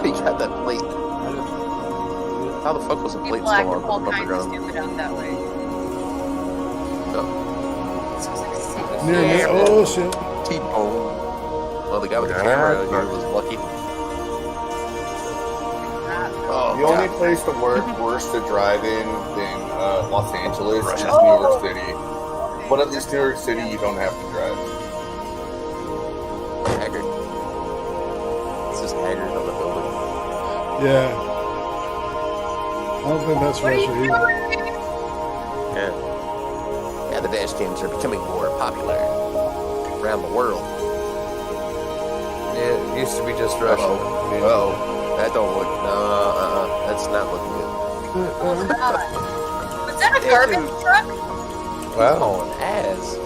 He got that plate. How the fuck was the plate People act still on all the bumper kinds of ground? stupid out that way. Near me. Oh shit. T-bone. Well, the guy with the camera out here was lucky. Oh, The only God. place to work worse to drive in than Los Angeles is New Oh. York City. But at least New York City, you don't have to drive. Haggard. It's just Haggard on the building. Yeah. I don't think that's Russia either. Yeah. Yeah, Yeah, the dash cams are becoming more popular around the world. Yeah, it used to be just Russia. Oh, that don't look. That's not looking good. Was that a garbage truck? Wow. An ass.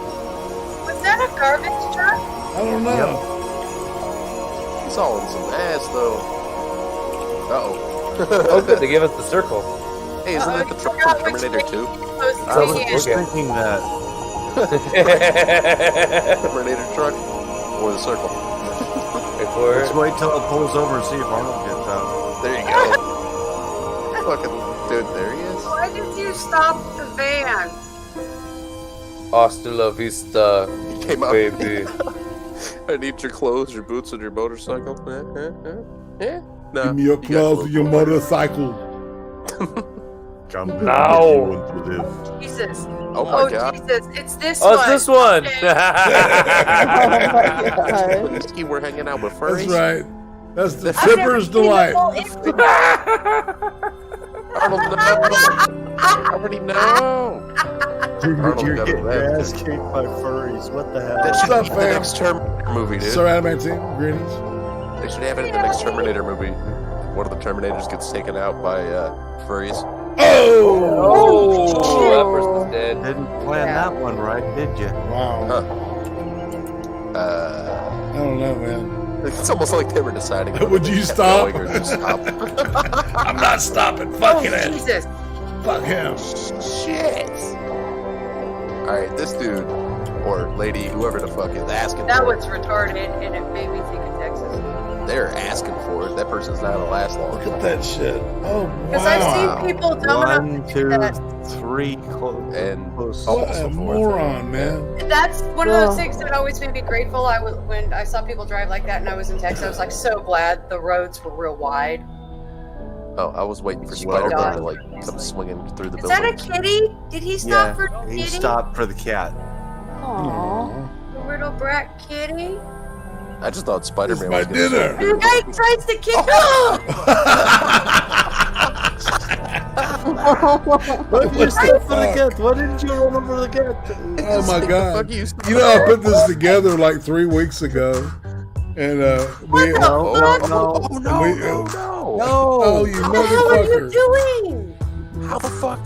Was that a garbage truck? I don't know. He's all in some ass though. Uh-oh. Oh, good. They gave us the circle. Hey, isn't that the truck from Terminator 2? I was just thinking that. Terminator truck or the circle? Let's wait till it pulls over and see if Arnold gets out. There you go. Fucking dude, there he is. Why did you stop the van? Hasta la vista, He came out. baby. I need your clothes, your boots, and your motorcycle. No. Give me your clothes and your motorcycle. Come No. Jesus. Oh my god. Jesus, it's this Oh, one. it's this one. Whiskey, we're hanging out with furries. That's right. That's the Tipper's Delight. I already know. Dude, Arnold you're got getting that. your ass kicked by furries. What the hell? That should What's be up, the fam? next Terminator movie, dude. Sir Adamantine, greetings. They should have it in the next Terminator movie. One of the Terminators gets taken out by furries. Oh, that person's dead. Didn't plan that one right, did you? Wow. Huh. I don't know, man. It's almost like they were deciding. Would you stop? Or just stop. I'm not stopping. Fucking it. Jesus. Fuck him. Shit. All right, this dude or lady, whoever the fuck is asking That for was retarded, and it made me think of Texas. it, they're asking for it. That person's not gonna last long. Look at that shit. Oh, Because wow. I've seen people dumb enough 1, to do 2, that. 3, And What also a moron, man. That's one of those things that always made me grateful. When I saw people drive like that, and I was in Texas, I was like so glad the roads were real wide. Oh, I was waiting for Well Spider-Man to done. like come swinging through the Is that a building. kitty? Did he stop for the he kitty? stopped for the cat. Aww. The little brat kitty. I just thought Spider-Man my was gonna dinner. The guy tries to kick. Why did you stop for the cat? Why didn't you run over the cat? Oh my god. Fuck you. You know, I put this together like 3 weeks ago. And we No. Oh no! Oh, you What the hell are you motherfucker. doing? How the fuck?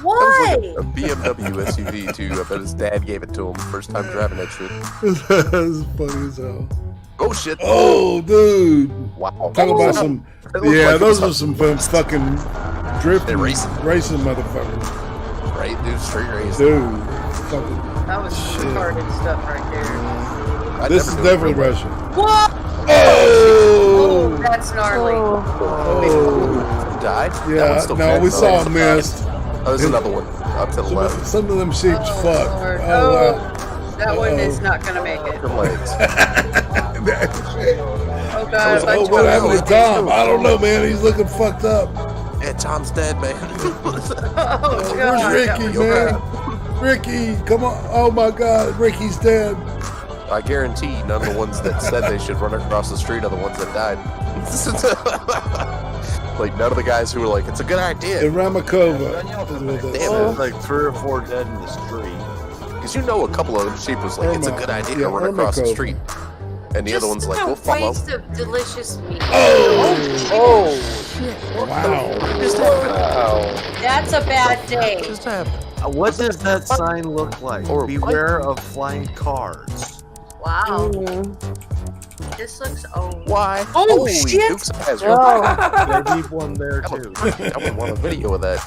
Why? A BMW SUV too. I bet his dad gave it to him first time driving that shit. That's funny as hell. Oh shit! Oh, dude. Wow. Talk about some. It looked Yeah, like those it are was some fun fucking drifting, racing. racing motherfuckers. Right, dude, straight race. Dude. Fucking. That was retarded stuff right there. This is definitely Russian. What? Oh! Oh, that's gnarly. Oh! Died? That Yeah, one's still no, dead? we Oh, saw there's a mist. Oh, there's another one up to the left. Some of them sheep's fucked. Lord. Oh, wow. That one is not gonna make it. Her legs. Oh god. Oh, what happened to Tom? I don't know, man. He's looking fucked up. Yeah, Tom's dead, man. Oh god. Where's Ricky, man? Ricky, come on. Oh my god, Ricky's dead. I guarantee none of the ones that said they should run across the street are the ones that died. Like, none of the guys who were like, it's a good idea. In Ramakova. Damn it. Like 3 or 4 dead in the street. Because you know a couple of them sheep was like, it's a good idea to Yeah, run across the Ramakova. street. And the other one's like, we'll a follow. waste of delicious meat. Oh! Wow. That's a bad day. Just happened. What does that sign look like? Beware of flying cars. Wow. This looks old. Why? Oh, Holy shit. Dukes of Hazzard. They need one there too. I would want a video of that.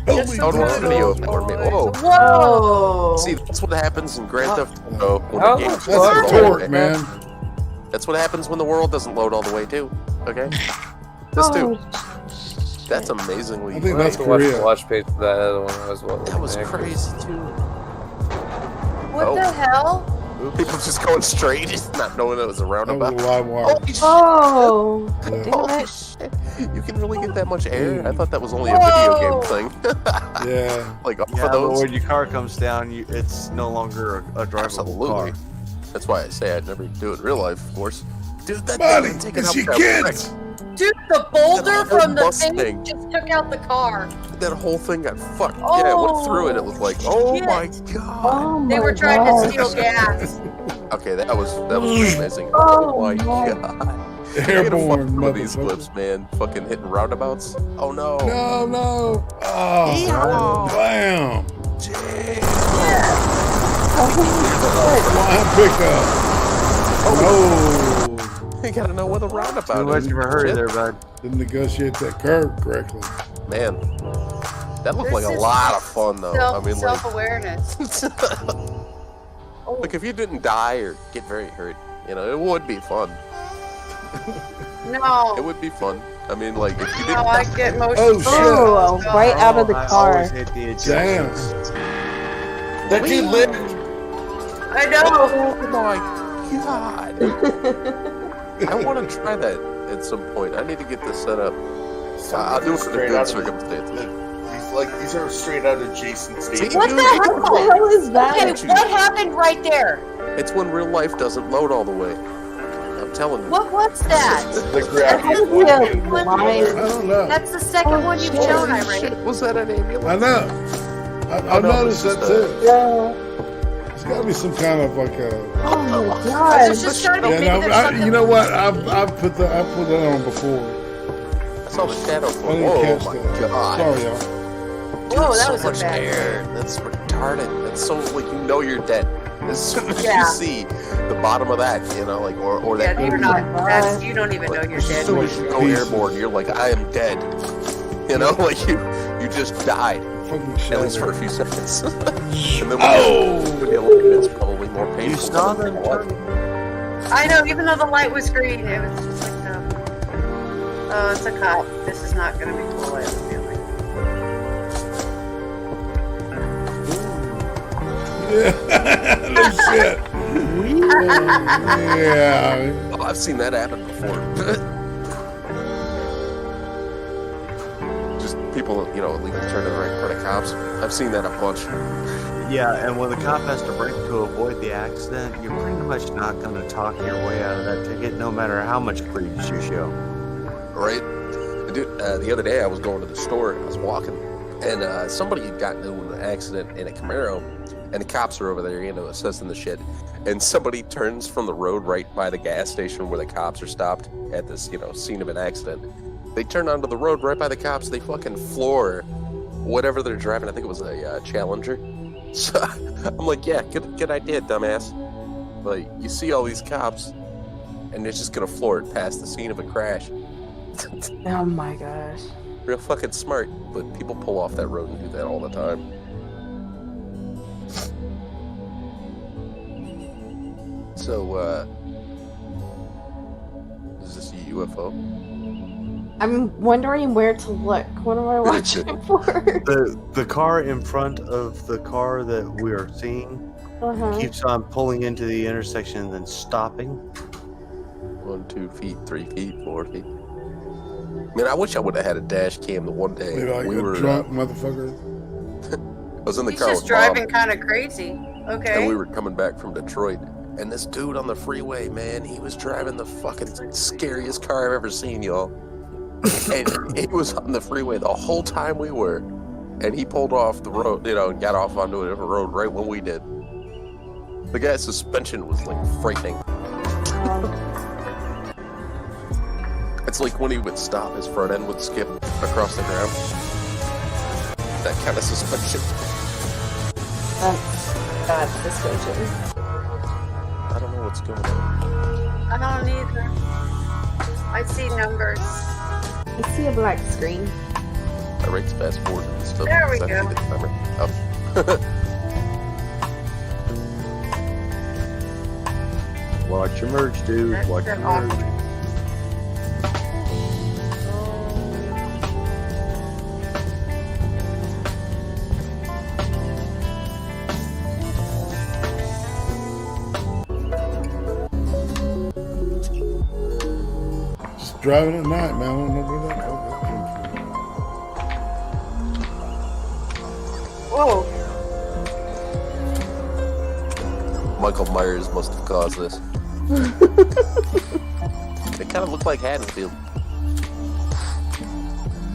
I Holy would want a video of more. Whoa. Whoa. See, that's what happens in Grand Theft Auto when How the game the doesn't That's load a all the torque, way. man. That's what happens when the world doesn't load all the way too. Okay? This too. That's amazingly. I think I that's have to watch the Korea. watch page for that other one as well. That was crazy too. What Oh. the hell? People just going straight, just not knowing it was a That was roundabout. a live wire. Holy shit. Oh, Holy shit. You can really get that much air? I thought that was only a video game thing. Yeah. Like, off Yeah, of but those? when your car comes down, it's no longer a drivable Absolutely. car. That's why I say I'd never do it in real life, of course. Dude, that Buddy, thing taking it's out your that kids. wreck. Dude, the boulder from the Mustang. thing just took out the car. That whole thing got fucked. Oh, yeah, I went through it. It was like, oh shit. my god. They were trying to steal gas. Okay, that was pretty amazing. Oh, my god. Airborne, One of these clips, man. Fucking hitting roundabouts. Oh no. No, no. Oh, bam. Line pickup. Oh. You gotta know where the roundabout Too much is. of a hurry Shit. there, bud. Didn't negotiate that curve correctly. Man, that looked This like a is lot of fun, though. I mean, like, self-awareness. like if you didn't die or get very hurt, you know, it would be fun. No. It would be fun. I mean, like, if you didn't No, I get motion. Oh, shit. Oh, right out of the I car. always hate the adjustments. Damn. That dude lived. I know. Oh my god. I want to try that at some point. I need to get this set up. I'll do it for the Straight good out of circumstances. These are straight out of Jason Statham. What the hell is that? Okay, what happened right there? It's when real life doesn't load all the way. I'm telling you. What was that? The gravity. I don't know. That's the second one you've shown, I read. Was that an ambulance? I know. I no, noticed it's that just too. There's got to be some kind of like a. Oh my I was god. just trying to Yeah, maybe no, there's something. you know what? I've put that on before. I saw the shadow. I didn't Whoa, catch my that. god. Sorry, y'all. Whoa, that so was a much bad air. That's retarded. That's so like you know you're dead as soon as Yeah. you see the bottom of that, you know, like or that. Yeah, you're not. That's, you don't even know you're As dead. soon as you go airborne, you're like, I am dead. You know, like you just died. At least for a few seconds. And then when you look at it, it's probably more painful. You saw than them? I know, even though the light was green, it was just like, oh, it's a cop. This is not going to be cool, I have a feeling. No shit. Yeah. Oh, I've seen that happen before. Just people, you know, illegally turning right in front of cops. I've seen that a bunch. Yeah, and when the cop has to brake to avoid the accident, you're pretty much not going to talk your way out of that ticket, no matter how much cleavage you show. Right? Dude, the other day I was going to the store and I was walking, and somebody had gotten into an accident in a Camaro, and the cops are over there, you know, assessing the shit. And somebody turns from the road right by the gas station where the cops are stopped at this, you know, scene of an accident. They turn onto the road right by the cops. They fucking floor whatever they're driving. I think it was a Challenger. So I'm like, yeah, good idea, dumbass. Like, you see all these cops, and they're just gonna floor it past the scene of a crash. Oh my gosh. Real fucking smart, but people pull off that road and do that all the time. So, is this a UFO? I'm wondering where to look. What am I watching for? The car in front of the car that we are seeing keeps on pulling into the intersection and then stopping. 1, 2 feet, 3 feet, 4 feet. Man, I wish I would have had a dash cam the one day. Maybe like we a were drunk motherfucker. I was in the He's car just with driving Mom, kind of crazy. Okay. and we were coming back from Detroit. And this dude on the freeway, man, he was driving the fucking scariest car I've ever seen, y'all. And he was on the freeway the whole time we were. And he pulled off the road, you know, and got off onto a different road right when we did. The guy's suspension was like frightening. It's like when he would stop, his front end would skip across the ground. That kind of suspension. That's bad suspension. I don't know what's going on. I don't either. I see numbers. I see a black screen. I rates fast forward and stuff. There we so I go. can get the timer up. Watch your merge, dude. That's Watch your an merge. awkward. Just driving at night, man. I don't know where that came Whoa. Michael Myers must have caused this. It kind of looked like Haddonfield.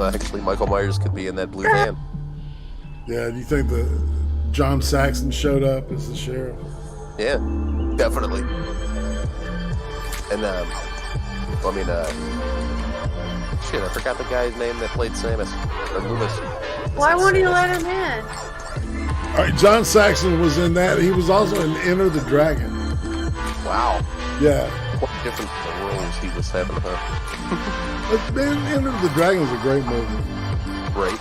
Actually, Michael Myers could be in that blue van. Yeah, do you think the John Saxon showed up as the sheriff? Yeah, definitely. And shit, I forgot the guy's name that played Samus or Loomis. Why won't he let him in? All right, John Saxon was in that. He was also in Enter the Dragon. Wow. Yeah. What different roles he was having, huh? But man, Enter the Dragon was a great movie. Right.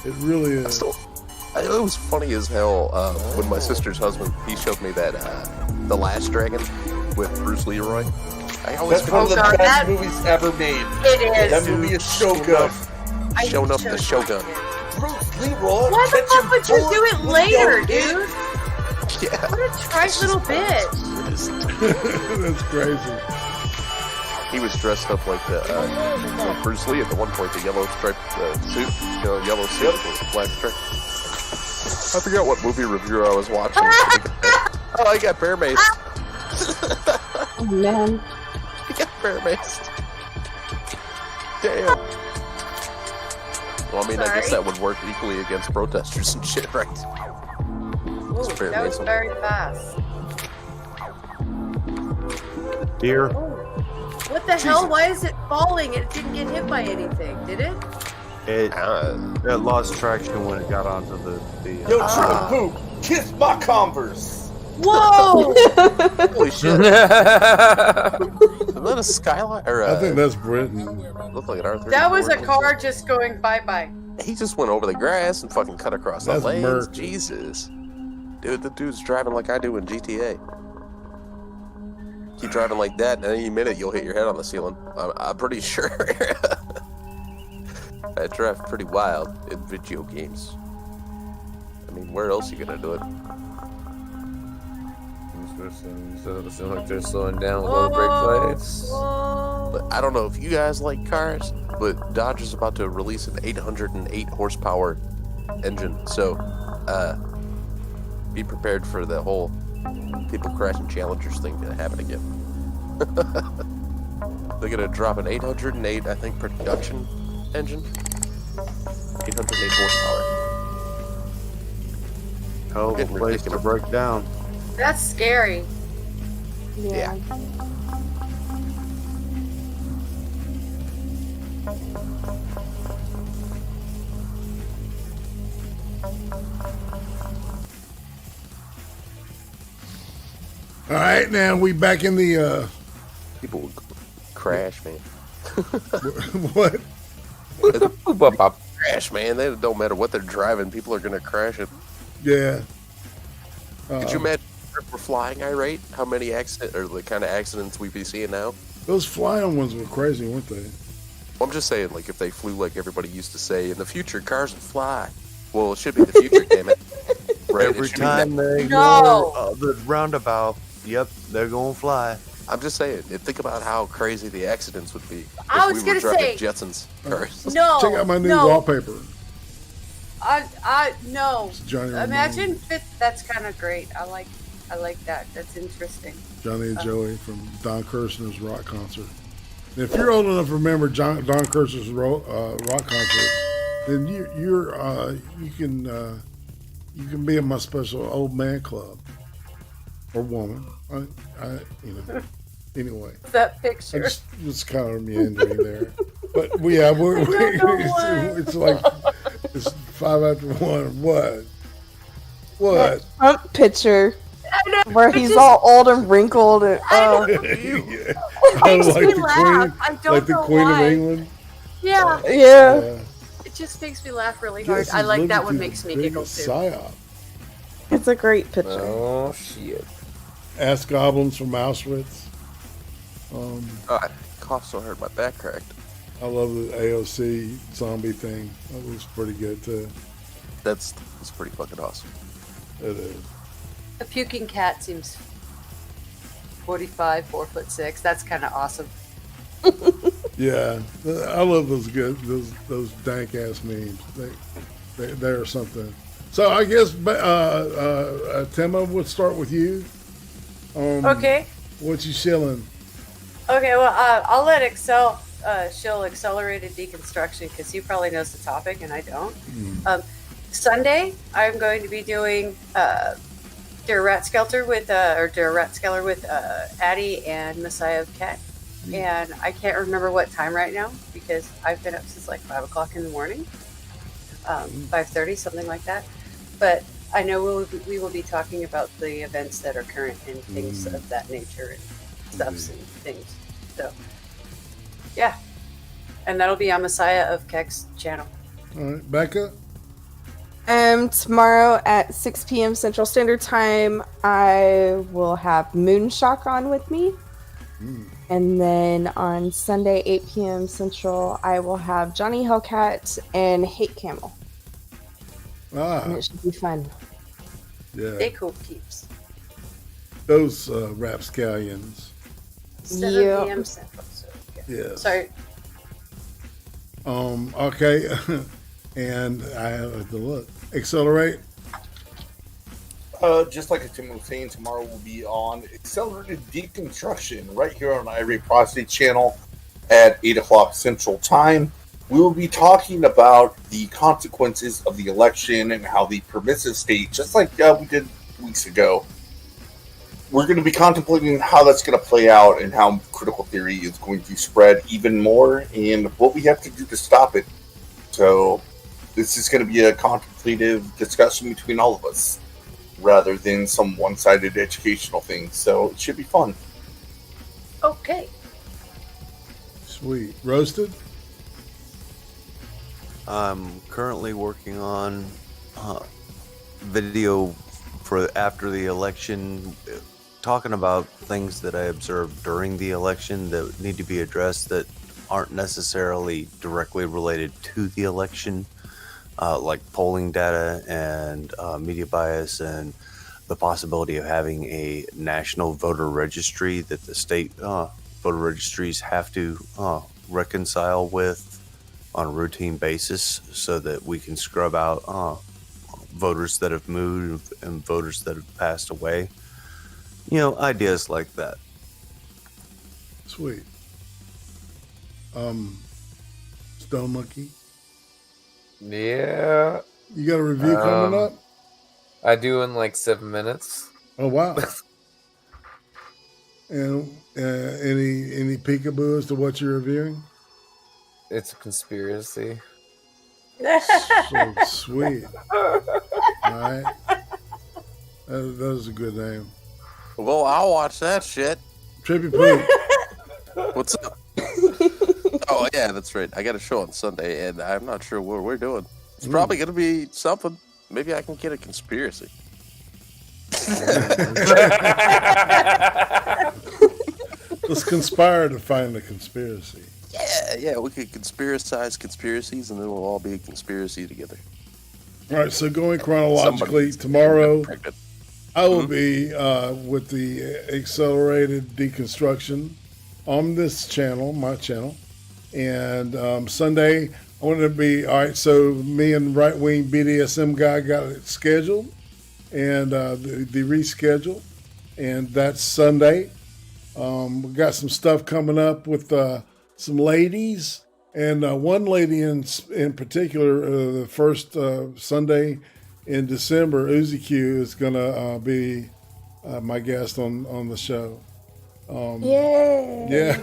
It really is. It was funny as hell when my sister's husband, he showed me that The Last Dragon with Bruce Leroy. I always That's one of the best movies ever made. It is. That movie is so good. Showing up the Shogun. Bruce Leroy. Why the fuck would you do it later, dude? Yeah. What a trite little bitch. That's crazy. He was dressed up like the Bruce Lee at the one point, the yellow striped suit, yellow suit with the black stripe. I forgot what movie review I was watching. Oh, I got bear maced. Oh man. I got bear maced. Damn. Well, I mean, I guess that would work equally against protesters and shit, right? Ooh, that was very fast. Deer. What the hell? Why is it falling? It didn't get hit by anything, did it? It lost traction when it got onto the Yo, Trippypoop, kiss my Converse. Whoa! Holy shit. Is that a skyline? Or I think that's Britain. Looked like an R34. That was a car just going bye-bye. He just went over the grass and fucking cut across the That's lanes. Merc. Jesus. Dude, the dude's driving like I do in GTA. Keep driving like that, and any minute you'll hit your head on the ceiling. I'm pretty sure. I drive pretty wild in video games. I mean, where else are you gonna do it? It seems like they're slowing down with all the brake lights. But I don't know if you guys like cars, but Dodge is about to release an 808 horsepower engine. So, be prepared for the whole people crashing Challengers thing to happen again. They're gonna drop an 808, I think, production engine. 808 horsepower. Hell of a place to break down. That's scary. Yeah. All right, now we back in the people would crash, man. What? Crash, man. They don't matter what they're driving. People are gonna crash it. Yeah. Could you imagine if we're flying irate? How many accidents or the kind of accidents we'd be seeing now? Those flying ones were crazy, weren't they? Well, I'm just saying, like, if they flew like everybody used to say, in the future, cars will fly. Well, it should be the future, damn it. Right? Every time they No. go the roundabout, yep, they're gonna fly. I'm just saying, think about how crazy the accidents would be. I if was we were gonna driving say- Jetsons cars. No. Check out my new no. wallpaper. No. Johnny Imagine that's kind of great. I like that. That's interesting. Johnny and Joey from Don Kirshner's rock concert. And if you're old enough to remember Don Kirshner's rock concert, then you can be in my special old man club or woman. Anyway. That picture. Just kind of meandering there. But it's like it's 5 after 1. What? Trump picture where he's all old and wrinkled. And, It makes me laugh. I don't like the know Queen why. of England. Yeah. Yeah. It just makes me laugh really hard. Yes, I like that one. Liberty's Makes me biggest giggle too. psyop. It's a great picture. Oh shit! Ask Goblins from Auschwitz. I coughed so hard my back cracked. I love the AOC zombie thing. That was pretty good too. That's pretty fucking awesome. It is. A puking cat seems 45, 4'6". That's kind of awesome. Yeah, I love those dank ass memes. They are something. So I guess Tema, would start with you. Okay. What you shilling? Okay, well, I'll let Excel shill accelerated deconstruction because he probably knows the topic and I don't. Sunday, I'm going to be doing Dear Rat Skelter with Addie and Messiah of Cat. And I can't remember what time right now because I've been up since like 5 o'clock in the morning, 5:30, something like that. But I know we will be talking about the events that are current and things of that nature and stuffs and things. So, yeah. And that'll be on Messiah of Keck's channel. All right, Becca? Tomorrow at 6 p.m. Central Standard Time, I will have Moonshock on with me. And then on Sunday, 8 p.m. Central, I will have Johnny Hellcat and Hate Camel. And it should be fun. Yeah. They cool peeps. Those rapscallions. 7 p.m. Central. So, yeah. Sorry. Okay. And I have to look. Accelerate. Just like Tim was saying, tomorrow will be on Accelerated Deconstruction right here on Ivory Prostate channel at 8 o'clock Central Time. We will be talking about the consequences of the election and how the permissive state, just like we did weeks ago, we're going to be contemplating how that's going to play out and how critical theory is going to spread even more and what we have to do to stop it. So this is going to be a contemplative discussion between all of us, rather than some one-sided educational thing. So it should be fun. Okay. Sweet. Roasted? I'm currently working on video for after the election, talking about things that I observed during the election that need to be addressed that aren't necessarily directly related to the election, like polling data and media bias and the possibility of having a national voter registry that the state voter registries have to reconcile with on a routine basis so that we can scrub out voters that have moved and voters that have passed away. You know, ideas like that. Sweet. Stone Monkey? Yeah. You got a review coming up? I do in like 7 minutes. Oh, wow. And any peekaboo as to what you're reviewing? It's a conspiracy. So sweet. All right. That was a good name. Well, I'll watch that shit. Trippypoop. What's up? Oh, yeah, that's right. I got a show on Sunday, and I'm not sure what we're doing. It's probably going to be something. Maybe I can get a conspiracy. Let's conspire to find a conspiracy. Yeah, we could conspiracize conspiracies, and then we'll all be a conspiracy together. All right, so going chronologically, tomorrow I will be with the Accelerated Deconstruction on this channel, my channel. And Sunday, I want to be, all right, so me and right-wing BDSM guy got it scheduled, and the reschedule, and that's Sunday. We got some stuff coming up with some ladies, and one lady in particular, the first Sunday in December, Uzi Q is going to be my guest on the show. Yeah.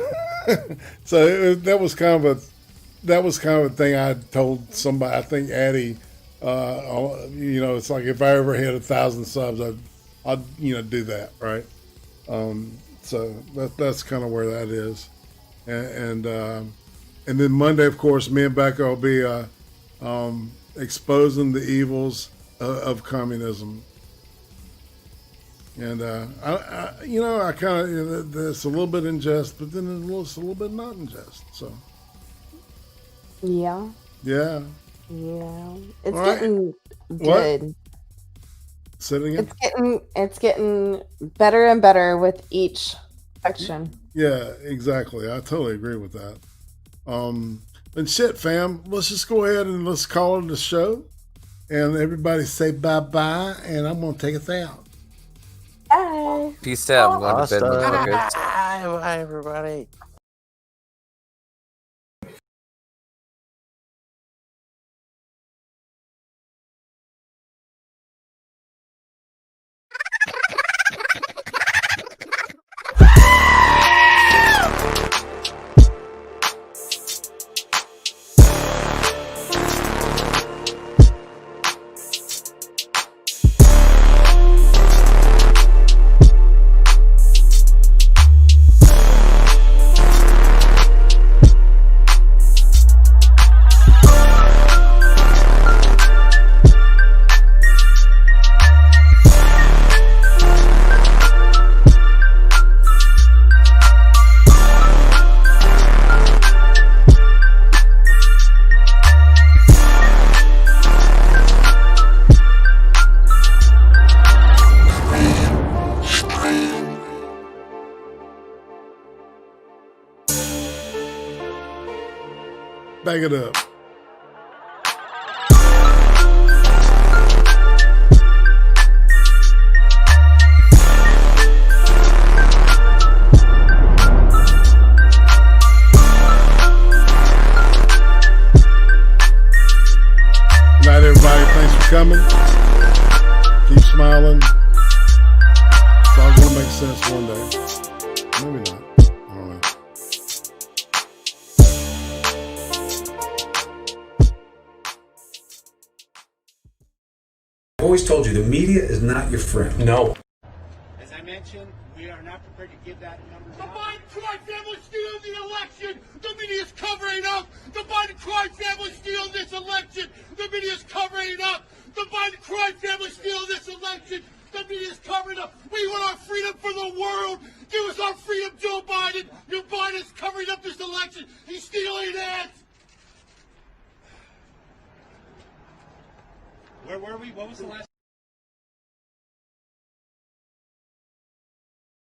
So that was kind of a thing I told somebody. I think Addie, it's like if I ever hit 1,000 subs, I'd do that, right? So that's kind of where that is, and then Monday, of course, me and Becca will be exposing the evils of communism. And I kind of it's a little bit in jest, but then it's a little bit not in jest. So yeah, it's getting good. What? Say it again. It's getting better and better with each section. Yeah, exactly. I totally agree with that. And shit, fam, let's just go ahead and let's call it a show, and everybody say bye-bye, and I'm gonna take us out. Bye. Peace out. I'm going to bed. Bye, everybody. Back it up. Night, everybody. Thanks for coming. Keep smiling. It's all going to make sense one day. Maybe not. I don't know. I've always told you, the media is not your friend. No. As I mentioned, we are not prepared to give that number. The Biden crime family stealing the election. The media is covering up. The Biden crime family stealing this election. The media is covering up. The Biden crime family stealing this election. The media is covering up. We want our freedom for the world. Give us our freedom, Joe Biden. Your Biden is covering up this election. He's stealing it. Where were we? What was the last?